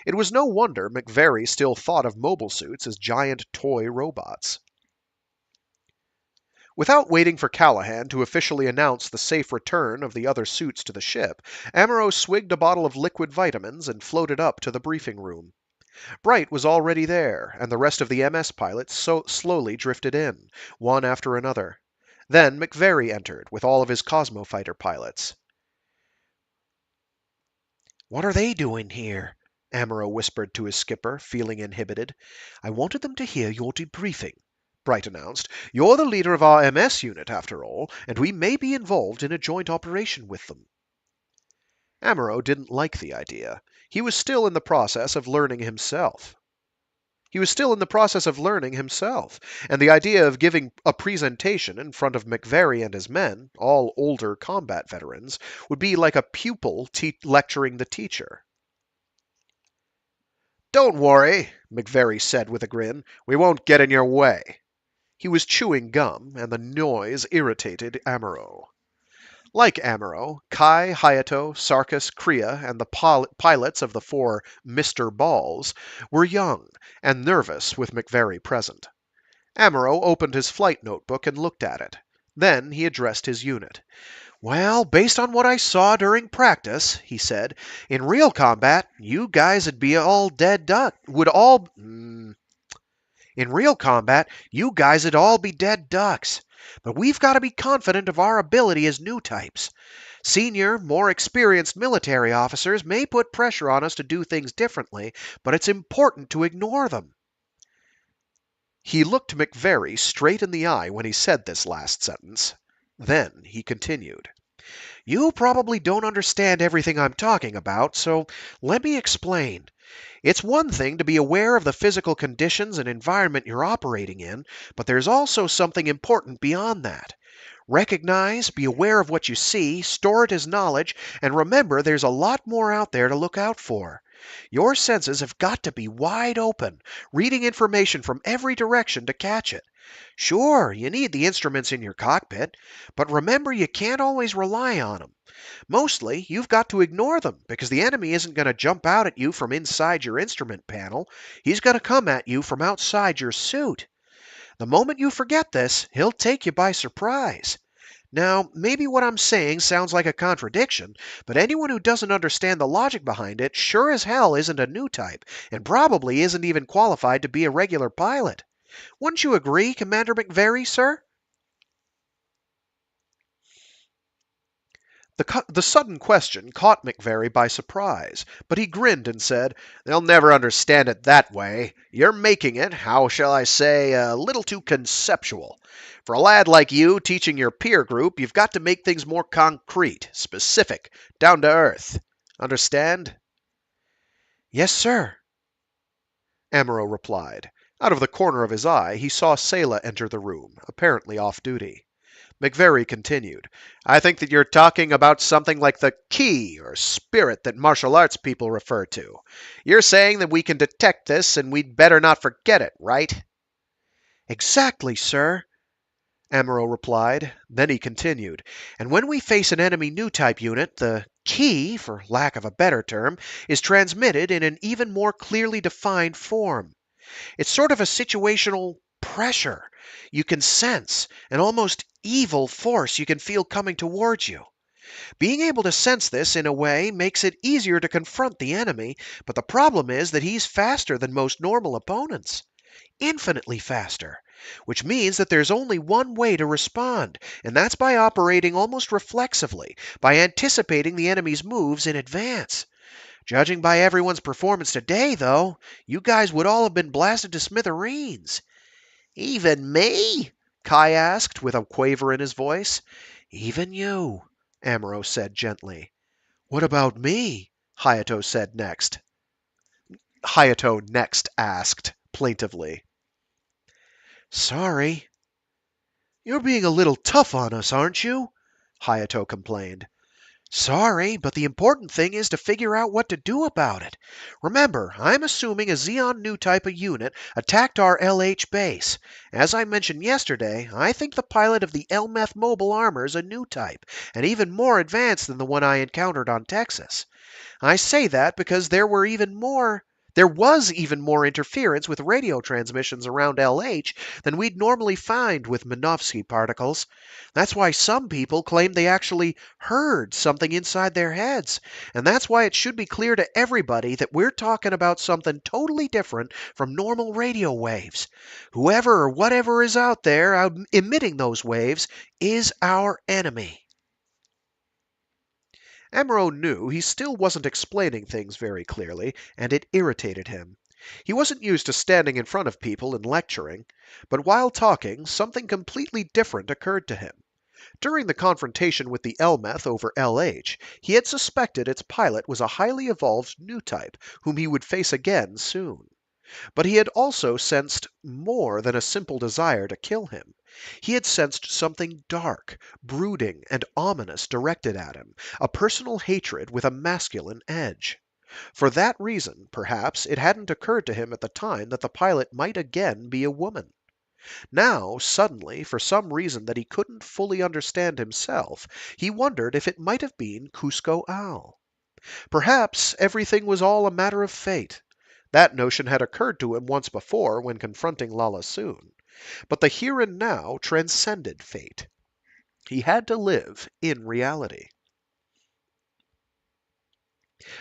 It was no wonder McVeary still thought of mobile suits as giant toy robots. Without waiting for Callahan to officially announce the safe return of the other suits to the ship, Amuro swigged a bottle of liquid vitamins and floated up to the briefing room. Bright was already there, and the rest of the MS pilots slowly drifted in, one after another. Then McVeary entered, with all of his Cosmofighter pilots. "What are they doing here?" Amuro whispered to his skipper, feeling inhibited. "I wanted them to hear your debriefing," Bright announced. "You're the leader of our MS unit, after all, and we may be involved in a joint operation with them." Amuro didn't like the idea. He was still in the process of learning himself. And the idea of giving a presentation in front of McVeary and his men, all older combat veterans, would be like a pupil lecturing the teacher. "Don't worry," McVeary said with a grin. "We won't get in your way." He was chewing gum, and the noise irritated Amuro. Like Amuro, Kai, Hayato, Sarkis, Kriya, and the pilots of the four Mr. Balls were young and nervous with McVeary present. Amuro opened his flight notebook and looked at it. Then he addressed his unit. "Well, based on what I saw during practice," he said, "in real combat, you guys would be all dead duck. In real combat, you guys would all be dead ducks. But we've got to be confident of our ability as new types. Senior, more experienced military officers may put pressure on us to do things differently, but it's important to ignore them." He looked McVeary straight in the eye when he said this last sentence. Then he continued. "You probably don't understand everything I'm talking about, so let me explain. It's one thing to be aware of the physical conditions and environment you're operating in, but there's also something important beyond that. Recognize, be aware of what you see, store it as knowledge, and remember there's a lot more out there to look out for. Your senses have got to be wide open, reading information from every direction to catch it. Sure, you need the instruments in your cockpit, but remember you can't always rely on them. Mostly, you've got to ignore them because the enemy isn't going to jump out at you from inside your instrument panel. He's going to come at you from outside your suit. The moment you forget this, he'll take you by surprise. Now, maybe what I'm saying sounds like a contradiction, but anyone who doesn't understand the logic behind it sure as hell isn't a new type, and probably isn't even qualified to be a regular pilot. Wouldn't you agree, Commander McVeary, sir?" The sudden question caught McVeary by surprise, but he grinned and said, "They'll never understand it that way. You're making it, how shall I say, a little too conceptual. For a lad like you teaching your peer group, you've got to make things more concrete, specific, down to earth. Understand?" "Yes, sir," Amuro replied. Out of the corner of his eye, he saw Sayla enter the room, apparently off duty. McVeary continued. "I think that you're talking about something like the ki, or spirit, that martial arts people refer to. You're saying that we can detect this, and we'd better not forget it, right?" "Exactly, sir," Amuro replied. Then he continued. "And when we face an enemy new type unit, the ki, for lack of a better term, is transmitted in an even more clearly defined form. It's sort of a situational pressure you can sense, an almost evil force you can feel coming towards you. Being able to sense this in a way makes it easier to confront the enemy, but the problem is that he's faster than most normal opponents. Infinitely faster. Which means that there's only one way to respond, and that's by operating almost reflexively, by anticipating the enemy's moves in advance. Judging by everyone's performance today, though, you guys would all have been blasted to smithereens." "Even me?" Kai asked, with a quaver in his voice. "Even you," Amuro said gently. "What about me?" Hayato next asked, plaintively. "Sorry." "You're being a little tough on us, aren't you?" Hayato complained. "Sorry, but the important thing is to figure out what to do about it. Remember, I'm assuming a Xeon new type of unit attacked our LH base. As I mentioned yesterday, I think the pilot of the Elmeth mobile armor is a new type, and even more advanced than the one I encountered on Texas. I say that because there were even more There was even more interference with radio transmissions around LH than we'd normally find with Minovsky particles. That's why some people claim they actually heard something inside their heads. And that's why it should be clear to everybody that we're talking about something totally different from normal radio waves. Whoever or whatever is out there emitting those waves is our enemy. Amuro knew he still wasn't explaining things very clearly, and it irritated him. He wasn't used to standing in front of people and lecturing, but while talking, something completely different occurred to him. During the confrontation with the Elmeth over LH, he had suspected its pilot was a highly evolved new type, whom he would face again soon. But he had also sensed more than a simple desire to kill him. He had sensed something dark, brooding, and ominous directed at him, a personal hatred with a masculine edge. For that reason, perhaps, it hadn't occurred to him at the time that the pilot might again be a woman. Now, suddenly, for some reason that he couldn't fully understand himself, he wondered if it might have been Kusko Al. Perhaps everything was all a matter of fate. That notion had occurred to him once before when confronting Lala Soon. But the here and now transcended fate. He had to live in reality.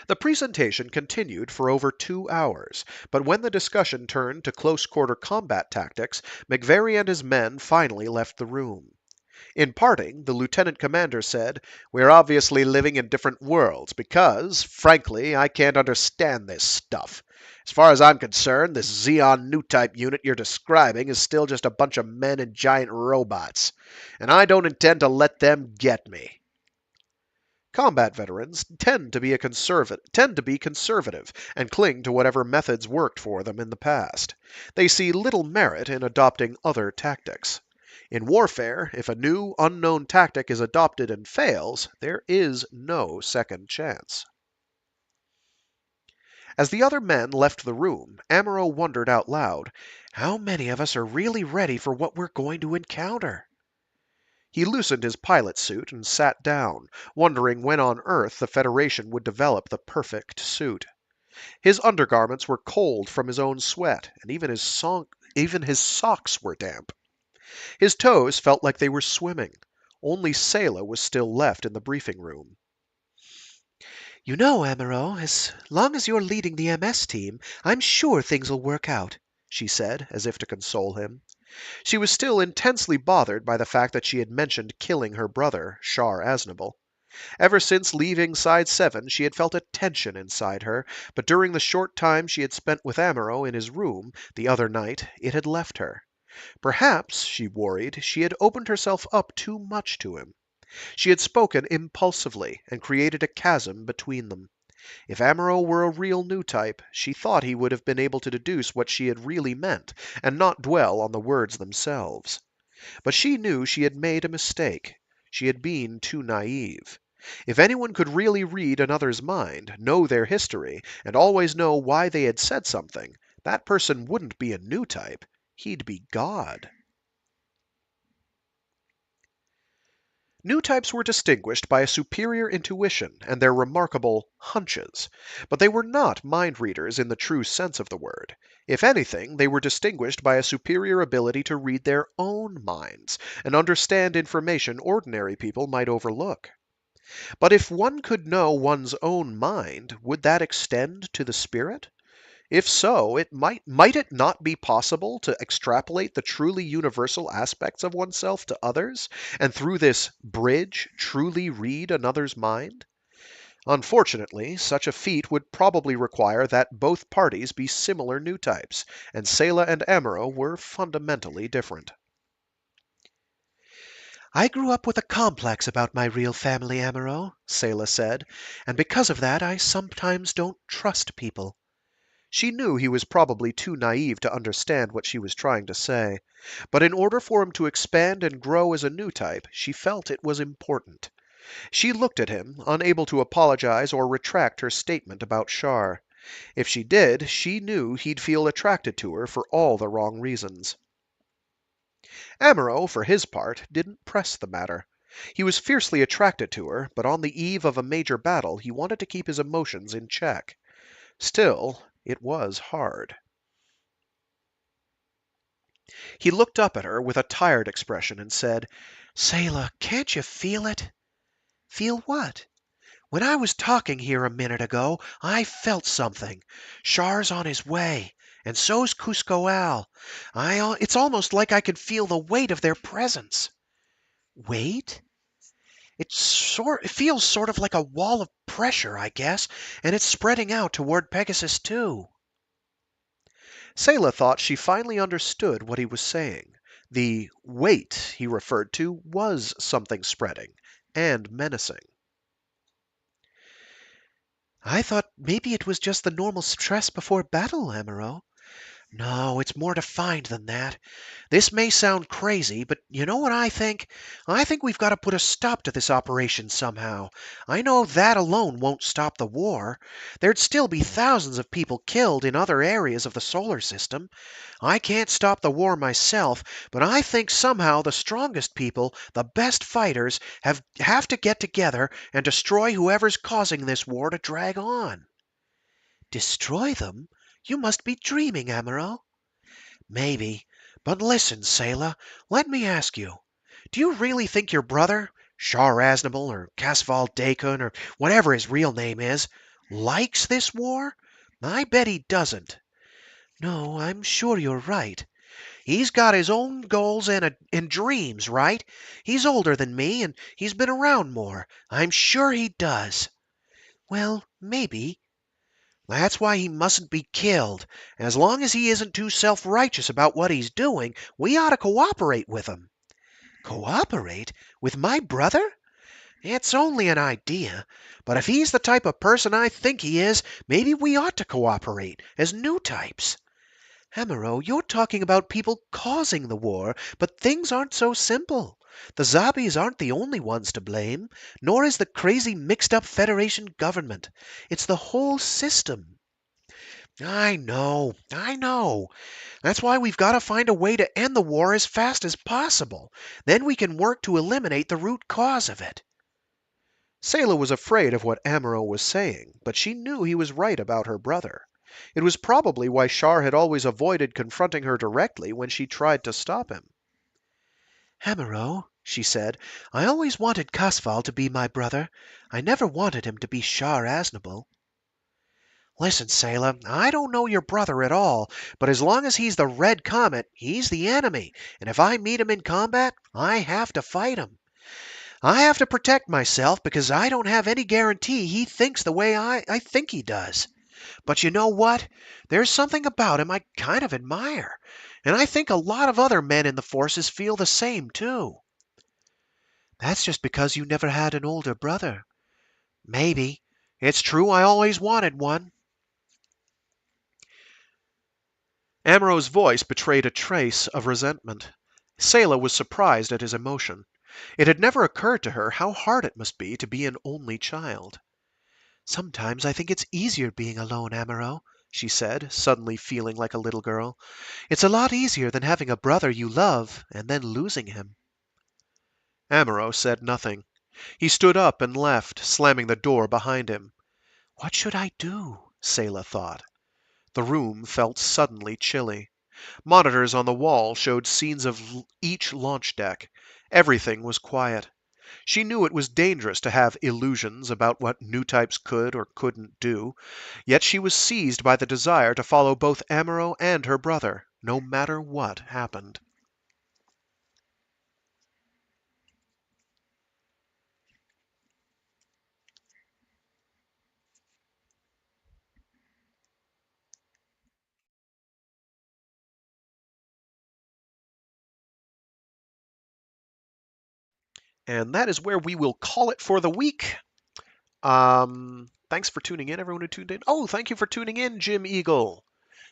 The presentation continued for over 2 hours, but when the discussion turned to close-quarter combat tactics, McVary and his men finally left the room. In parting, the lieutenant commander said, "We're obviously living in different worlds because, frankly, I can't understand this stuff. As far as I'm concerned, this Xeon new type unit you're describing is still just a bunch of men and giant robots, and I don't intend to let them get me." Combat veterans tend to be conservative and cling to whatever methods worked for them in the past. They see little merit in adopting other tactics. In warfare, if a new, unknown tactic is adopted and fails, there is no second chance. As the other men left the room, Amuro wondered out loud, how many of us are really ready for what we're going to encounter? He loosened his pilot suit and sat down, wondering when on Earth the Federation would develop the perfect suit. His undergarments were cold from his own sweat, and even his socks were damp. His toes felt like they were swimming. Only Sayla was still left in the briefing room. "You know, Amuro, as long as you're leading the MS team, I'm sure things will work out," she said, as if to console him. She was still intensely bothered by the fact that she had mentioned killing her brother, Char Aznable. Ever since leaving Side 7, she had felt a tension inside her, but during the short time she had spent with Amuro in his room the other night, it had left her. Perhaps, she worried, she had opened herself up too much to him. She had spoken impulsively and created a chasm between them. If Amuro were a real new type, she thought he would have been able to deduce what she had really meant, and not dwell on the words themselves. But she knew she had made a mistake. She had been too naive. If anyone could really read another's mind, know their history, and always know why they had said something, that person wouldn't be a new type. He'd be God. New types were distinguished by a superior intuition and their remarkable hunches, but they were not mind readers in the true sense of the word. If anything, they were distinguished by a superior ability to read their own minds and understand information ordinary people might overlook. But if one could know one's own mind, would that extend to the spirit? If so, might it not be possible to extrapolate the truly universal aspects of oneself to others, and through this bridge truly read another's mind? Unfortunately, such a feat would probably require that both parties be similar new types, and Sayla and Amuro were fundamentally different. "I grew up with a complex about my real family, Amuro," Sayla said, "and because of that I sometimes don't trust people." She knew he was probably too naive to understand what she was trying to say, but in order for him to expand and grow as a new type, she felt it was important. She looked at him, unable to apologize or retract her statement about Char. If she did, she knew he'd feel attracted to her for all the wrong reasons. Amuro, for his part, didn't press the matter. He was fiercely attracted to her, but on the eve of a major battle he wanted to keep his emotions in check. Still, it was hard. He looked up at her with a tired expression and said, "Sayla, can't you feel it?" "Feel what?" "When I was talking here a minute ago, I felt something. Char's on his way, and so's Kusko Al. It's almost like I could feel the weight of their presence." "Weight?" It feels sort of like a wall of pressure, I guess, and it's spreading out toward Pegasus too." Sayla thought she finally understood what he was saying. The weight he referred to was something spreading and menacing. "I thought maybe it was just the normal stress before battle, Amuro." "No, it's more defined than that. This may sound crazy, but you know what I think? I think we've got to put a stop to this operation somehow. I know that alone won't stop the war. There'd still be thousands of people killed in other areas of the solar system. I can't stop the war myself, but I think somehow the strongest people, the best fighters, have to get together and destroy whoever's causing this war to drag on." "Destroy them? You must be dreaming, Amuro." "Maybe. But listen, Sayla, let me ask you. Do you really think your brother, Char Aznable or Casval Dakun or whatever his real name is, likes this war? I bet he doesn't." "No, I'm sure you're right." "He's got his own goals and dreams, right? He's older than me, and he's been around more. I'm sure he does." "Well, maybe." "That's why he mustn't be killed. As long as he isn't too self-righteous about what he's doing, we ought to cooperate with him." "Cooperate? With my brother?" "It's only an idea. But if he's the type of person I think he is, maybe we ought to cooperate, as new types." "Amuro, you're talking about people causing the war, but things aren't so simple. The Zabis aren't the only ones to blame, nor is the crazy mixed-up Federation government. It's the whole system." "I know, I know. That's why we've got to find a way to end the war as fast as possible. Then we can work to eliminate the root cause of it." Sayla was afraid of what Amuro was saying, but she knew he was right about her brother. It was probably why Char had always avoided confronting her directly when she tried to stop him. "Amuro," she said, "I always wanted Casval to be my brother. I never wanted him to be Char Aznable." "Listen, Sayla, I don't know your brother at all, but as long as he's the Red Comet, he's the enemy, and if I meet him in combat, I have to fight him. I have to protect myself because I don't have any guarantee he thinks the way I think he does. But you know what? There's something about him I kind of admire, and I think a lot of other men in the forces feel the same, too." "That's just because you never had an older brother." "Maybe. It's true I always wanted one." Amuro's voice betrayed a trace of resentment. Sayla was surprised at his emotion. It had never occurred to her how hard it must be to be an only child. "Sometimes I think it's easier being alone, Amuro," she said, suddenly feeling like a little girl. "It's a lot easier than having a brother you love and then losing him." Amuro said nothing. He stood up and left, slamming the door behind him. "What should I do?" Sayla thought. The room felt suddenly chilly. Monitors on the wall showed scenes of each launch deck. Everything was quiet. She knew it was dangerous to have illusions about what new types could or couldn't do, yet she was seized by the desire to follow both Amuro and her brother, no matter what happened. And that is where we will call it for the week. Thanks for tuning in, everyone who tuned in. Oh, thank you for tuning in, Jim Eagle.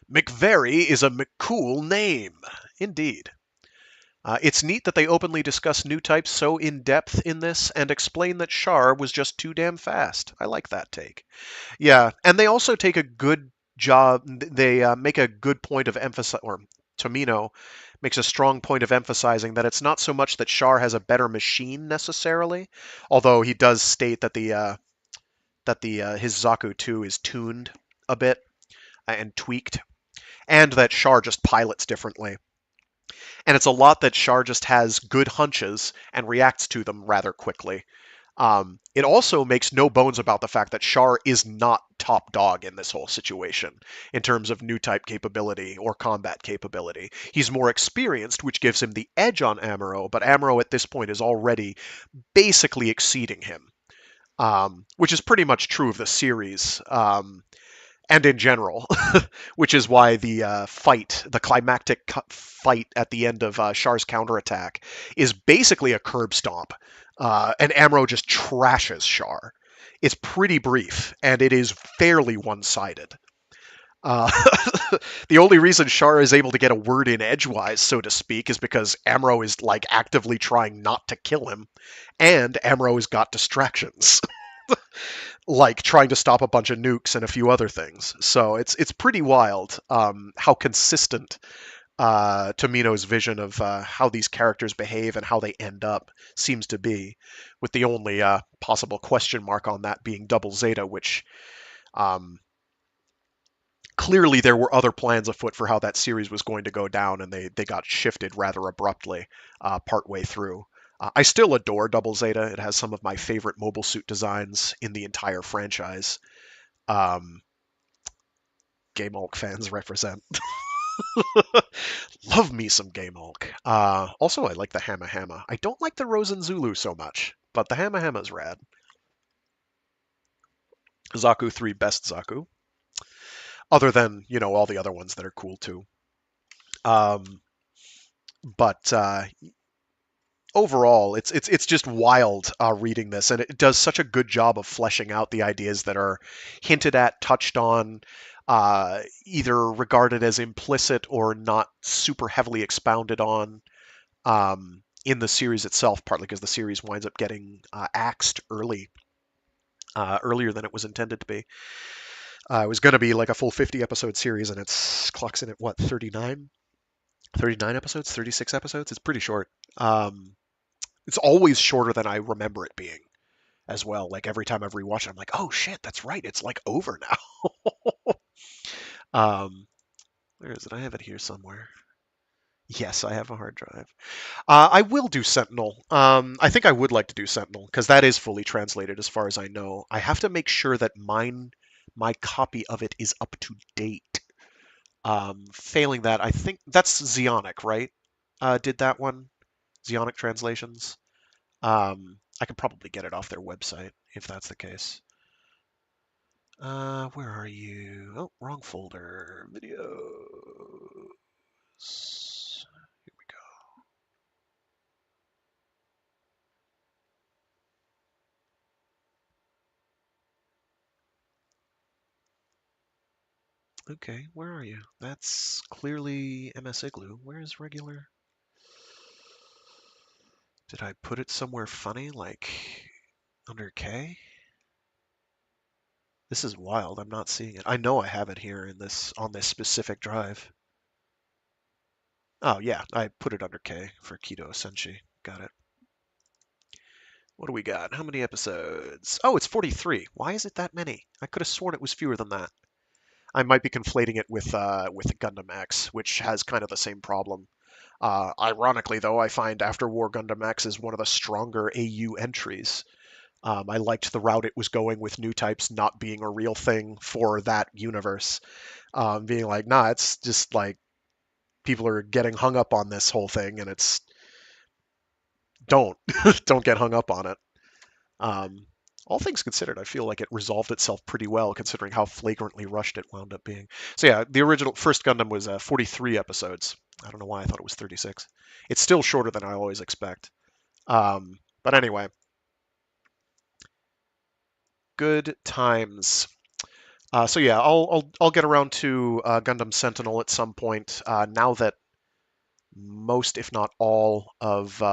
McVery is a McCool name. Indeed. It's neat that they openly discuss new types so in depth in this and explain that Char was just too damn fast. I like that take. Yeah, and they also take a good job. They make a good point of emphasis, or Tomino makes a strong point of emphasizing that it's not so much that Char has a better machine necessarily, although he does state that his Zaku 2 is tuned a bit. and tweaked, and that Char just pilots differently. And it's a lot that Char just has good hunches and reacts to them rather quickly. It also makes no bones about the fact that Char is not top dog in this whole situation in terms of new type capability or combat capability. He's more experienced, which gives him the edge on Amuro, but Amuro at this point is already basically exceeding him, which is pretty much true of the series. And in general, which is why the climactic fight at the end of Char's counterattack, is basically a curb stomp, and Amuro just trashes Char. It's pretty brief, and it is fairly one-sided. Uh, the only reason Char is able to get a word in edgewise, so to speak, is because Amuro is like actively trying not to kill him, and Amuro has got distractions. Like trying to stop a bunch of nukes and a few other things. So it's pretty wild how consistent Tomino's vision of how these characters behave and how they end up seems to be, with the only possible question mark on that being Double Zeta, which clearly there were other plans afoot for how that series was going to go down, and they got shifted rather abruptly partway through. I still adore Double Zeta. It has some of my favorite mobile suit designs in the entire franchise. Um, Game Hulk fans represent. Love me some Game Hulk. Also, I like the Hamma Hamma. I don't like the Rosen Zulu so much, but the Hamma Hamma's rad. Zaku 3 best Zaku. Other than, all the other ones that are cool too. But overall, it's just wild reading this, and it does such a good job of fleshing out the ideas that are hinted at, touched on, either regarded as implicit or not super heavily expounded on in the series itself. Partly because the series winds up getting axed earlier than it was intended to be. It was going to be like a full 50 episode series, and it's clocks in at what, 39? 39 episodes, 36 episodes. It's pretty short. It's always shorter than I remember it being as well. Like every time I've rewatched it, I'm like, oh shit, that's right. It's like over now. Where is it? I have it here somewhere. Yes, I have a hard drive. I will do Sentinel. I think I would like to do Sentinel because that is fully translated as far as I know. I have to make sure that my copy of it is up to date. Failing that, I think that's Zionic, right? Did that one? Zionic Translations. I could probably get it off their website if that's the case. Where are you? Oh, wrong folder. Videos. Here we go. Okay, where are you? That's clearly MS Igloo. Where is regular? Did I put it somewhere funny, like under K? This is wild. I'm not seeing it. I know I have it here on this specific drive. Oh yeah, I put it under K for Kido Senshi. Got it. What do we got? How many episodes? Oh, it's 43. Why is it that many? I could have sworn it was fewer than that. I might be conflating it with Gundam X, which has kind of the same problem. Ironically, though, I find After War Gundam X is one of the stronger AU entries. I liked the route it was going with new types not being a real thing for that universe. Being like, nah, it's just like people are getting hung up on this whole thing, and it's don't don't get hung up on it. All things considered, I feel like it resolved itself pretty well, considering how flagrantly rushed it wound up being. So yeah, the original first Gundam was 43 episodes. I don't know why I thought it was 36. It's still shorter than I always expect. But anyway, good times. So yeah, I'll get around to Gundam Sentinel at some point. Now that most, if not all, of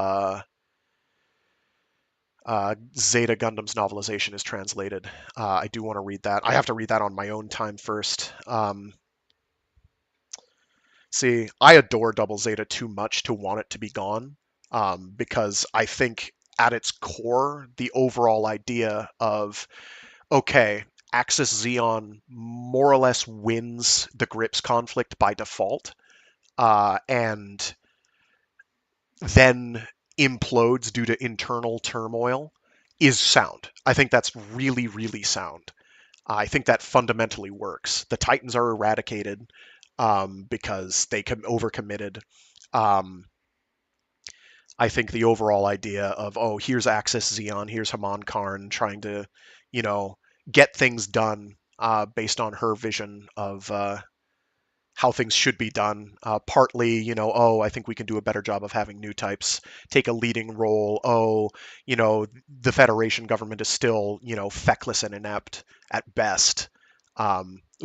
Zeta Gundam's novelization is translated. I do want to read that. I have to read that on my own time first. See, I adore Double Zeta too much to want it to be gone, because I think at its core, the overall idea of, okay, Axis Xeon more or less wins the grips conflict by default, and then implodes due to internal turmoil is sound. I think that's really, really sound. I think that fundamentally works. The Titans are eradicated because they overcommitted. Um, I think the overall idea of, oh, here's Axis Xeon, here's Haman Karn trying to, you know, get things done based on her vision of how things should be done. Partly, oh, I think we can do a better job of having new types take a leading role. Oh, the Federation government is still, feckless and inept at best.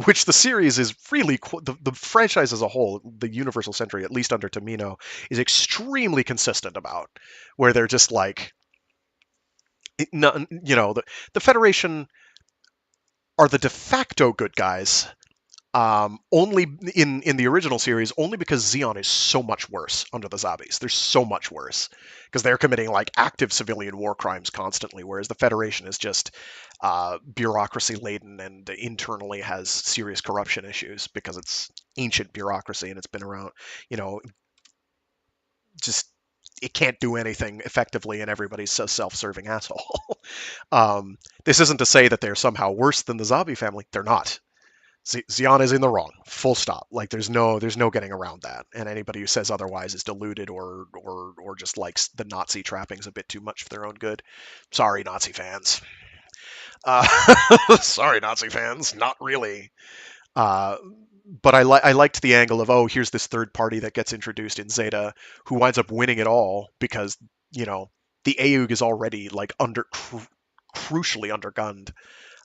Which the series is really the franchise as a whole, the Universal Century, at least under Tamino, is extremely consistent about, where they're just like, the Federation are the de facto good guys, only in the original series, only because Xeon is so much worse under the Zabis. They're so much worse because they're committing like active civilian war crimes constantly, whereas the Federation is just bureaucracy laden and internally has serious corruption issues because it's ancient bureaucracy and it's been around, just it can't do anything effectively and everybody's so self-serving asshole. This isn't to say that they're somehow worse than the Zabi family. They're not. Xeon is in the wrong. Full stop. Like there's no getting around that. And anybody who says otherwise is deluded or just likes the Nazi trappings a bit too much for their own good. Sorry, Nazi fans. Uh, sorry, Nazi fans. Not really. But I liked the angle of, oh, here's this third party that gets introduced in Zeta who winds up winning it all because the AUG is already like crucially undergunned,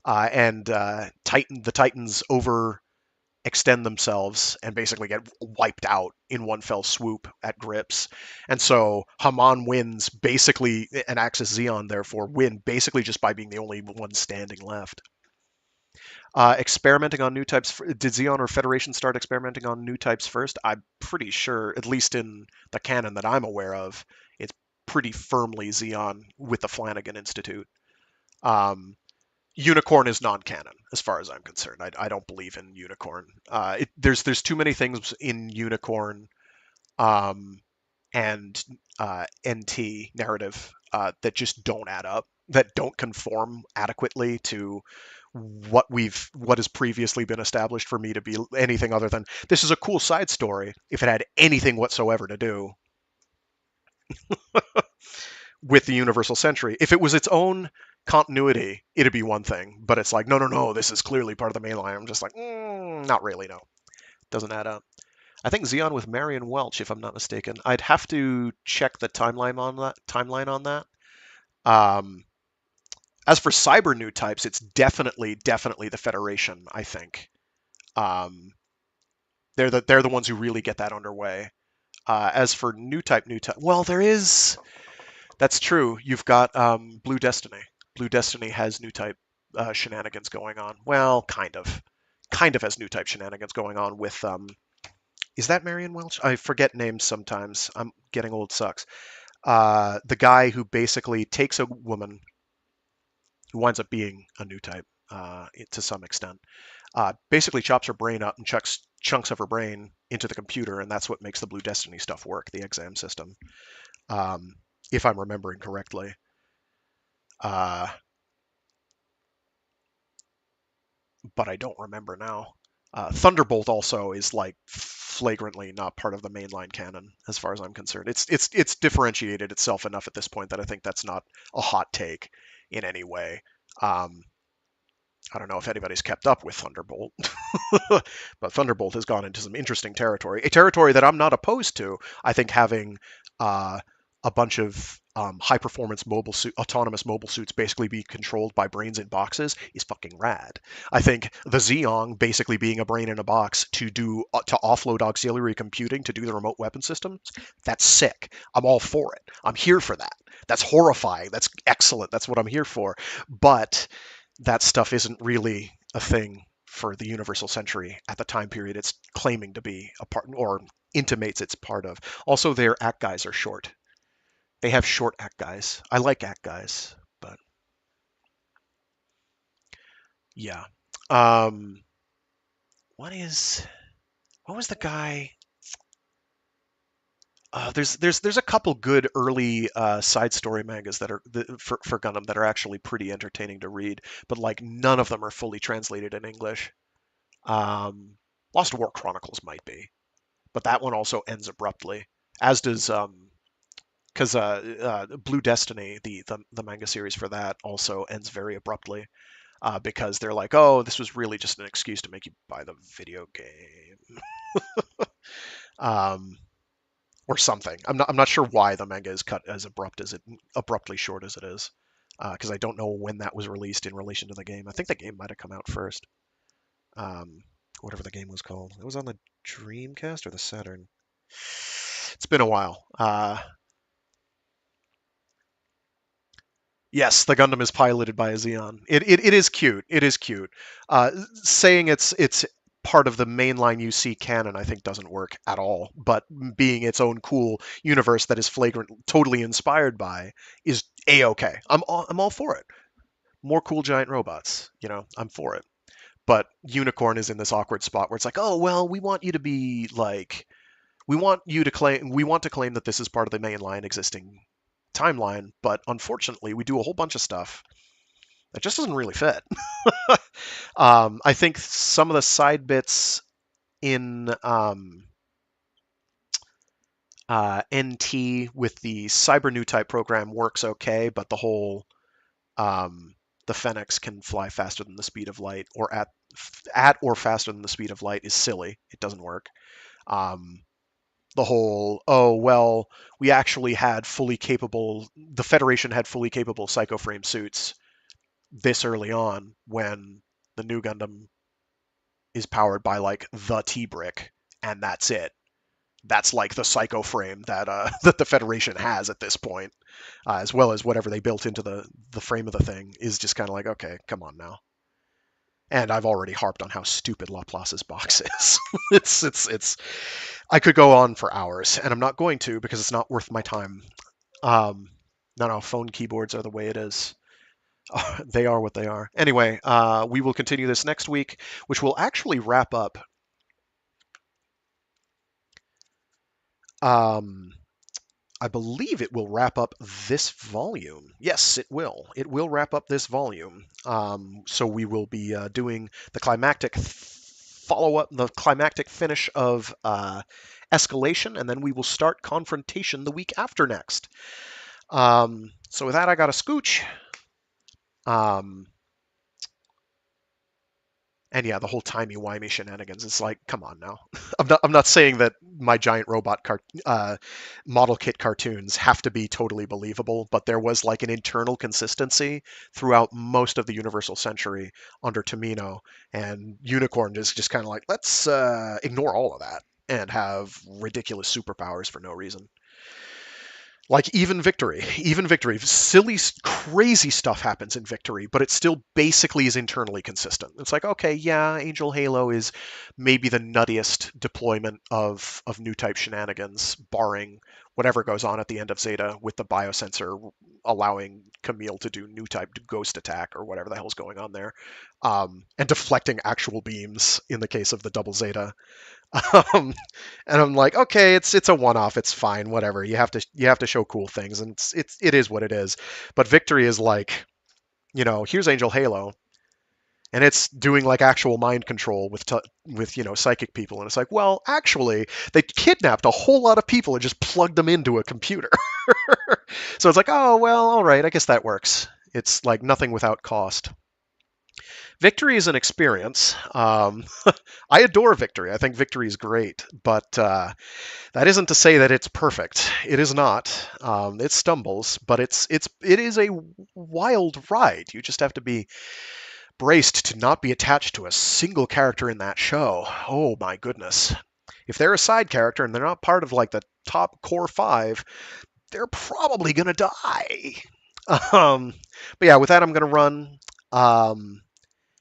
and the Titans overextend themselves and basically get wiped out in one fell swoop at grips. And so Haman wins basically, and Axis Xeon therefore win basically just by being the only one standing left. Experimenting on new types. Did Xeon or Federation start experimenting on new types first? I'm pretty sure, at least in the canon that I'm aware of, it's pretty firmly Xeon with the Flanagan Institute. Unicorn is non-canon as far as I'm concerned. I don't believe in Unicorn. There's too many things in Unicorn and NT narrative that just don't add up, that don't conform adequately to what has previously been established for me to be anything other than this is a cool side story if it had anything whatsoever to do with the Universal Century. If it was its own continuity, it'd be one thing. But it's like, no, this is clearly part of the mainline. I'm just like, not really, no. Doesn't add up. I think Xeon with Marion Welch, if I'm not mistaken. I'd have to check the timeline on that. As for cyber new types, it's definitely the Federation, I think. They're the ones who really get that underway. As for new type, well, there is. That's true. You've got Blue Destiny. Blue Destiny has new type shenanigans going on. Well, kind of has new type shenanigans going on with. Is that Marion Welch? I forget names sometimes. I'm getting old. Sucks. The guy who basically takes a woman who winds up being a new type to some extent, basically chops her brain up and chucks chunks of her brain into the computer, and that's what makes the Blue Destiny stuff work, the exam system, if I'm remembering correctly. But I don't remember now. Thunderbolt also is like flagrantly not part of the mainline canon, as far as I'm concerned. It's differentiated itself enough at this point that I think that's not a hot take in any way. I don't know if anybody's kept up with Thunderbolt, but Thunderbolt has gone into some interesting territory, a territory that I'm not opposed to. I think having a bunch of high-performance autonomous mobile suits basically be controlled by brains in boxes is fucking rad. I think the Xeon basically being a brain in a box to offload auxiliary computing to do the remote weapon systems, that's sick. I'm all for it. I'm here for that. That's horrifying. That's excellent. That's what I'm here for. But that stuff isn't really a thing for the Universal Century at the time period it's claiming to be a part, or intimates it's part of. Also, their act guys are short. They have short act guys. I like act guys, but Yeah. Um, what was the guy? There's a couple good early side story mangas that are for Gundam that are actually pretty entertaining to read, but like none of them are fully translated in English. Um, Lost War Chronicles might be, but that one also ends abruptly, as does because Blue Destiny, the manga series for that also ends very abruptly because they're like, oh, this was really just an excuse to make you buy the video game. Um, or something. I'm not sure why the manga is cut as abruptly short as it is, because I don't know when that was released in relation to the game. I think the game might have come out first. Um, Whatever the game was called. It was on the Dreamcast or the Saturn. It's been a while. Yes, the Gundam is piloted by a Xeon. It is cute. It is cute. Saying it's part of the mainline UC canon, I think, doesn't work at all. But being its own cool universe that is flagrant, totally inspired by, is a-okay. I'm all for it. More cool giant robots. I'm for it. But Unicorn is in this awkward spot where it's like, oh well, we want you to be like, we want to claim that this is part of the mainline existing timeline, but unfortunately, we do a whole bunch of stuff that just doesn't really fit. I think some of the side bits in NT with the Cyber New Type program works okay, but the Fennecs can fly faster than the speed of light, or at or faster than the speed of light is silly. It doesn't work. Um, the whole, oh well, we actually had the Federation had fully capable psychoframe suits this early on when the new Gundam is powered by like the T brick, and that's it. That's like the psycho frame that that the Federation has at this point, as well as whatever they built into the frame of the thing is just kind of like, okay, come on now. And I've already harped on how stupid Laplace's box is. it's. I could go on for hours, and I'm not going to because it's not worth my time. Um, no, phone keyboards are the way it is. They are what they are. Anyway, we will continue this next week, which will actually wrap up. Um, I believe it will wrap up this volume. Yes, it will. It will wrap up this volume. So we will be doing the climactic follow-up, the climactic finish of Escalation, and then we will start Confrontation the week after next. So with that, I got a scooch. Um, And yeah, the whole timey-wimey shenanigans. It's like, come on now. I'm not saying that my giant robot model kit cartoons have to be totally believable, but there was like an internal consistency throughout most of the Universal Century under Tomino, and Unicorn is just kind of like, let's ignore all of that and have ridiculous superpowers for no reason. Like even Victory, silly, crazy stuff happens in Victory, but it still basically is internally consistent. It's like, okay, yeah, Angel Halo is maybe the nuttiest deployment of new type shenanigans, barring whatever goes on at the end of Zeta with the biosensor allowing Camille to do new type ghost attack or whatever the hell's going on there, and deflecting actual beams in the case of the double Zeta. Um, and I'm like, okay, it's a one-off. It's fine, whatever. You have to show cool things, and it is what it is. But Victory is like, here's Angel Halo, and it's doing like actual mind control with psychic people, and it's like, well, actually, they kidnapped a whole lot of people and just plugged them into a computer. So it's like, oh well, all right, I guess that works. It's like nothing without cost. Victory is an experience. I adore Victory. I think Victory is great, but that isn't to say that it's perfect. It is not. It stumbles, but it is a wild ride. You just have to be braced to not be attached to a single character in that show. Oh my goodness. If they're a side character and they're not part of like the top core 5, they're probably gonna die. Um, but yeah, with that, I'm gonna run.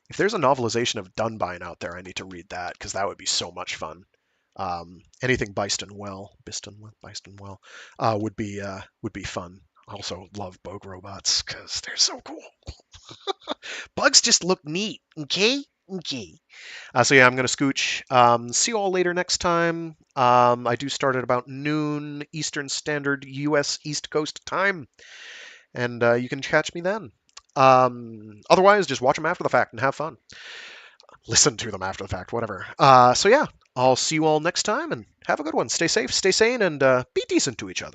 If there's a novelization of Dunbine out there, I need to read that because that would be so much fun. Anything Biston Well would be fun. Also love bug robots because they're so cool. Bugs just look neat, okay? Okay. So yeah, I'm gonna scooch. See you all later next time. I do start at about noon Eastern Standard U.S. East Coast time, and you can catch me then. Otherwise, just watch them after the fact and have fun. Listen to them after the fact, whatever. So yeah, I'll see you all next time, and have a good one. Stay safe, stay sane, and be decent to each other.